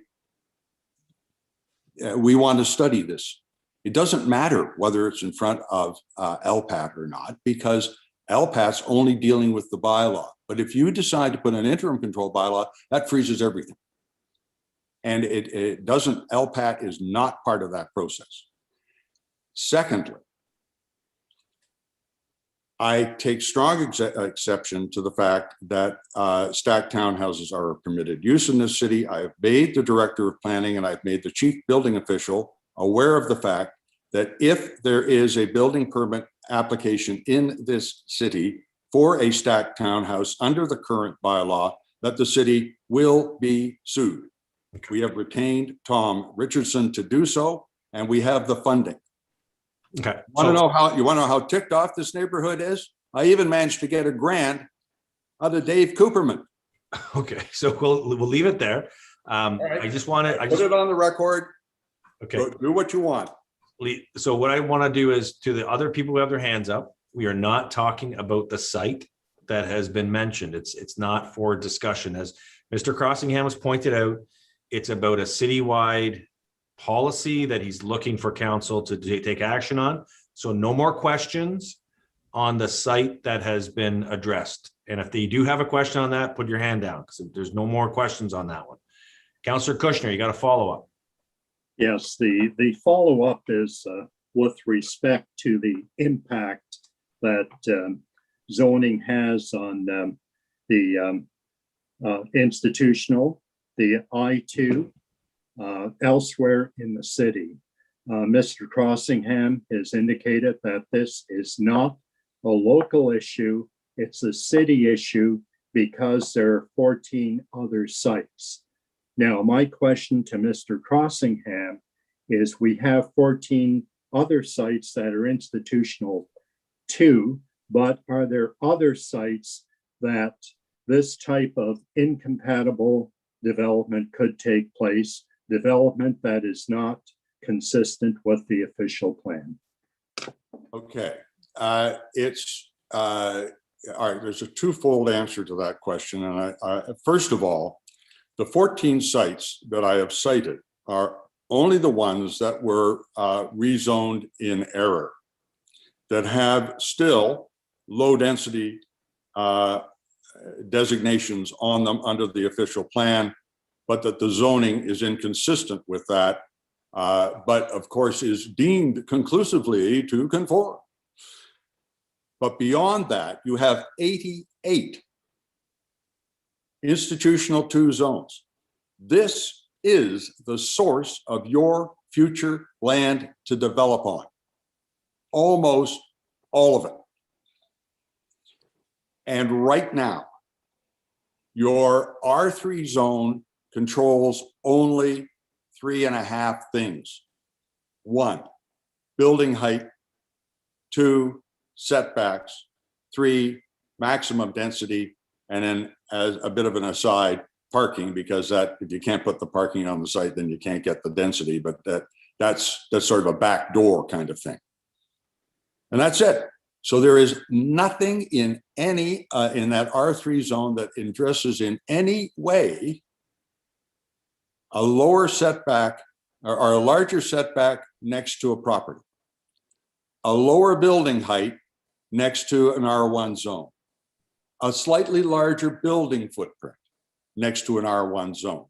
we want to study this. It doesn't matter whether it's in front of LPAT or not, because LPAT's only dealing with the bylaw. But if you decide to put an interim control bylaw, that freezes everything. And it doesn't, LPAT is not part of that process. Secondly, I take strong exception to the fact that stacked townhouses are a permitted use in this city. I have made the director of planning and I've made the chief building official aware of the fact that if there is a building permit application in this city for a stacked townhouse under the current bylaw, that the city will be sued. Okay. We have retained Tom Richardson to do so, and we have the funding. Okay. You want to know how ticked off this neighborhood is? I even managed to get a grant out of Dave Cooperman. Okay, so we'll leave it there. Right. I just want to put it on the record. Okay. Do what you want. So what I want to do is, to the other people who have their hands up, we are not talking about the site that has been mentioned. It's not for discussion. As Mr. Crossingham has pointed out, it's about a citywide policy that he's looking for council to take action on. So no more questions on the site that has been addressed. And if they do have a question on that, put your hand down, because there's no more questions on that one. Councillor Kushner, you got a follow-up. Yes, the follow-up is with respect to the impact that zoning has on the institutional, the I-2, elsewhere in the city. Mr. Crossingham has indicated that this is not a local issue, it's a city issue because there are 14 other sites. Now, my question to Mr. Crossingham is, we have 14 other sites that are institutional too, but are there other sites that this type of incompatible development could take place, development that is not consistent with the official plan? Okay, all right, there's a twofold answer to that question. And first of all, the 14 sites that I have cited are only the ones that were rezoned in error, that have still low density designations on them under the official plan, but that the zoning is inconsistent with that, but of course is deemed conclusively to conform. But beyond that, you have 88 institutional 2 zones. This is the source of your future land to develop on. Almost all of it. And right now, your R3 zone controls only 3.5 things. 1, building height. 2, setbacks. 3, maximum density. And then, as a bit of an aside, parking, because that, if you can't put the parking on the site, then you can't get the density, but that's sort of a backdoor kind of thing. And that's it. So there is nothing in any in that R3 zone that addresses in any way a lower setback or a larger setback next to a property, a lower building height next to an R1 zone, a slightly larger building footprint next to an R1 zone,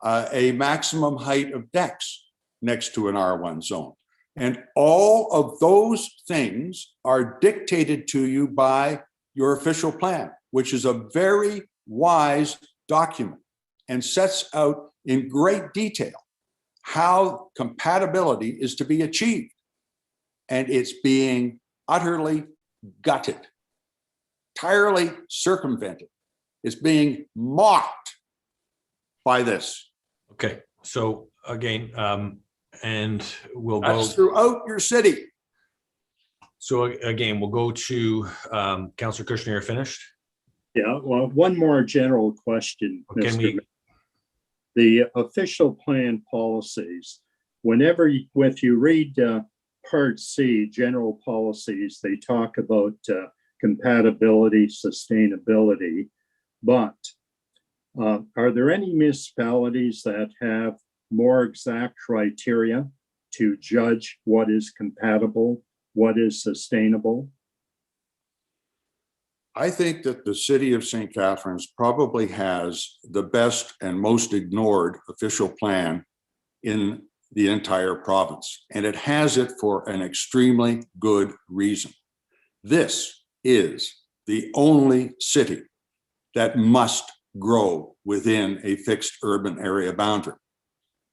a maximum height of decks next to an R1 zone. And all of those things are dictated to you by your official plan, which is a very wise document and sets out in great detail how compatibility is to be achieved. And it's being utterly gutted, entirely circumvented. It's being mocked by this. Okay, So again, and we'll go. That's throughout your city. So again, we'll go to Councillor Kushner. You're finished? Yeah, well, one more general question, Can Mr. we? Mayor. The official plan policies, whenever, if you read Part C, general policies, they talk about compatibility, sustainability, but are there any municipalities that have more exact criteria to judge what is compatible, what is sustainable? I think that the city of St. Catharines probably has the best and most ignored official plan in the entire province, and it has it for an extremely good reason. This is the only city that must grow within a fixed urban area boundary.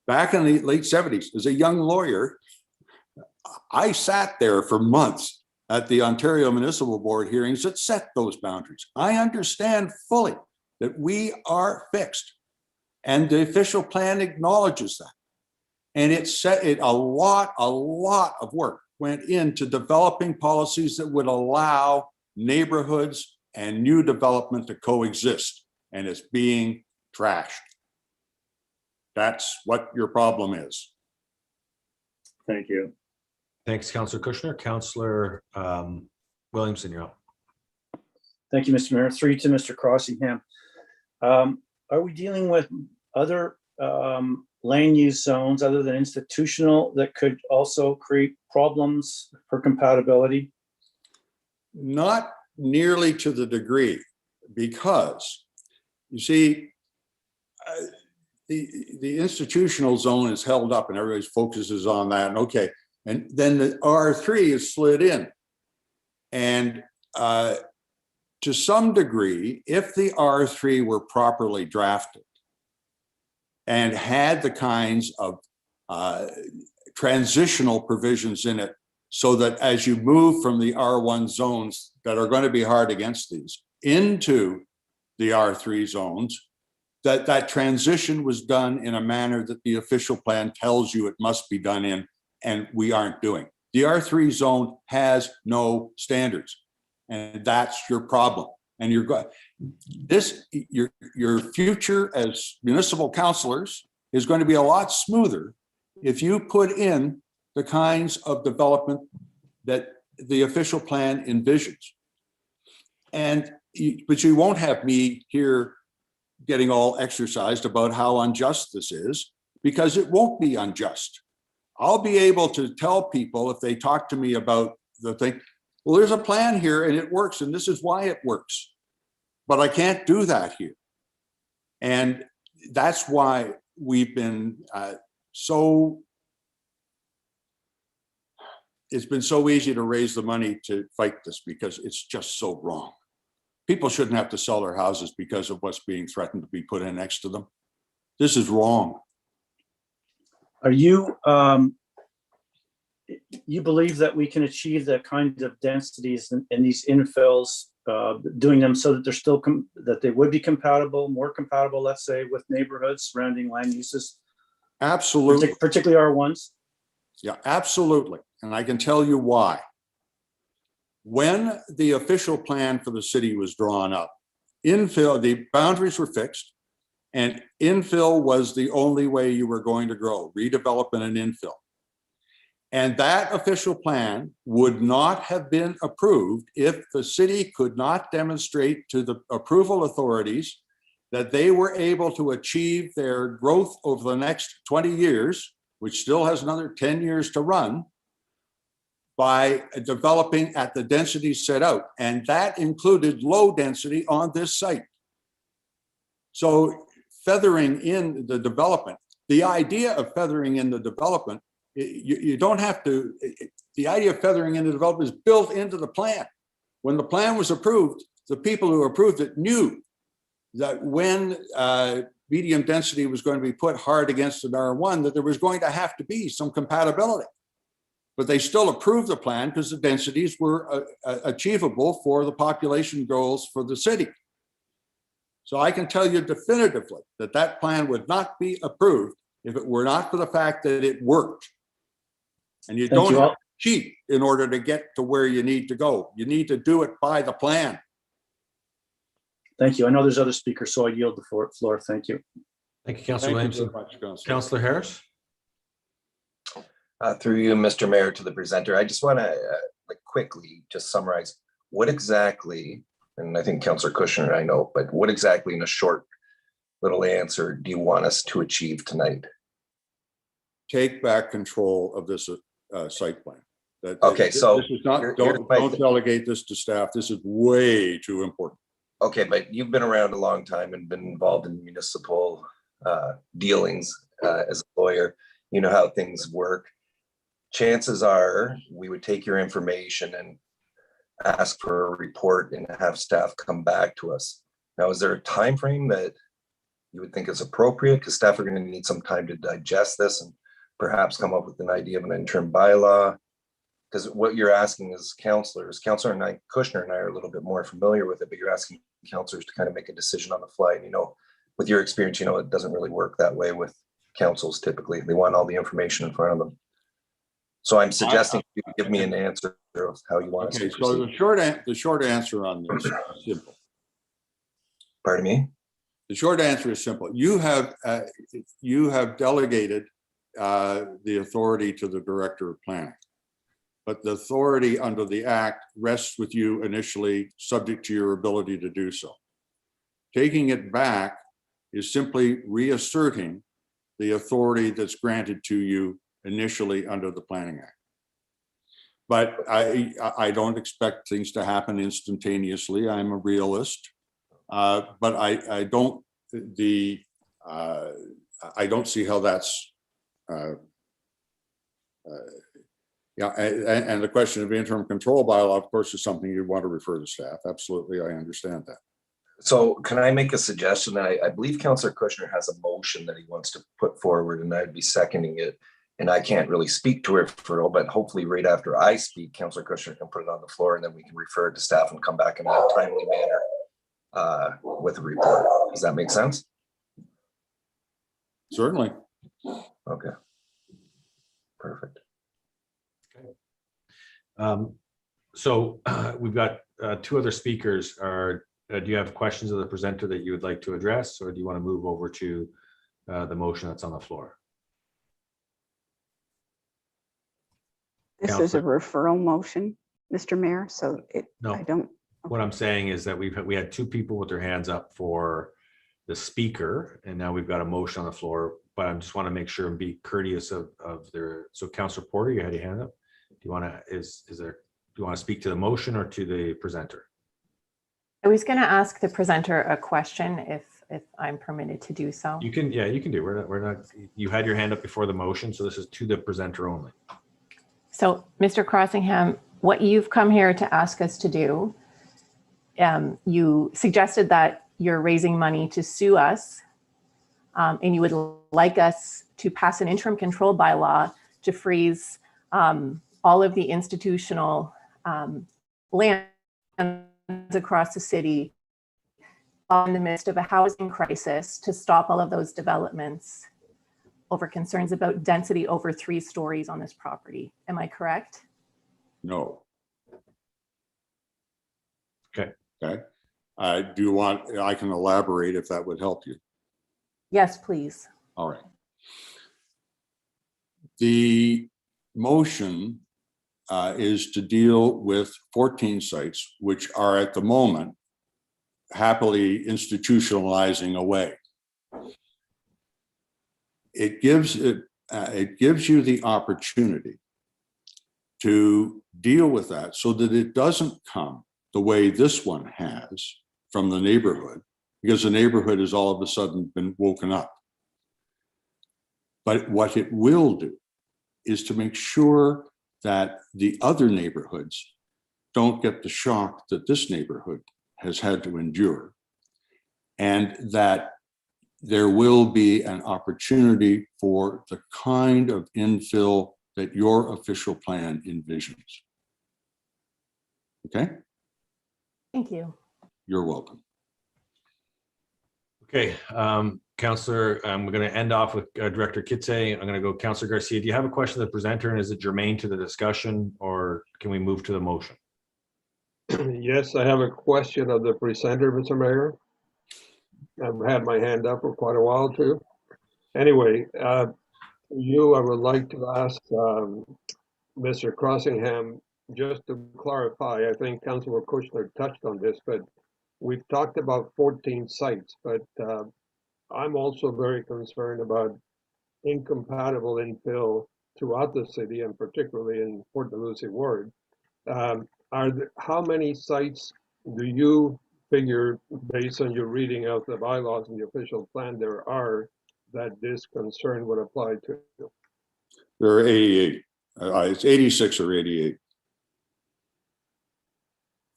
Back in the late 70s, as a young lawyer, I sat there for months at the Ontario Municipal Board hearings that set those boundaries. I understand fully that we are fixed, and the official plan acknowledges that. And a lot of work went into developing policies that would allow neighborhoods and new development to coexist, and it's being trashed. That's what your problem is. Thank you. Thanks, Councillor Kushner. Councillor Williamson, you're up. Thank you, Mr. Mayor. 3 to Mr. Crossingham. Are we dealing with other land use zones other than institutional that could also create problems for compatibility? Not nearly to the degree, because you see, the institutional zone is held up and everybody focuses on that. And okay. And then the R3 is slid in. And to some degree, if the R3 were properly drafted and had the kinds of transitional provisions in it, so that as you move from the R1 zones that are going to be hard against these into the R3 zones, that transition was done in a manner that the official plan tells you it must be done in, and we aren't doing. The R3 zone has no standards, and that's your problem. And your future as municipal councillors is going to be a lot smoother if you put in the kinds of development that the official plan envisions. But you won't have me here getting all exercised about how unjust this is, because it won't be unjust. I'll be able to tell people if they talk to me about the thing, well, there's a plan here and it works, and this is why it works. But I can't do that here. And that's why we've been it's been so easy to raise the money to fight this, because it's just so wrong. People shouldn't have to sell their houses because of what's being threatened to be put in next to them. This is wrong. Are you, you believe that we can achieve the kinds of densities in these infills, doing them so that they're still, that they would be compatible, more compatible, let's say, with neighborhoods, surrounding land uses? Absolutely. Particularly R1s? Yeah, absolutely. And I can tell you why. When the official plan for the city was drawn up, infill, the boundaries were fixed, and infill was the only way you were going to grow, redevelopment and infill. And that official plan would not have been approved if the city could not demonstrate to the approval authorities that they were able to achieve their growth over the next 20 years, which still has another 10 years to run, by developing at the density set out. And that included low density on this site. So feathering in the development, the idea of feathering in the development, you don't have to, the idea of feathering in the development is built into the plan. When the plan was approved, the people who approved it knew that when medium density was going to be put hard against an R1, that there was going to have to be some compatibility. But they still approved the plan because the densities were achievable for the population goals for the city. So I can tell you definitively that that plan would not be approved if it were not for the fact that it worked. And you Thank don't you have all. to cheat in order to get to where you need to go. You need to do it by the plan. Thank you. I know there's other speakers, so I yield the floor. Thank you. Thank you, Councillor Thank you Williamson. very much, Councillor. Councillor Harris? Through you, Mr. Mayor, to the presenter, I just want to quickly just summarize what exactly, and I think Councillor Kushner and I know, but what exactly in a short little answer do you want us to achieve tonight? Take back control of this site plan. Okay, so this is not, here's don't delegate this to staff. This is way too important. Okay, but you've been around a long time and been involved in municipal dealings as a lawyer. You know how things work. Chances are we would take your information and ask for a report and have staff come back to us. Now, is there a time frame that you would think is appropriate? Because staff are going to need some time to digest this and perhaps come up with an idea of an interim bylaw. Because what you're asking is councillors, Councillor and I, Kushner and I are a little bit more familiar with it, but you're asking councillors to kind of make a decision on the fly. And, you know, with your experience, you know, it doesn't really work that way with councils typically. They want all the information in front of them. So I'm suggesting you give me an answer of how you want us to Okay, proceed. so the short answer on this is simple. Pardon me? The short answer is simple. You have delegated the authority to the Director of Planning. But the authority under the Act rests with you initially, subject to your ability to do so. Taking it back is simply reasserting the authority that's granted to you initially under the Planning Act. But I don't expect things to happen instantaneously. I'm a realist, but I don't see how that's. Yeah, and the question of interim control bylaw, of course, is something you want to refer to staff. Absolutely, I understand that. So can I make a suggestion? I believe Councillor Kushner has a motion that he wants to put forward, and I'd be seconding it. And I can't really speak to it for all, but hopefully right after I speak, Councillor Kushner can put it on the floor, and then we can refer it to staff and come back in a timely manner with a report. Does that make sense? Certainly. Okay. Perfect. So we've got two other speakers. Do you have questions of the presenter that you would like to address, or do you want to move over to the motion that's on the floor? This is a referral motion, Mr. Mayor, so No. I don't. What I'm saying is that we had two people with their hands up for the speaker, and now we've got a motion on the floor, but I just want to make sure and be courteous of their, so Councillor Porter, you had your hand up. Do you want to, do you want to speak to the motion or to the presenter? I was going to ask the presenter a question if I'm permitted to do so. You can, yeah, you can do. We're not, you had your hand up before the motion, so this is to the presenter only. So, Mr. Crossingham, what you've come here to ask us to do, you suggested that you're raising money to sue us, and you would like us to pass an interim control bylaw to freeze all of the institutional lands across the city in the midst of a housing crisis to stop all of those developments over concerns about density over 3 stories on this property. Am I correct? No. Okay. Okay. Do you want, I can elaborate if that would help you. Yes, please. All right. The motion is to deal with 14 sites, which are at the moment happily institutionalizing away. It gives you the opportunity to deal with that so that it doesn't come the way this one has from the neighborhood, because the neighborhood has all of a sudden been woken up. But what it will do is to make sure that the other neighborhoods don't get the shock that this neighborhood has had to endure, and that there will be an opportunity for the kind of infill that your official plan envisions. Okay? Thank you. You're welcome. Okay, Councillor, we're going to end off with Director Kitse. I'm going to go Councillor Garcia. Do you have a question to the presenter, and is it germane to the discussion, or can we move to the motion? Yes, I have a question of the presenter, Mr. Mayor. I've had my hand up for quite a while too. Anyway, I would like to ask Mr. Crossingham, just to clarify, I think Councilor Kushner touched on this, but we've talked about 14 sites, but I'm also very concerned about incompatible infill throughout the city, and particularly in Port Dalhousie ward. How many sites do you figure, based on your reading of the bylaws and the official plan, there are that this concern would apply to? There are 88. It's 86 or 88.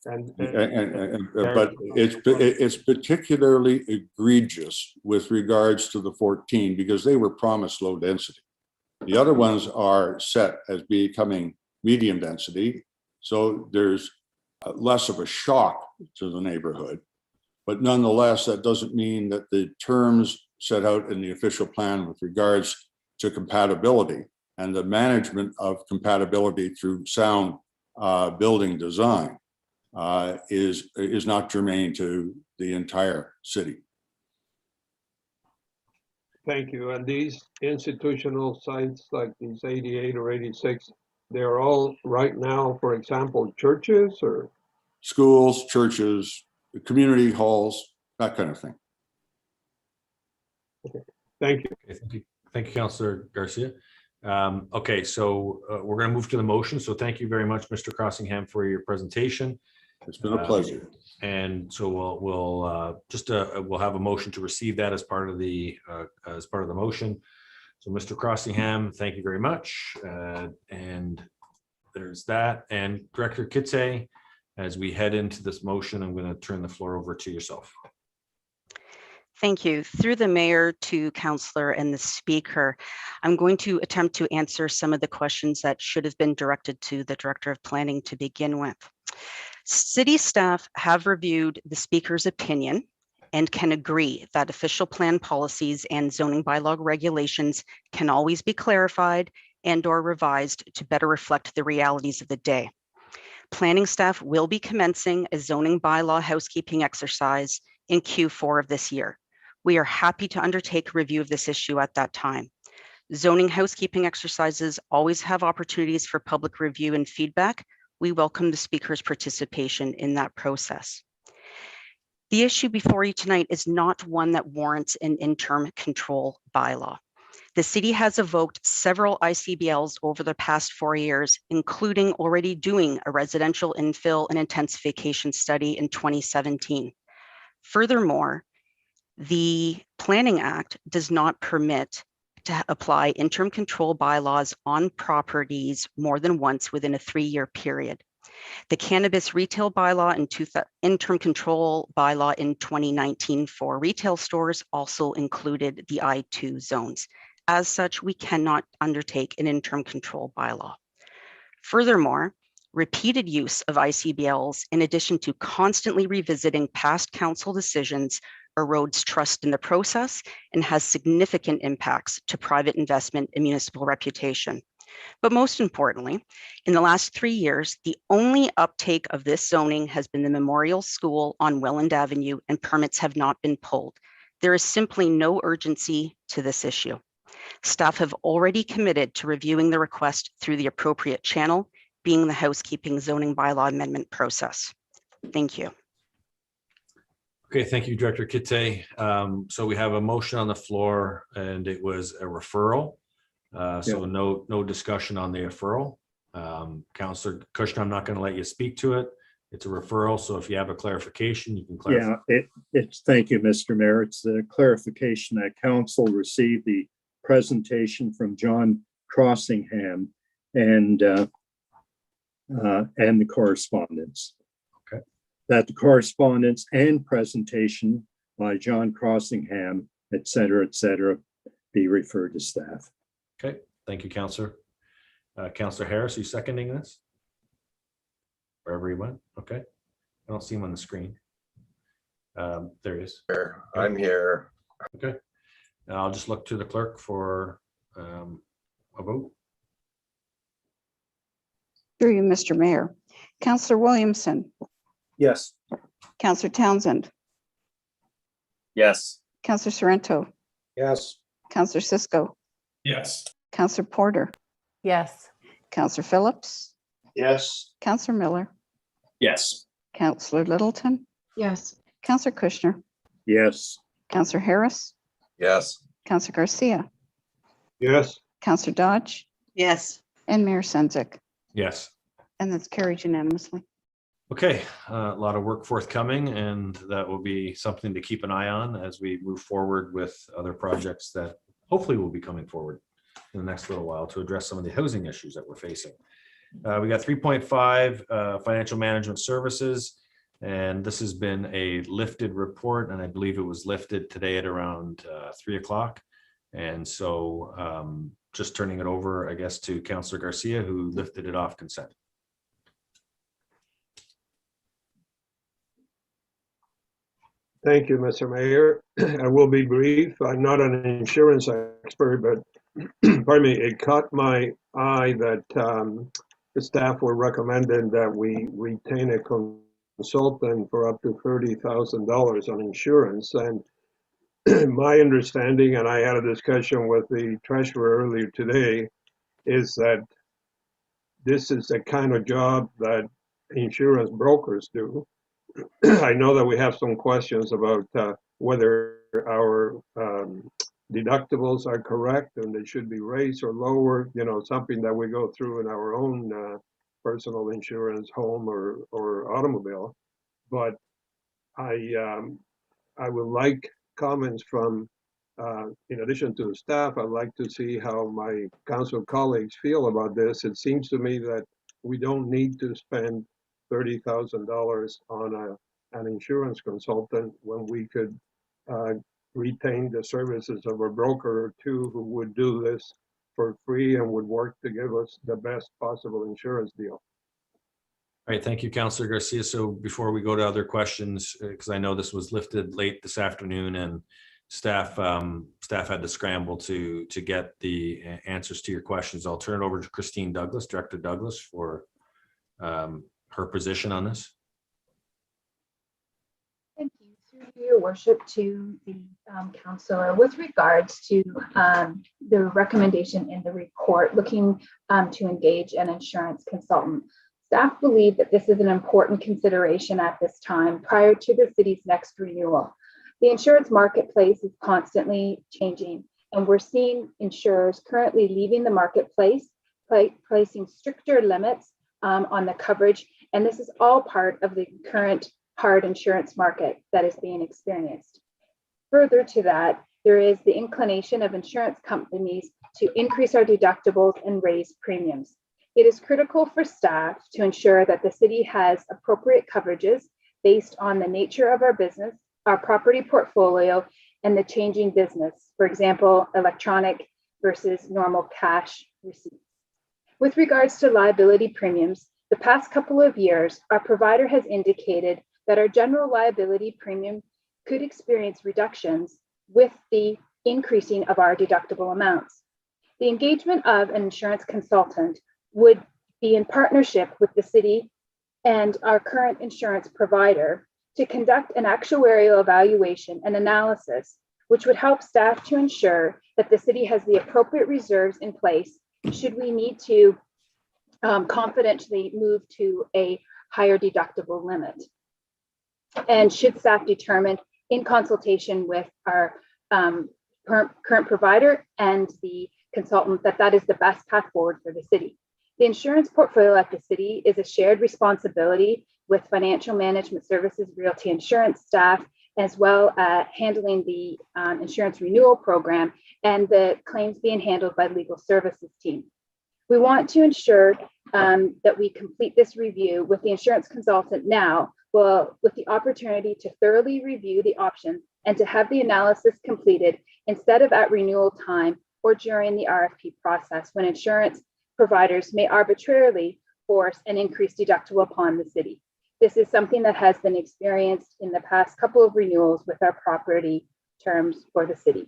But it's particularly egregious with regards to the 14 because they were promised low density. The other ones are set as becoming medium density, so there's less of a shock to the neighborhood. But nonetheless, that doesn't mean that the terms set out in the official plan with regards to compatibility and the management of compatibility through sound building design is not germane to the entire city. Thank you. And these institutional sites, like these 88 or 86, they're all right now, for example, churches or? Schools, churches, community halls, that kind of thing. Okay. Thank you. Okay, thank you, Councillor Garcia. Okay, so we're going to move to the motion. So thank you very much, Mr. Crossingham, for your presentation. It's been a pleasure. And so we'll have a motion to receive that as part of the motion. So Mr. Crossingham, thank you very much. And there's that. And Director Kitse, as we head into this motion, I'm going to turn the floor over to yourself. Thank you. Through the mayor to councillor and the speaker, I'm going to attempt to answer some of the questions that should have been directed to the Director of Planning to begin with. City staff have reviewed the speaker's opinion and can agree that official plan policies and zoning bylaw regulations can always be clarified and/or revised to better reflect the realities of the day. Planning staff will be commencing a zoning bylaw housekeeping exercise in Q4 of this year. We are happy to undertake a review of this issue at that time. Zoning housekeeping exercises always have opportunities for public review and feedback. We welcome the speaker's participation in that process. The issue before you tonight is not one that warrants an interim control bylaw. The city has evoked several ICBLs over the past 4 years, including already doing a residential infill and intensification study in 2017. Furthermore, the Planning Act does not permit to apply interim control bylaws on properties more than once within a 3-year period. The cannabis retail bylaw and interim control bylaw in 2019 for retail stores also included the I2 zones. As such, we cannot undertake an interim control bylaw. Furthermore, repeated use of ICBLs, in addition to constantly revisiting past council decisions, erodes trust in the process and has significant impacts to private investment and municipal reputation. But most importantly, in the last 3 years, the only uptake of this zoning has been the Memorial School on Welland Avenue, and permits have not been pulled. There is simply no urgency to this issue. Staff have already committed to reviewing the request through the appropriate channel, being the housekeeping zoning bylaw amendment process. Thank you. Okay, thank you, Director Kitse. So we have a motion on the floor, and it was a referral. So no discussion on the referral. Councillor Kushner, I'm not going to let you speak to it. It's a referral, so if you have a clarification, you can clarify. Yeah, it's thank you, Mr. Mayor. It's the clarification that council received the presentation from John Crossingham and the correspondence. Okay. That the correspondence and presentation by John Crossingham, et cetera, be referred to staff. Okay, thank you, Councillor. Councillor Harris, are you seconding this? Wherever he went, okay. I don't see him on the screen. There he is. I'm here. Okay. I'll just look to the clerk for a vote. Through you, Mr. Mayor. Councillor Williamson, Yes. Councillor Townsend, Yes. Councillor Sorrento, Yes. Councillor Cisco, Yes. Councillor Porter, Yes. Councillor Phillips, Yes. Councillor Miller, Yes. Councillor Littleton, Yes. Councillor Kushner, Yes. Councillor Harris, Yes. Councillor Garcia, Yes. Councillor Dodge, Yes. and Mayor Sendzik. Yes. And that's carried unanimously. Okay, a lot of work forthcoming, and that will be something to keep an eye on as we move forward with other projects that hopefully will be coming forward in the next little while to address some of the housing issues that we're facing. We got 3.5 financial management services, and this has been a lifted report, and I believe it was lifted today at around 3 o'clock. And so just turning it over, I guess, to Councillor Garcia, who lifted it off consent. Thank you, Mr. Mayor. I will be brief. I'm not an insurance expert, but pardon me, it caught my eye that the staff were recommending that we retain a consultant for up to $30,000 on insurance. And my understanding, and I had a discussion with the treasurer earlier today, is that this is the kind of job that insurance brokers do. I know that we have some questions about whether our deductibles are correct and they should be raised or lowered, you know, something that we go through in our own personal insurance, home or automobile. But I would like comments from, in addition to the staff, I'd like to see how my council colleagues feel about this. It seems to me that we don't need to spend $30,000 on an insurance consultant when we could retain the services of a broker or two who would do this for free and would work to give us the best possible insurance deal. All right, thank you, Councillor Garcia. So before we go to other questions, because I know this was lifted late this afternoon and staff had to scramble to get the answers to your questions, I'll turn it over to Christine Douglas, Director Douglas, for her position on this. Thank you. Through your worship to the councillor, with regards to the recommendation in the report looking to engage an insurance consultant, staff believe that this is an important consideration at this time prior to the city's next renewal. The insurance marketplace is constantly changing, and we're seeing insurers currently leaving the marketplace, placing stricter limits on the coverage, and this is all part of the current hard insurance market that is being experienced. Further to that, there is the inclination of insurance companies to increase our deductibles and raise premiums. It is critical for staff to ensure that the city has appropriate coverages based on the nature of our business, our property portfolio, and the changing business. For example, electronic versus normal cash receipts. With regards to liability premiums, the past couple of years, our provider has indicated that our general liability premium could experience reductions with the increasing of our deductible amounts. The engagement of an insurance consultant would be in partnership with the city and our current insurance provider to conduct an actuarial evaluation and analysis, which would help staff to ensure that the city has the appropriate reserves in place should we need to confidentially move to a higher deductible limit. And should staff determine in consultation with our current provider and the consultant that that is the best path forward for the city. The insurance portfolio at the city is a shared responsibility with financial management services, realty insurance staff, as well as handling the insurance renewal program and the claims being handled by legal services team. We want to ensure that we complete this review with the insurance consultant now, well, with the opportunity to thoroughly review the options and to have the analysis completed instead of at renewal time or during the RFP process when insurance providers may arbitrarily force an increased deductible upon the city. This is something that has been experienced in the past couple of renewals with our property terms for the city.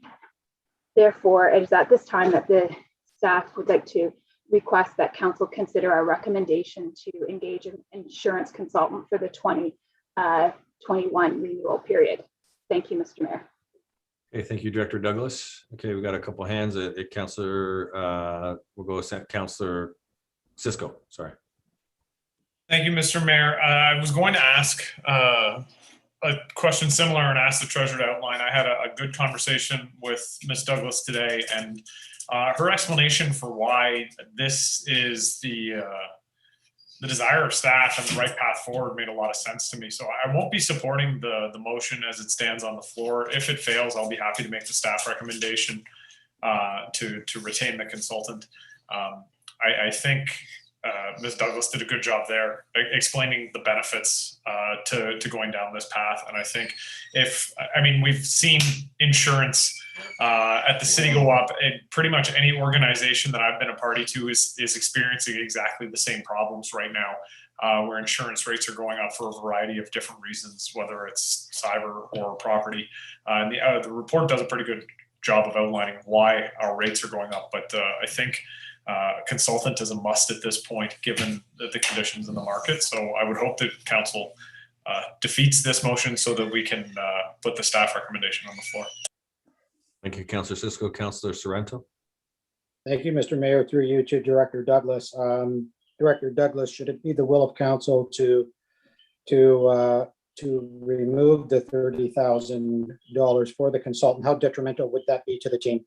Therefore, it is at this time that the staff would like to request that council consider our recommendation to engage an insurance consultant for the 2021 renewal period. Thank you, Mr. Mayor. Okay, thank you, Director Douglas. Okay, we got a couple hands. Councillor, we'll go with Councillor Cisco. Sorry. Thank you, Mr. Mayor. I was going to ask a question similar and ask the treasurer to outline. I had a good conversation with Ms. Douglas today, and her explanation for why this is the desire of staff and the right path forward made a lot of sense to me. So I won't be supporting the motion as it stands on the floor. If it fails, I'll be happy to make the staff recommendation to retain the consultant. I think Ms. Douglas did a good job there explaining the benefits to going down this path. And I think we've seen insurance at the city go up, and pretty much any organization that I've been a party to is experiencing exactly the same problems right now, where insurance rates are going up for a variety of different reasons, whether it's cyber or property. And the report does a pretty good job of outlining why our rates are going up. But I think consultant is a must at this point, given the conditions in the market. So I would hope that council defeats this motion so that we can put the staff recommendation on the floor. Thank you, Councillor Cisco. Councillor Sorrento. Thank you, Mr. Mayor, through you to Director Douglas. Director Douglas, should it be the will of council to remove the $30,000 for the consultant? How detrimental would that be to the team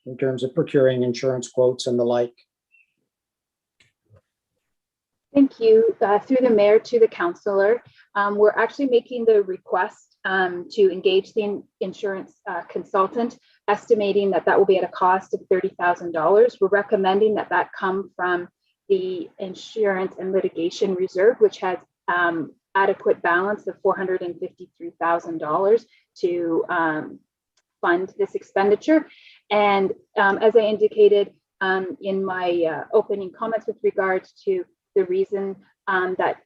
in terms of procuring insurance quotes and the like? Thank you. Through the mayor to the councillor, we're actually making the request to engage the insurance consultant, estimating that will be at a cost of $30,000. We're recommending that come from the insurance and litigation reserve, which has adequate balance of $453,000 to fund this expenditure. And as I indicated in my opening comments with regards to the reason that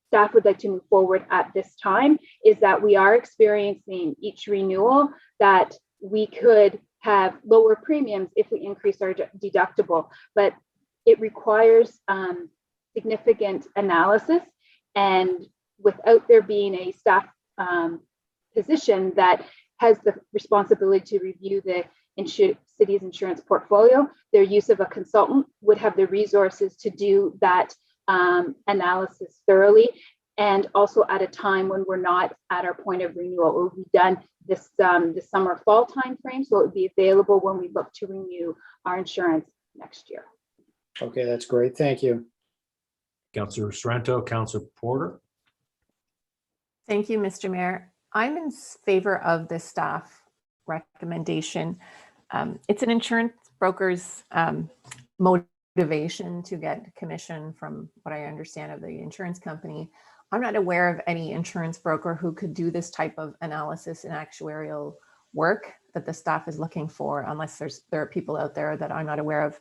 staff would like to move forward at this time is that we are experiencing each renewal that we could have lower premiums if we increase our deductible, but it requires significant analysis, and without there being a staff position that has the responsibility to review the city's insurance portfolio, their use of a consultant would have the resources to do that analysis thoroughly, and also at a time when we're not at our point of renewal. It will be done this summer fall time frame, so it would be available when we look to renew our insurance next year. Okay, that's great. Thank you. Councillor Sorrento. Councillor Porter. Thank you, Mr. Mayor. I'm in favor of the staff recommendation. It's an insurance broker's motivation to get commission from what I understand of the insurance company. I'm not aware of any insurance broker who could do this type of analysis and actuarial work that the staff is looking for, unless there are people out there that I'm not aware of.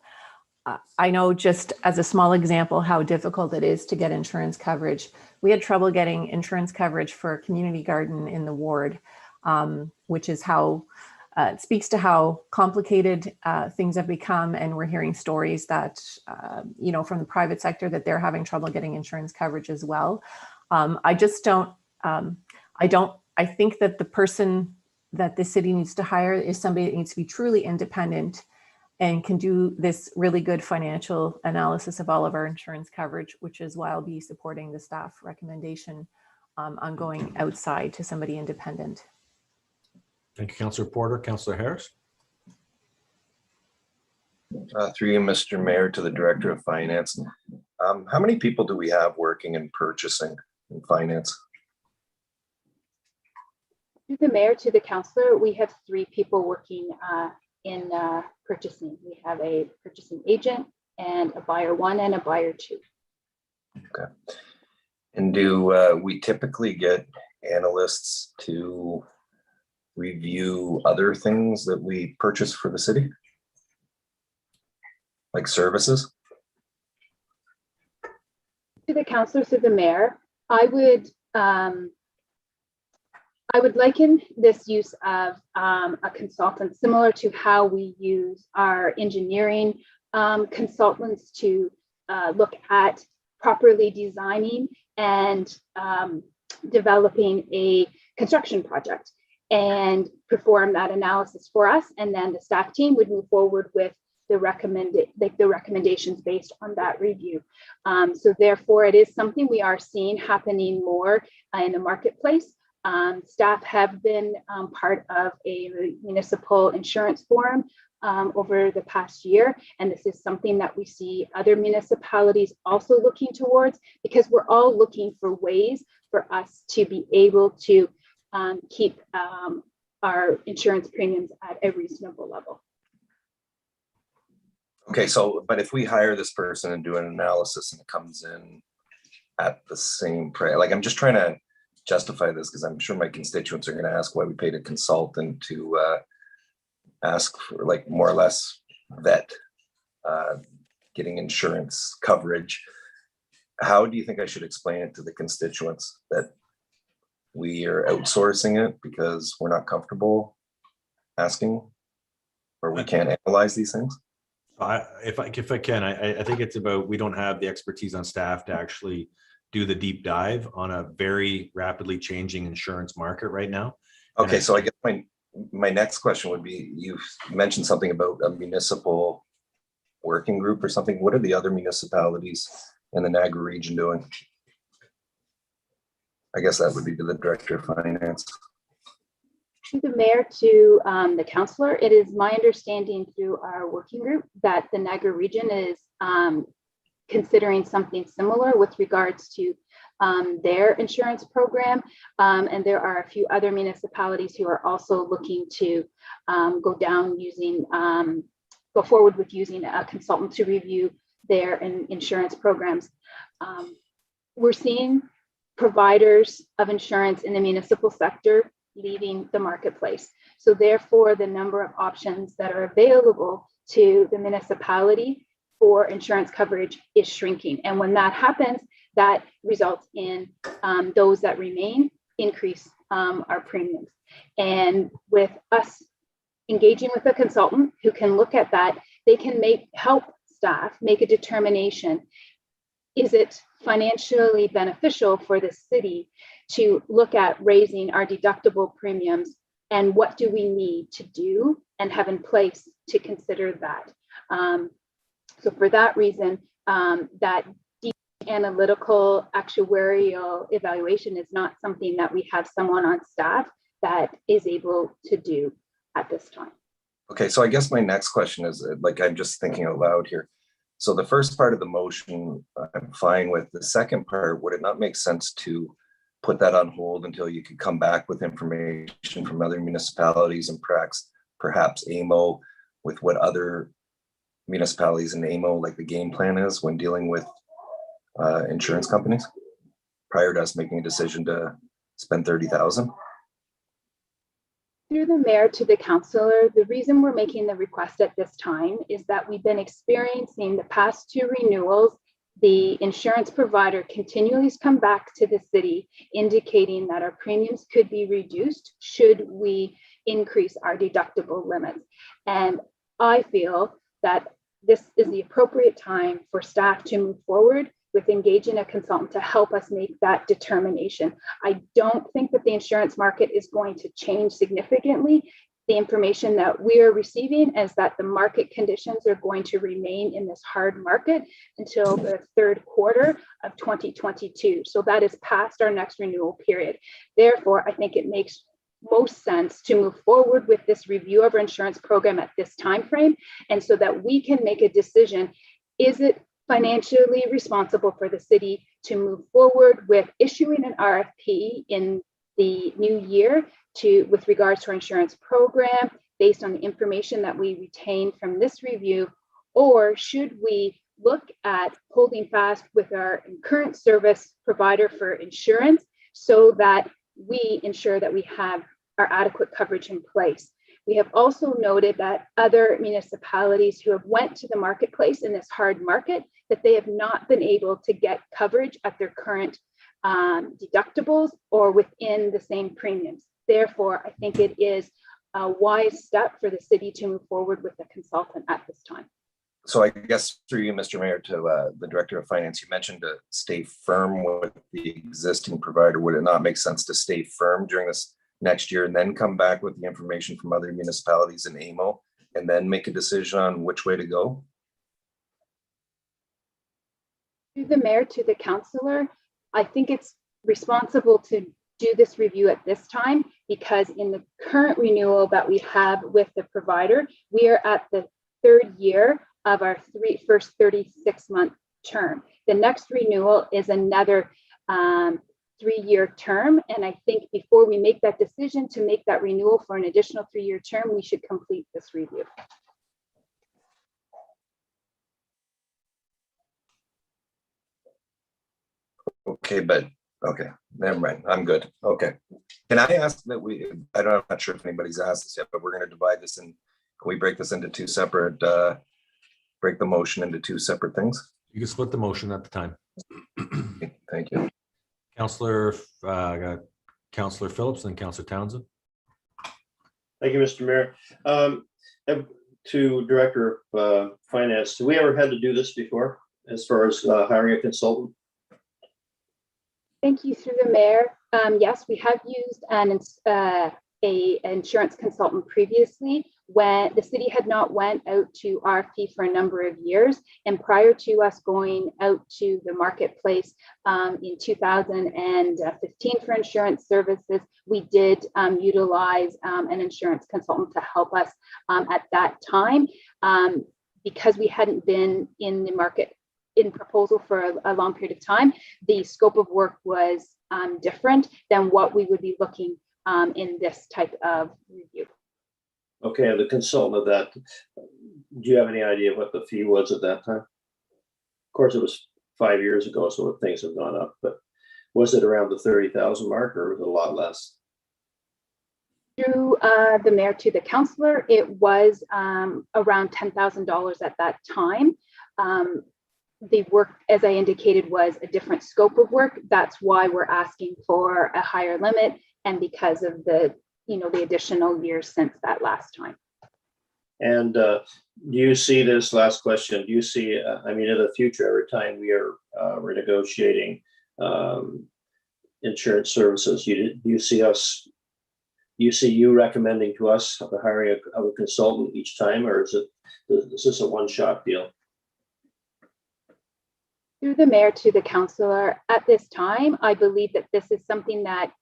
I know, just as a small example, how difficult it is to get insurance coverage. We had trouble getting insurance coverage for a community garden in the ward, which is how it speaks to how complicated things have become. And we're hearing stories that, from the private sector, that they're having trouble getting insurance coverage as well. I think that the person that the city needs to hire is somebody that needs to be truly independent and can do this really good financial analysis of all of our insurance coverage, which is why I'll be supporting the staff recommendation on going outside to somebody independent. Thank you, Councillor Porter. Councillor Harris. Through you, Mr. Mayor, to the Director of Finance. How many people do we have working in purchasing and finance? Through the mayor to the councillor, we have 3 people working in purchasing. We have a purchasing agent and a buyer 1 and a buyer 2. Okay. And do we typically get analysts to review other things that we purchase for the city? Like services? To the councillor, to the mayor, I I would liken this use of a consultant similar to how we use our engineering consultants to look at properly designing and developing a construction project and perform that analysis for us. And then the staff team would move forward with the recommendations based on that review. So therefore, it is something we are seeing happening more in the marketplace. Staff have been part of a municipal insurance forum over the past year, and this is something that we see other municipalities also looking towards, because we're all looking for ways for us to be able to keep our insurance premiums at a reasonable level. Okay, so, but if we hire this person and do an analysis and it comes in at the same price, like, I'm just trying to justify this because I'm sure my constituents are going to ask why we paid a consultant to ask for, like, more or less vet getting insurance coverage. How do you think I should explain it to the constituents that we are outsourcing it because we're not comfortable asking, or we can't analyze these things? If I can, I think it's about, we don't have the expertise on staff to actually do the deep dive on a very rapidly changing insurance market right now. Okay, so I guess my next question would be, you've mentioned something about a municipal working group or something. What are the other municipalities in the Niagara region doing? I guess that would be to the Director of Finance. To the mayor, to the councillor, it is my understanding through our working group that the Niagara region is considering something similar with regards to their insurance program. And there are a few other municipalities who are also looking to go forward with using a consultant to review their insurance programs. We're seeing providers of insurance in the municipal sector leaving the marketplace. So therefore, the number of options that are available to the municipality for insurance coverage is shrinking. And when that happens, that results in those that remain increase our premiums. And with us engaging with a consultant who can look at that, they can help staff make a determination. Is it financially beneficial for the city to look at raising our deductible premiums, and what do we need to do and have in place to consider that? So for that reason, that deep analytical actuarial evaluation is not something that we have someone on staff that is able to do at this time. Okay, so I guess my next question is, like, I'm just thinking out loud here. So the first part of the motion, I'm fine with. The second part, would it not make sense to put that on hold until you could come back with information from other municipalities and perhaps AMO, with what other municipalities in AMO, like the game plan is when dealing with insurance companies, prior to us making a decision to spend $30,000? Through the mayor to the councillor, the reason we're making the request at this time is that we've been experiencing the past two renewals. The insurance provider continually has come back to the city indicating that our premiums could be reduced should we increase our deductible limits. And I feel that this is the appropriate time for staff to move forward with engaging a consultant to help us make that determination. I don't think that the insurance market is going to change significantly. The information that we are receiving is that the market conditions are going to remain in this hard market until the third quarter of 2022. So that is past our next renewal period. Therefore, I think it makes most sense to move forward with this review of our insurance program at this time frame, and so that we can make a decision. Is it financially responsible for the city to move forward with issuing an RFP in the new year with regards to our insurance program based on the information that we retain from this review? Or should we look at holding fast with our current service provider for insurance so that we ensure that we have our adequate coverage in place? We have also noted that other municipalities who have went to the marketplace in this hard market, that they have not been able to get coverage at their current deductibles or within the same premiums. therefore, I think it is a wise step for the city to move forward with a consultant at this time. So I guess through you, Mr. Mayor, to the Director of Finance, you mentioned to stay firm with the existing provider. Would it not make sense to stay firm during this next year and then come back with the information from other municipalities in AMO and then make a decision on which way to go? Through the mayor to the councillor, I think it's responsible to do this review at this time, because in the current renewal that we have with the provider, we are at the 3rd year of our first 36-month term. The next renewal is another 3-year term. And I think before we make that decision to make that renewal for an additional 3-year term, we should complete this review. Okay, but okay, never mind. I'm good. Okay. Can I ask that I'm not sure if anybody's asked this yet, but we're going to divide this in. Can we break this into two separate, break the motion into two separate things? You can split the motion at the time. Thank you. Councillor Phillips and Councillor Townsend. Thank you, Mr. Mayor. To Director of Finance, have we ever had to do this before as far as hiring a consultant? Thank you, through the mayor. Yes, we have used an insurance consultant previously when the city had not went out to RFP for a number of years. And prior to us going out to the marketplace in 2015 for insurance services, we did utilize an insurance consultant to help us at that time. Because we hadn't been in the market in proposal for a long period of time, the scope of work was different than what we would be looking in this type of review. Okay, the consultant of that, do you have any idea what the fee was at that time? Of course, it was 5 years ago, so things have gone up, but was it around the 30,000 mark or was it a lot less? Through the mayor to the councillor, it was around $10,000 at that time. The work, as I indicated, was a different scope of work. That's why we're asking for a higher limit, and because of the additional years since that last time. And do you see this last question? Do you see, in the future, every time we are renegotiating insurance services, do you see you recommending to us the hiring of a consultant each time, or is this a one-shot deal? Through the mayor to the councillor, at this time, I believe that this is something that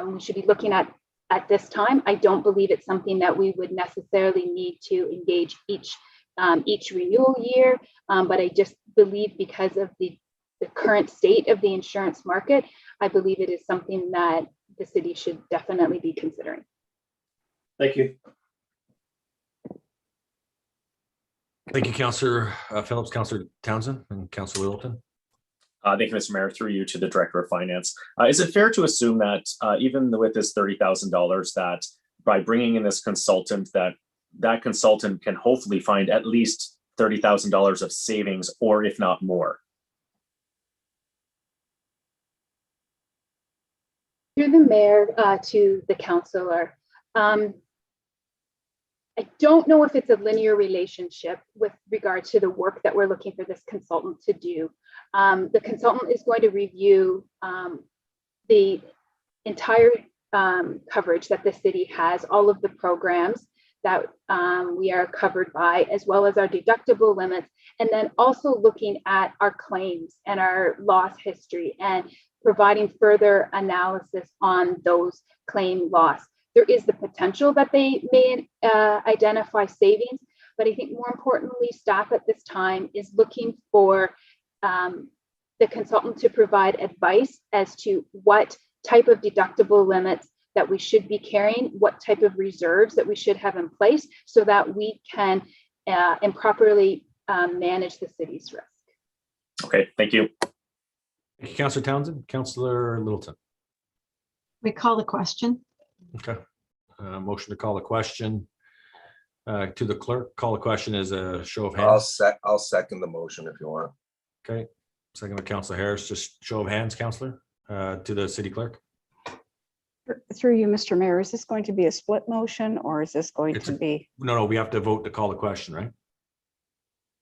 we should be looking at this time. I don't believe it's something that we would necessarily need to engage each renewal year, but I just believe because of the current state of the insurance market, I believe it is something that the city should definitely be considering. Thank you. Thank you, Councillor Phillips, Councillor Townsend, and Councillor Littleton. Thank you, Mr. Mayor. Through you to the Director of Finance. Is it fair to assume that even with this $30,000, that by bringing in this consultant, that consultant can hopefully find at least $30,000 of savings, or if not more? Through the mayor to the councillor, I don't know if it's a linear relationship with regard to the work that we're looking for this consultant to do. The consultant is going to review the entire coverage that the city has, all of the programs that we are covered by, as well as our deductible limits, and then also looking at our claims and our loss history and providing further analysis on those claim loss. There is the potential that they may identify savings, but I think more importantly, staff at this time is looking for the consultant to provide advice as to what type of deductible limits that we should be carrying, what type of reserves that we should have in place so that we can improperly manage the city's risk. Okay, thank you. Thank you, Councillor Townsend. Councillor Littleton. We call the question. Okay. Motion to call the question to the clerk. Call the question as a show of hands. I'll second the motion if you want. Okay. Second by Councillor Harris. Just show of hands, Councillor, to the city clerk. Through you, Mr. Mayor, is this going to be a split motion or is this going It's to be? No, we have to vote to call the question, right?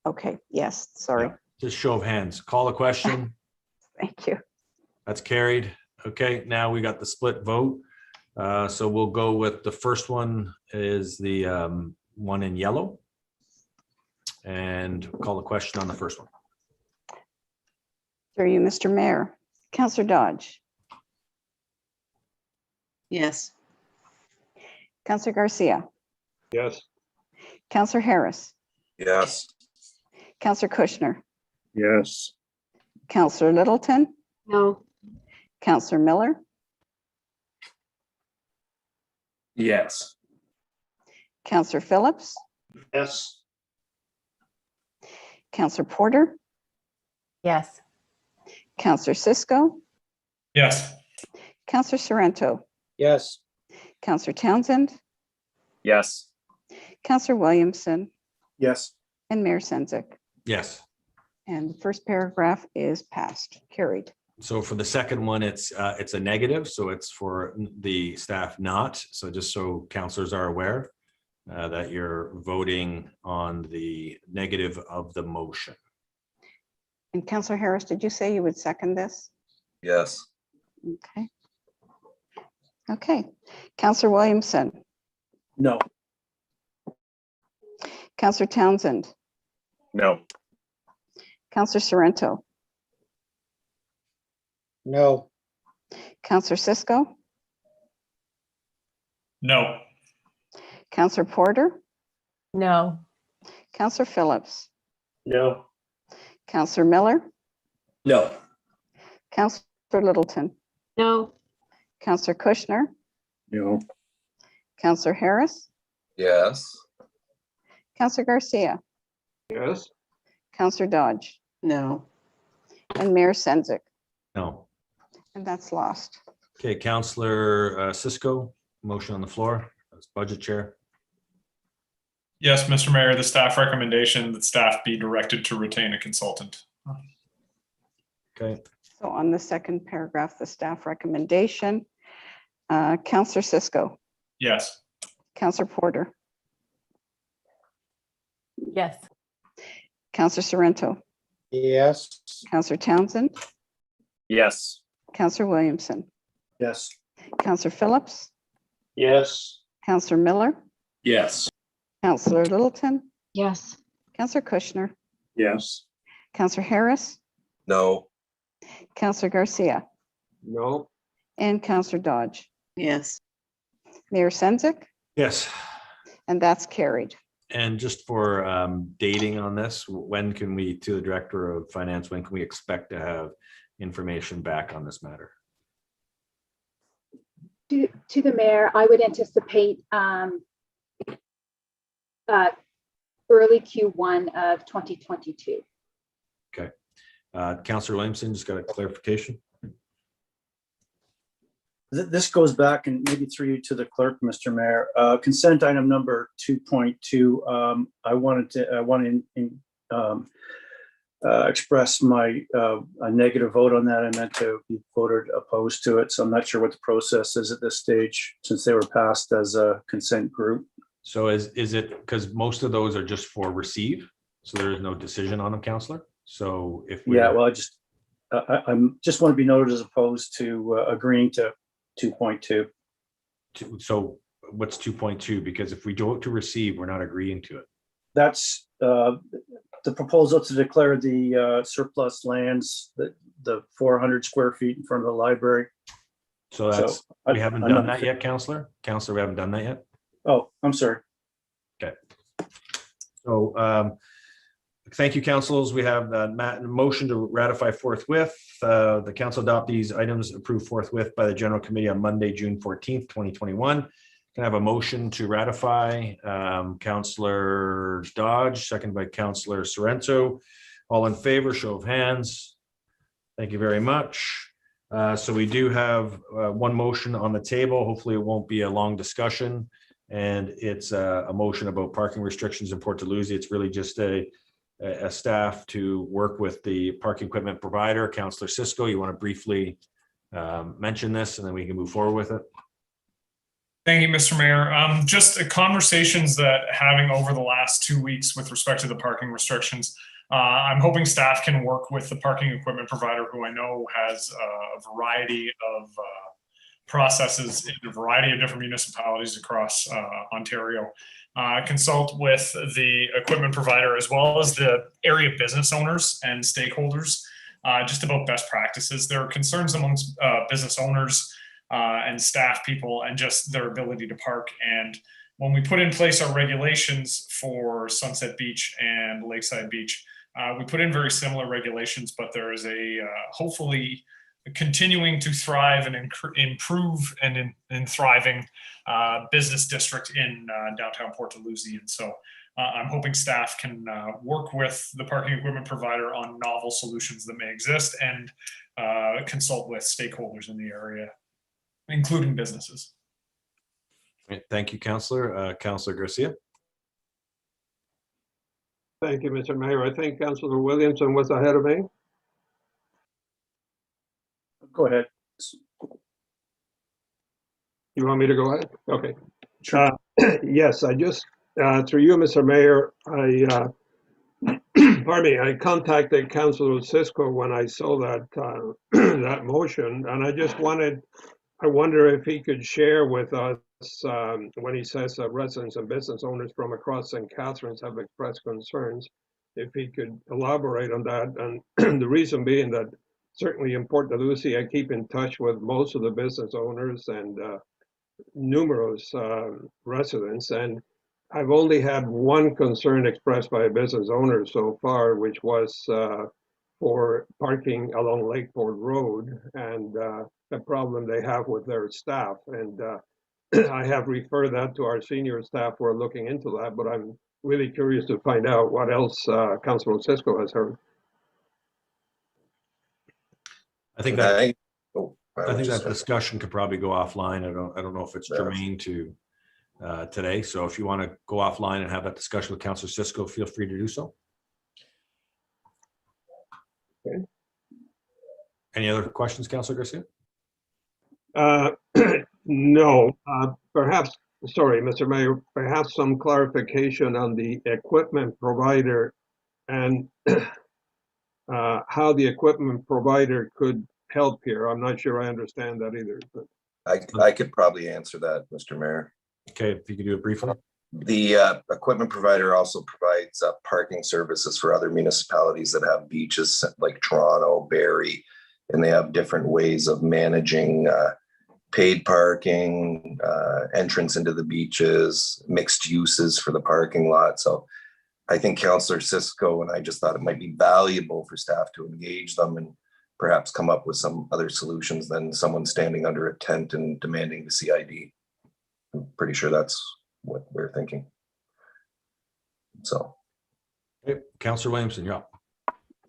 Okay, yes, sorry. Just show of hands. Call the question. Thank you. That's carried. Okay, now we got the split vote. So we'll go with the first one is the one in yellow. And call the question on the first one. Through you, Mr. Mayor. Councillor Dodge, Yes. Councillor Garcia, Yes. Councillor Harris, Yes. Councillor Kushner, Yes. Councillor Littleton, No. Councillor Miller, Yes. Councillor Phillips, Yes. Councillor Porter, Yes. Councillor Cisco, Yes. Councillor Sorrento, Yes. Councillor Townsend, Yes. Councillor Williamson, Yes. and Mayor Sendzik. Yes. And the first paragraph is passed, carried. So for the second one, it's a negative, so it's for the staff not. So just so counselors are aware that you're voting on the negative of the motion. And Councillor Harris, did you say you would second this? Yes. Okay. Okay. Councillor Williamson, No. Councillor Townsend, No. Councillor Sorrento, No. Councillor Cisco, No. Councillor Porter, No. Councillor Phillips, No. Councillor Miller, No. Councillor Littleton, No. Councillor Kushner, No. Councillor Harris, Yes. Councillor Garcia, Yes. Councillor Dodge, No. and Mayor Sendzik. No. And that's lost. Okay, Counselor Cisco, motion on the floor as budget chair. Yes, Mr. Mayor, the staff recommendation that staff be directed to retain a consultant. Okay, So on the second paragraph, the staff recommendation, Councillor Cisco, Yes. Councillor Porter, Yes. Councillor Sorrento, Yes. Councillor Townsend, Yes. Councillor Williamson, Yes. Councillor Phillips, Yes. Councillor Miller, Yes. Councillor Littleton, Yes. Councillor Kushner, Yes. Councillor Harris, No. Councillor Garcia, No. and Councillor Dodge. Yes. Mayor Sendzik, yes. and that's carried. And just for dating on this, when can we, to the Director of Finance, when can we expect to have information back on this matter? To the mayor, I would anticipate early Q1 of 2022. Okay. Councillor Williamson, just got a clarification. This goes back and maybe through you to the clerk, Mr. Mayor. Consent item number 2.2. I want to express my a negative vote on that. I meant to be voted opposed to it, so I'm not sure what the process is at this stage since they were passed as a consent group. So is it, because most of those are just for receive, so there is no decision on them, Counselor? So if we, Yeah, well, I'm just want to be noted as opposed to agreeing to 2.2. So what's 2.2? Because if we go to receive, we're not agreeing to it. That's the proposal to declare the surplus lands, the 400 square feet in front of the library. So that's, we haven't I'm done not- that yet, Counselor? Counselor, we haven't done that yet? Oh, I'm sorry. Okay. So thank you, councils. We have a motion to ratify forthwith. The council adopt these items approved forthwith by the General Committee on Monday, June 14th, 2021. Can I have a motion to ratify? Councillor Dodge, second by Councillor Sorrento. All in favor, show of hands. Thank you very much. So we do have one motion on the table. Hopefully it won't be a long discussion. And it's a motion about parking restrictions in Port Dalhousie. It's really just a staff to work with the parking equipment provider. Councillor Cisco, you want to briefly mention this and then we can move forward with it? Thank you, Mr. Mayor. Just conversations that having over the last 2 weeks with respect to the parking restrictions. I'm hoping staff can work with the parking equipment provider, who I know has a variety of processes in a variety of different municipalities across Ontario. Consult with the equipment provider as well as the area business owners and stakeholders just about best practices. There are concerns amongst business owners and staff people and just their ability to park. And when we put in place our regulations for Sunset Beach and Lakeside Beach, we put in very similar regulations, but there is a hopefully continuing to thrive and improve and in thriving business district in downtown Port Dalhousie. And so I'm hoping staff can work with the parking equipment provider on novel solutions that may exist and consult with stakeholders in the area, including businesses. Right, thank you, Councillor. Councillor Garcia. Thank you, Mr. Mayor. I think Councillor Williamson was ahead of me. Go ahead. You want me to go ahead? Okay. Sure. Yes, I just, through you, Mr. Mayor, pardon me, I contacted Councillor Cisco when I saw that that motion, and I wonder if he could share with us when he says that residents and business owners from across St. Catharines have expressed concerns, if he could elaborate on that. And the reason being that certainly in Port Dalhousie, I keep in touch with most of the business owners and numerous residents, and I've only had one concern expressed by a business owner so far, which was for parking along Lakeport Road and the problem they have with their staff. And I have referred that to our senior staff who are looking into that, but I'm really curious to find out what else Councilor Cisco has heard. I think that discussion could probably go offline. I don't know if it's germane to today. So if you want to go offline and have that discussion with Councillor Cisco, feel free to do so. Okay. Any other questions, Councillor Garcia? No. Perhaps, sorry, Mr. Mayor, perhaps some clarification on the equipment provider and how the equipment provider could help here. I'm not sure I understand that either. But I could probably answer that, Mr. Mayor. Okay, if you could do it briefly. The equipment provider also provides parking services for other municipalities that have beaches like Toronto, Barrie, and they have different ways of managing paid parking, entrance into the beaches, mixed uses for the parking lot. So I think Councillor Cisco and I just thought it might be valuable for staff to engage them and perhaps come up with some other solutions than someone standing under a tent and demanding the CID. I'm pretty sure that's what we're thinking. So. Okay. Councillor Williamson, you're up.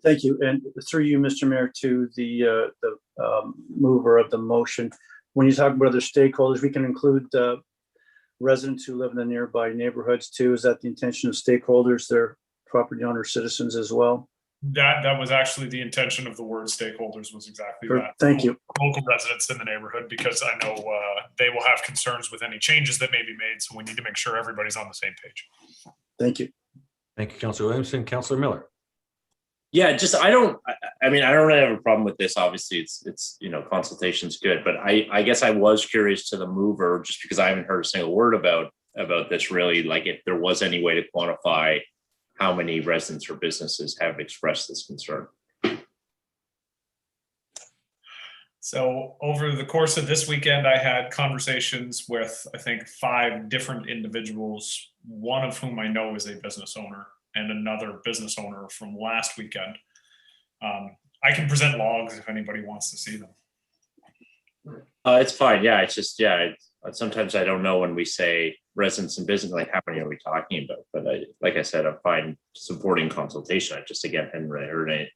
Thank you. And through you, Mr. Mayor, to the mover of the motion, when you talk about other stakeholders, we can include residents who live in the nearby neighborhoods too. Is that the intention of stakeholders, their property owner citizens as well? That was actually the intention of the word stakeholders, was exactly that. Thank you. Local residents in the neighborhood, because I know they will have concerns with any changes that may be made. So we need to make sure everybody's on the same page. Thank you. Thank you, Councillor Williamson. Councillor Miller. Yeah, just I don't really have a problem with this. Obviously, it's consultation's good, but I guess I was curious to the mover just because I haven't heard a single word about this really, like if there was any way to quantify how many residents or businesses have expressed this concern. So over the course of this weekend, I had conversations with, I think, 5 different individuals, one of whom I know is a business owner and another business owner from last weekend. I can present logs if anybody wants to see them. It's fine. Yeah, it's just, sometimes I don't know when we say residents and business, like how many are we talking about? But like I said, I'm fine supporting consultation. I just, again, hadn't heard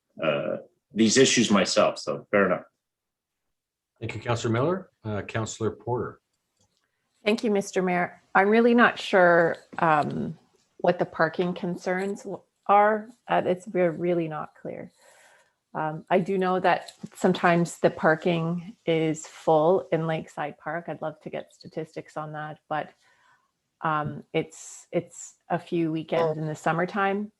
these issues myself. So fair enough. Thank you, Councillor Miller. Councillor Porter. Thank you, Mr. Mayor. I'm really not sure what the parking concerns are. It's really not clear. I do know that sometimes the parking is full in Lakeside Park. I'd love to get statistics on that, but it's a few weekends in the summertime.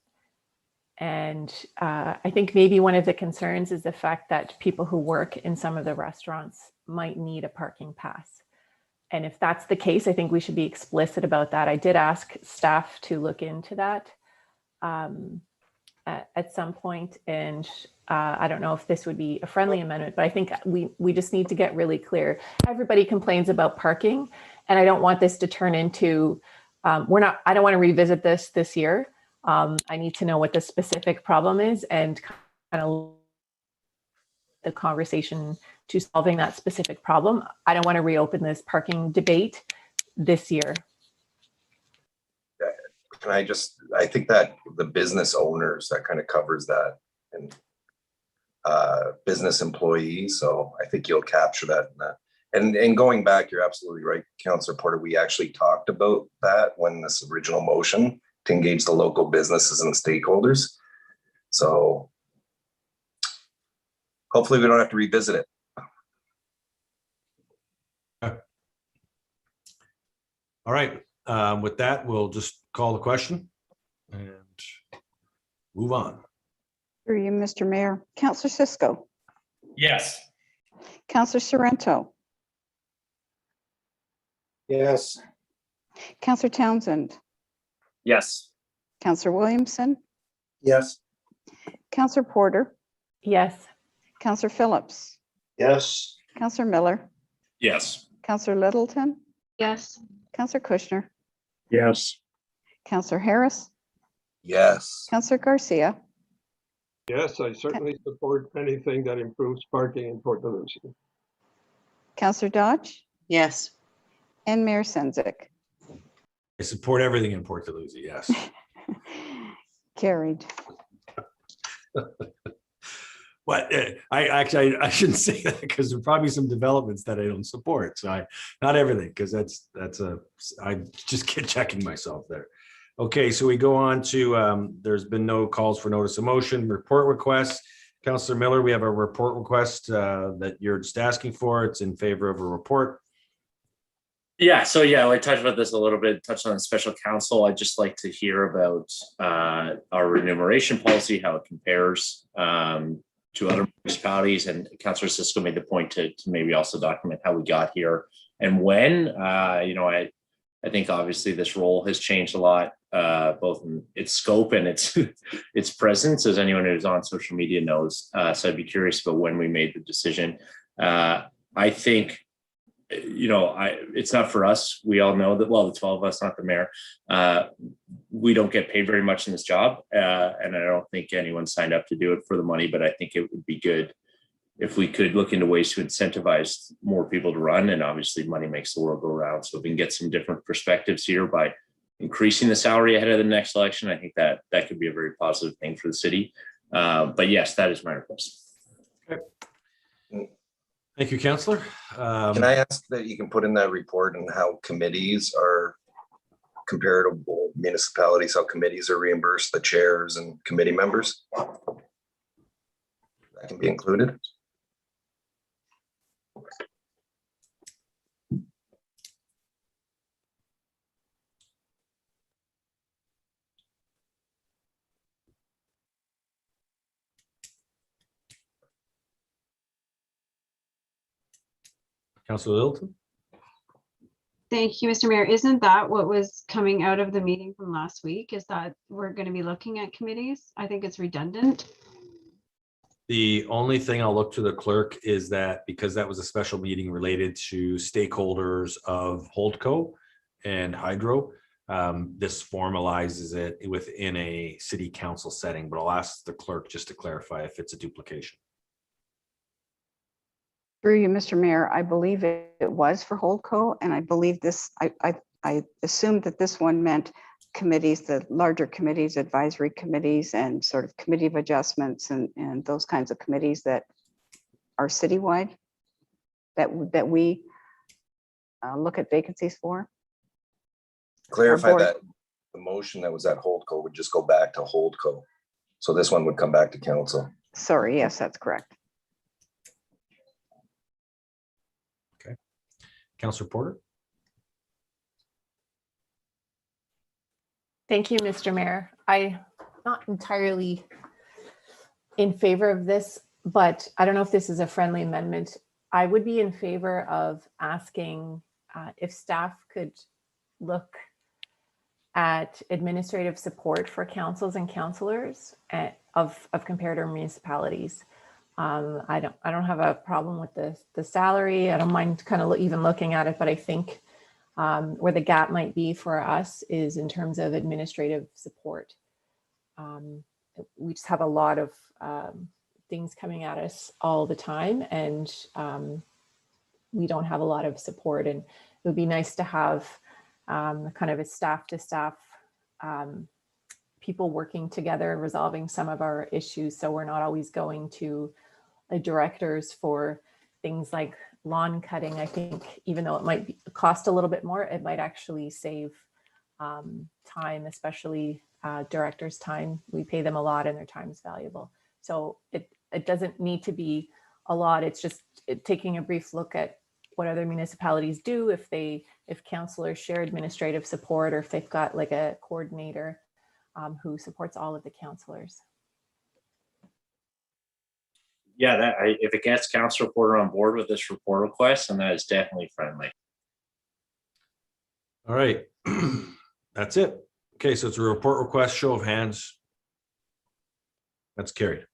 And I think maybe one of the concerns is the fact that people who work in some of the restaurants might need a parking pass. And if that's the case, I think we should be explicit about that. I did ask staff to look into that at some point, and I don't know if this would be a friendly amendment, but I think we just need to get really clear. Everybody complains about parking, and I don't want this to turn into, I don't want to revisit this year. I need to know what the specific problem is and kind of the conversation to solving that specific problem. I don't want to reopen this parking debate this year. I think that the business owners, that kind of covers that, and business employees. So I think you'll capture that in that. And going back, you're absolutely right, Councillor Porter. We actually talked about that when this original motion to engage the local businesses and stakeholders. So hopefully we don't have to revisit it. All right. With that, we'll just call the question and move on. Through you, Mr. Mayor. Councillor Cisco. Yes. Councillor Sorrento. Yes. Councillor Townsend. Yes. Councillor Williamson. Yes. Councillor Porter. Yes. Councillor Phillips. Yes. Councillor Miller. Yes. Councillor Littleton. Yes. Councillor Kushner. Yes. Councillor Harris. Yes. Councillor Garcia. Yes, I certainly support anything that improves parking in Port Dalhousie. Councillor Dodge. Yes. And Mayor Senzik. I support everything in Port Dalhousie, yes. Carried. But I shouldn't say that, because there are probably some developments that I don't support. So not everything, because I just get checking myself there. Okay, so we go on to, there's been no calls for notice of motion, report requests. Councillor Miller, we have a report request that you're just asking for. It's in favor of a report. Yeah, so I touched about this a little bit, touched on the special counsel. I'd just like to hear about our remuneration policy, how it compares to other municipalities. And Councillor Cisco made the point to maybe also document how we got here and when. I think obviously this role has changed a lot, both in its scope and its presence, as anyone who's on social media knows. So I'd be curious about when we made the decision. I think, it's not for us. We all know that, well, the 12 of us, not the mayor, we don't get paid very much in this job. And I don't think anyone signed up to do it for the money, but I think it would be good if we could look into ways to incentivize more people to run. And obviously money makes the world go round. So if we can get some different perspectives here by increasing the salary ahead of the next election, I think that could be a very positive thing for the city. But yes, that is my request. Okay. Thank you, Councillor. Can I ask that you can put in that report and how committees are comparable municipalities, how committees are reimbursed, the chairs and committee members? That can be included. Councillor Littleton. Thank you, Mr. Mayor. Isn't that what was coming out of the meeting from last week? Is that we're going to be looking at committees? I think it's redundant. The only thing I'll look to the clerk is that, because that was a special meeting related to stakeholders of Holdco and Hydro, this formalizes it within a city council setting, but I'll ask the clerk just to clarify if it's a duplication. Through you, Mr. Mayor, I believe it was for Holdco, and I believe this, I assumed that this one meant committees, the larger committees, advisory committees, and sort of committee of adjustments and those kinds of committees that are citywide, that we look at vacancies for. Clarify that the motion that was at Holdco would just go back to Holdco. So this one would come back to council. Sorry, yes, that's correct. Councillor Porter. Thank you, Mr. Mayor. I'm not entirely in favor of this, but I don't know if this is a friendly amendment. I would be in favor of asking if staff could look at administrative support for councils and councillors of comparator municipalities. I don't have a problem with the salary. I don't mind kind of even looking at it, but I think where the gap might be for us is in terms of administrative support. We just have a lot of things coming at us all the time, and we don't have a lot of support. And it would be nice to have kind of a staff to staff people working together, resolving some of our issues. So we're not always going to directors for things like lawn cutting. I think even though it might cost a little bit more, it might actually save time, especially directors' time. We pay them a lot and their time is valuable. So it doesn't need to be a lot. It's just taking a brief look at what other municipalities do, if councillors share administrative support, or if they've got like a coordinator who supports all of the councillors. Yeah, if it gets Councillor Porter on board with this report request, then that is definitely friendly. All right, that's it. Okay, so it's a report request, show of hands. That's carried.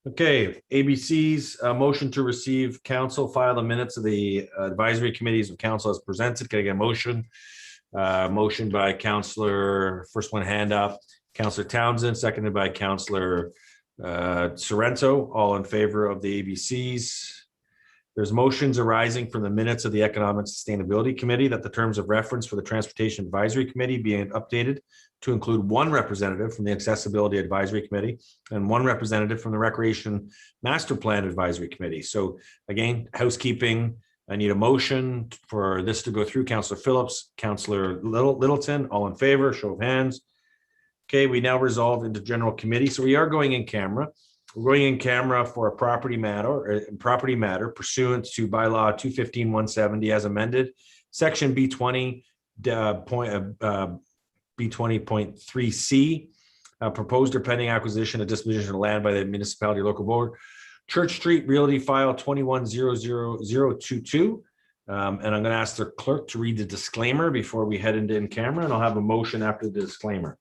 Okay, ABC's motion to receive council file the minutes of the advisory committees of council as presented. Can I get a motion? Motion by Councillor, first one hand up, Councillor Townsend, seconded by Councillor Sorrento. All in favor of the ABCs. There's motions arising from the minutes of the Economic Sustainability Committee that the terms of reference for the Transportation Advisory Committee being updated to include one representative from the Accessibility Advisory Committee and one representative from the Recreation Master Plan Advisory Committee. So again, housekeeping, I need a motion for this to go through. Councillor Phillips, Councillor Littleton, all in favor, show of hands. Okay, we now resolve into general committee. So we are going in camera. We're going in camera for a property matter pursuant to bylaw 215-170 as amended, section B20 B20.3C, proposed or pending acquisition of disposition of land by the municipality or local board, Church Street Realty File 2100022. And I'm going to ask the clerk to read the disclaimer before we head into in camera, and I'll have a motion after the disclaimer.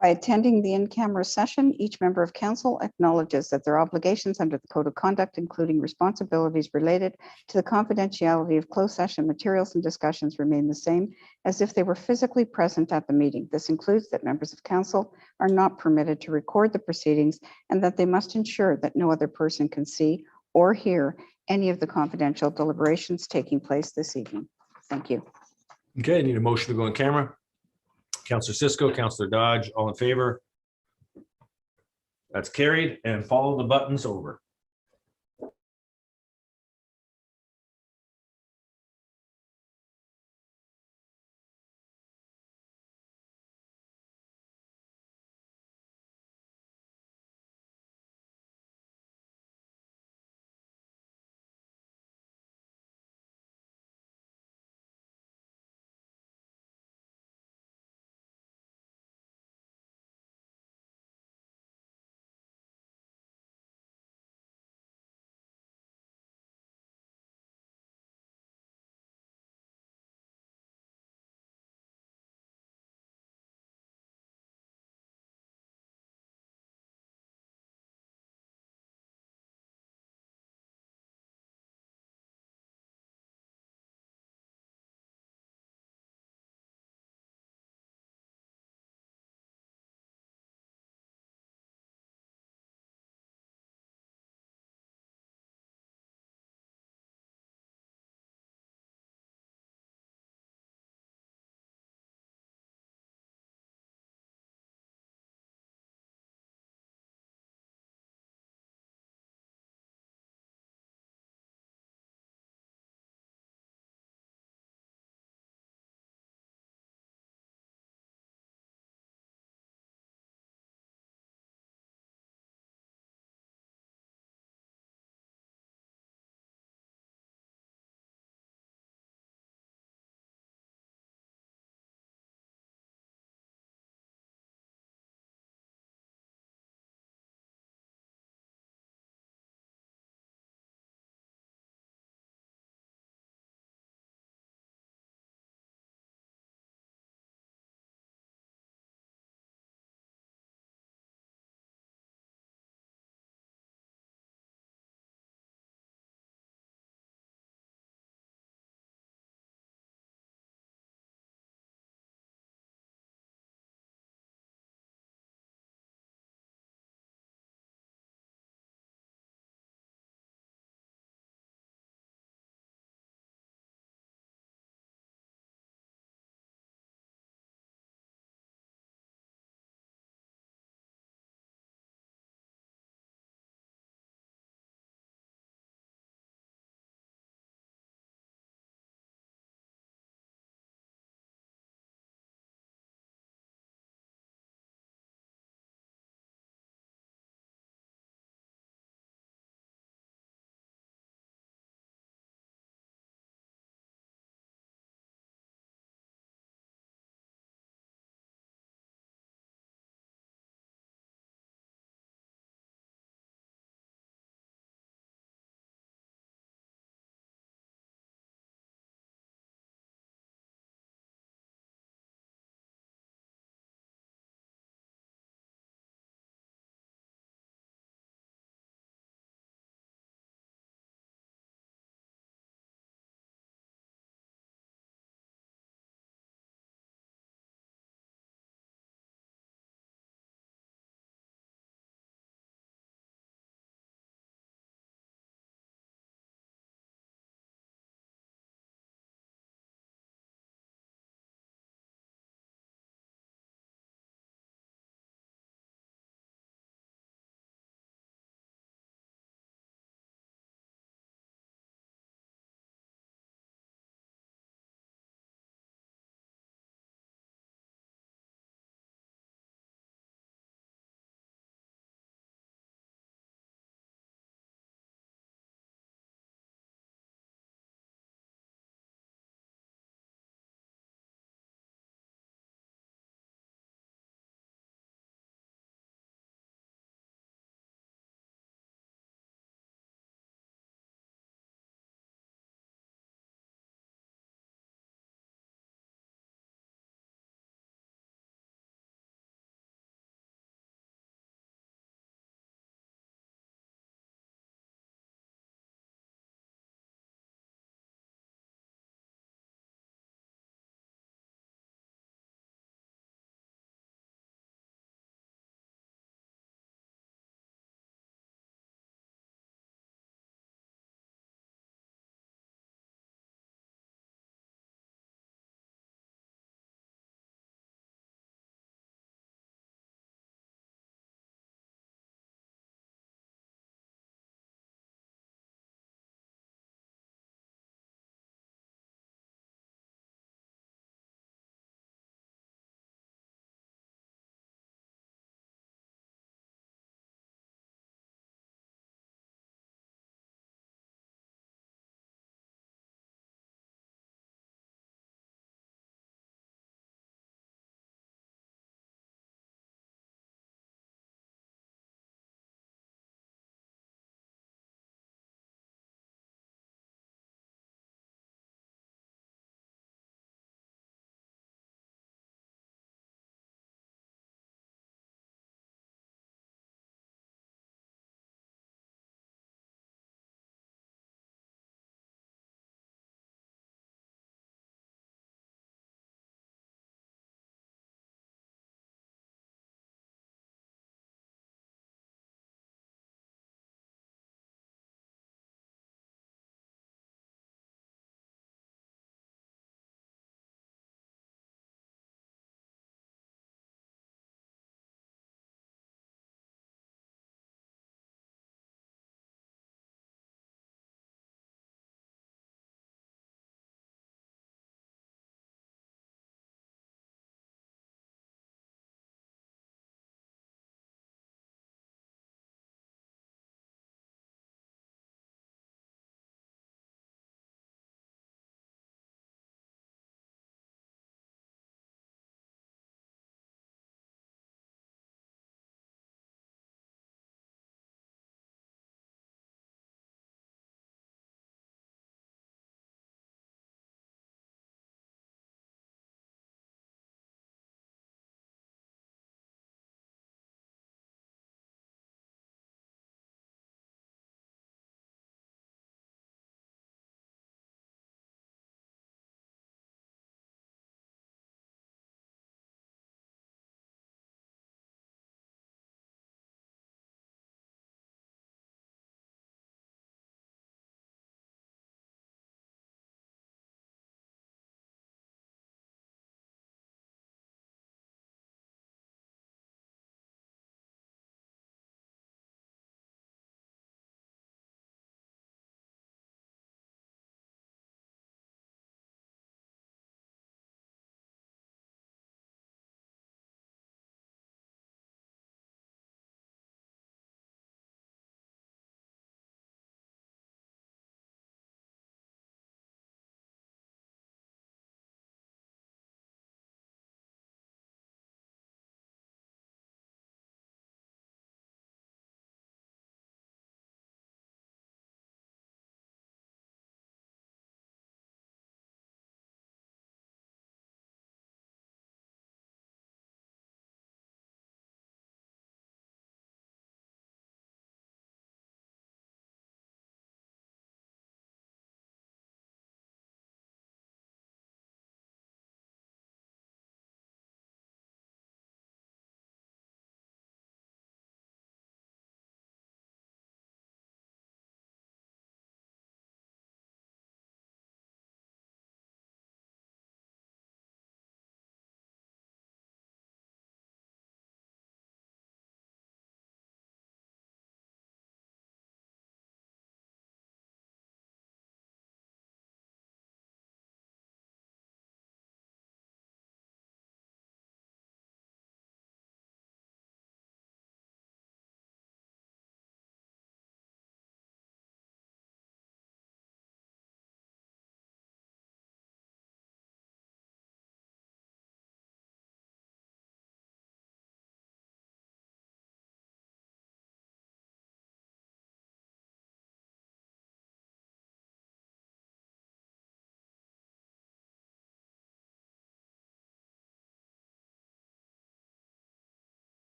By attending the in-camera session, each member of council acknowledges that their obligations under the Code of Conduct, including responsibilities related to the confidentiality of closed session materials and discussions, remain the same as if they were physically present at the meeting. This includes that members of council are not permitted to record the proceedings and that they must ensure that no other person can see or hear any of the confidential deliberations taking place this evening. Thank you. Okay, I need a motion to go in camera. Councillor Cisco, Councillor Dodge, all in favor? That's carried, and follow the buttons over.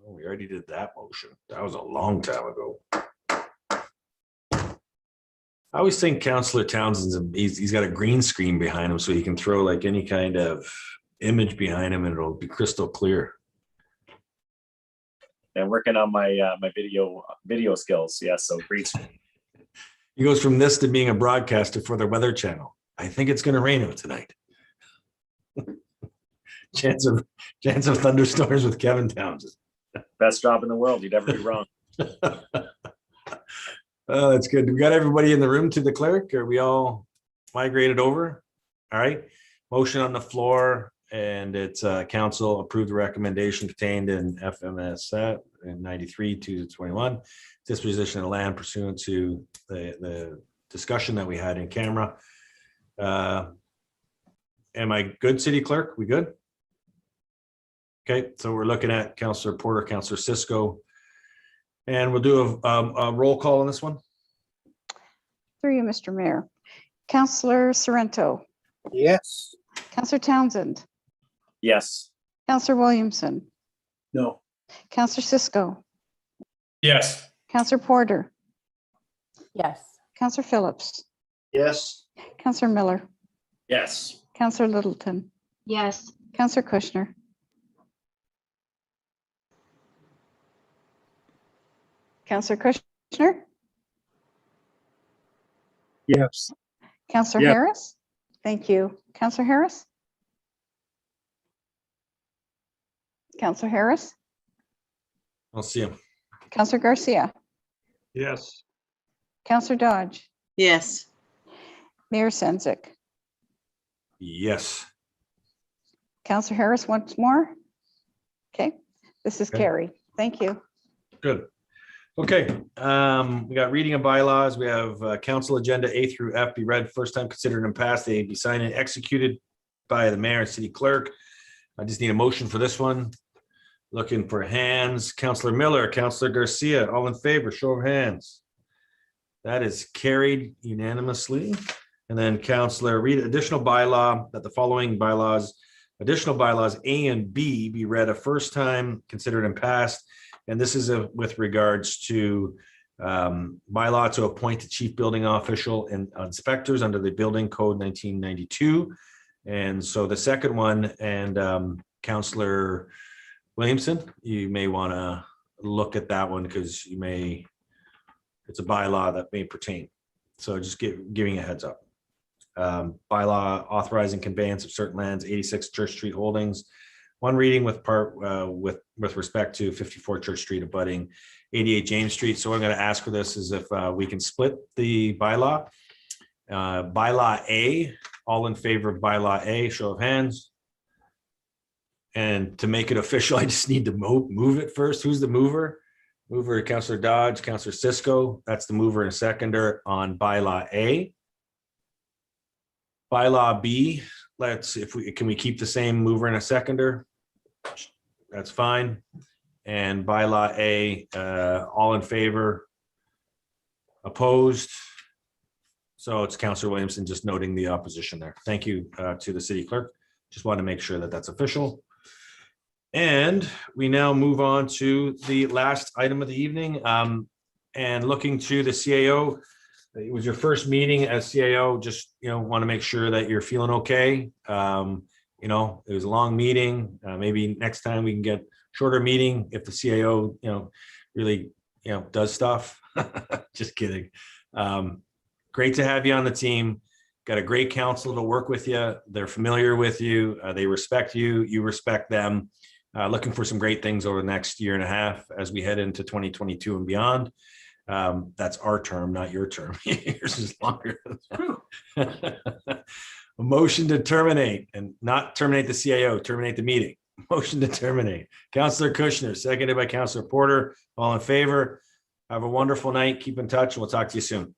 Oh, we already did that motion. That was a long time ago. I always think Councillor Townsend's, he's got a green screen behind him so he can throw like any kind of image behind him and it'll be crystal clear. And working on my my video skills. Yes, so great. He goes from this to being a broadcaster for the Weather Channel. I think it's going to rain out tonight. chance of thunderstorms with Kevin Townsend. Best job in the world. You'd never be wrong. Oh, that's good. We got everybody in the room to the clerk. Are we all migrated over? All right. Motion on the floor, and it's council approved the recommendation contained in FMS in 93/2/21, disposition of land pursuant to the discussion that we had in camera. Am I good, City Clerk? We good? Okay, so we're looking at Councillor Porter, Councillor Cisco, and we'll do a roll call on this one. Through you, Mr. Mayor. Councillor Sorrento. Yes. Councillor Townsend. Yes. Councillor Williamson. No. Councillor Cisco. Yes. Councillor Porter. Yes. Councillor Phillips. Yes. Councillor Miller. Yes. Councillor Littleton. Yes. Councillor Kushner. Councillor Kushner. Yes. Councillor Yes. Harris. Thank you. Councillor Harris. Councillor Harris. I'll see him. Councillor Garcia. Yes. Councillor Dodge. Yes. Mayor Senzik. Yes. Councillor Harris once more. Okay, this is Okay. carried. Thank you. Good. Okay, we got reading of bylaws. We have council agenda A through F be read first time, considered and passed. They be signed and executed by the mayor and city clerk. I just need a motion for this one. Looking for hands. Councillor Miller, Councillor Garcia, all in favor, show of hands. That is carried unanimously. And then Councillor read additional bylaw that the following bylaws, additional bylaws A and B be read a first time, considered and passed. And this is with regards to bylaw to appoint a chief building official and inspectors under the building code 1992. And so the second one, and Councillor Williamson, you may want to look at that one because it's a bylaw that may pertain. So just giving a heads up. Bylaw authorizing conveyance of certain lands, 86 Church Street Holdings. One reading with with respect to 54 Church Street abutting 88 James Street. So what I'm going to ask for this is if we can split the bylaw. Bylaw A, all in favor of bylaw A, show of hands. And to make it official, I just need to move it first. Who's the mover? Mover, Councillor Dodge, Councillor Cisco. That's the mover and seconder on bylaw A. Bylaw B, can we keep the same mover and a seconder? That's fine. And bylaw A, all in favor, opposed. So it's Councillor Williamson just noting the opposition there. Thank you to the city clerk. Just want to make sure that that's official. And we now move on to the last item of the evening, and looking to the CAO. It was your first meeting as CAO. Just want to make sure that you're feeling okay. It was a long meeting. Maybe next time we can get shorter meeting if the CAO really does stuff. Just kidding. Great to have you on the team. Got a great council to work with you. They're familiar with you. They respect you. You respect them. Looking for some great things over the next year and a half as we head into 2022 and beyond. That's our term, not your term. Yours is longer. A motion to terminate, and not terminate the CAO, terminate the meeting. Motion to terminate. Councillor Kushner, seconded by Councillor Porter. All in favor. Have a wonderful night. Keep in touch, and we'll talk to you soon.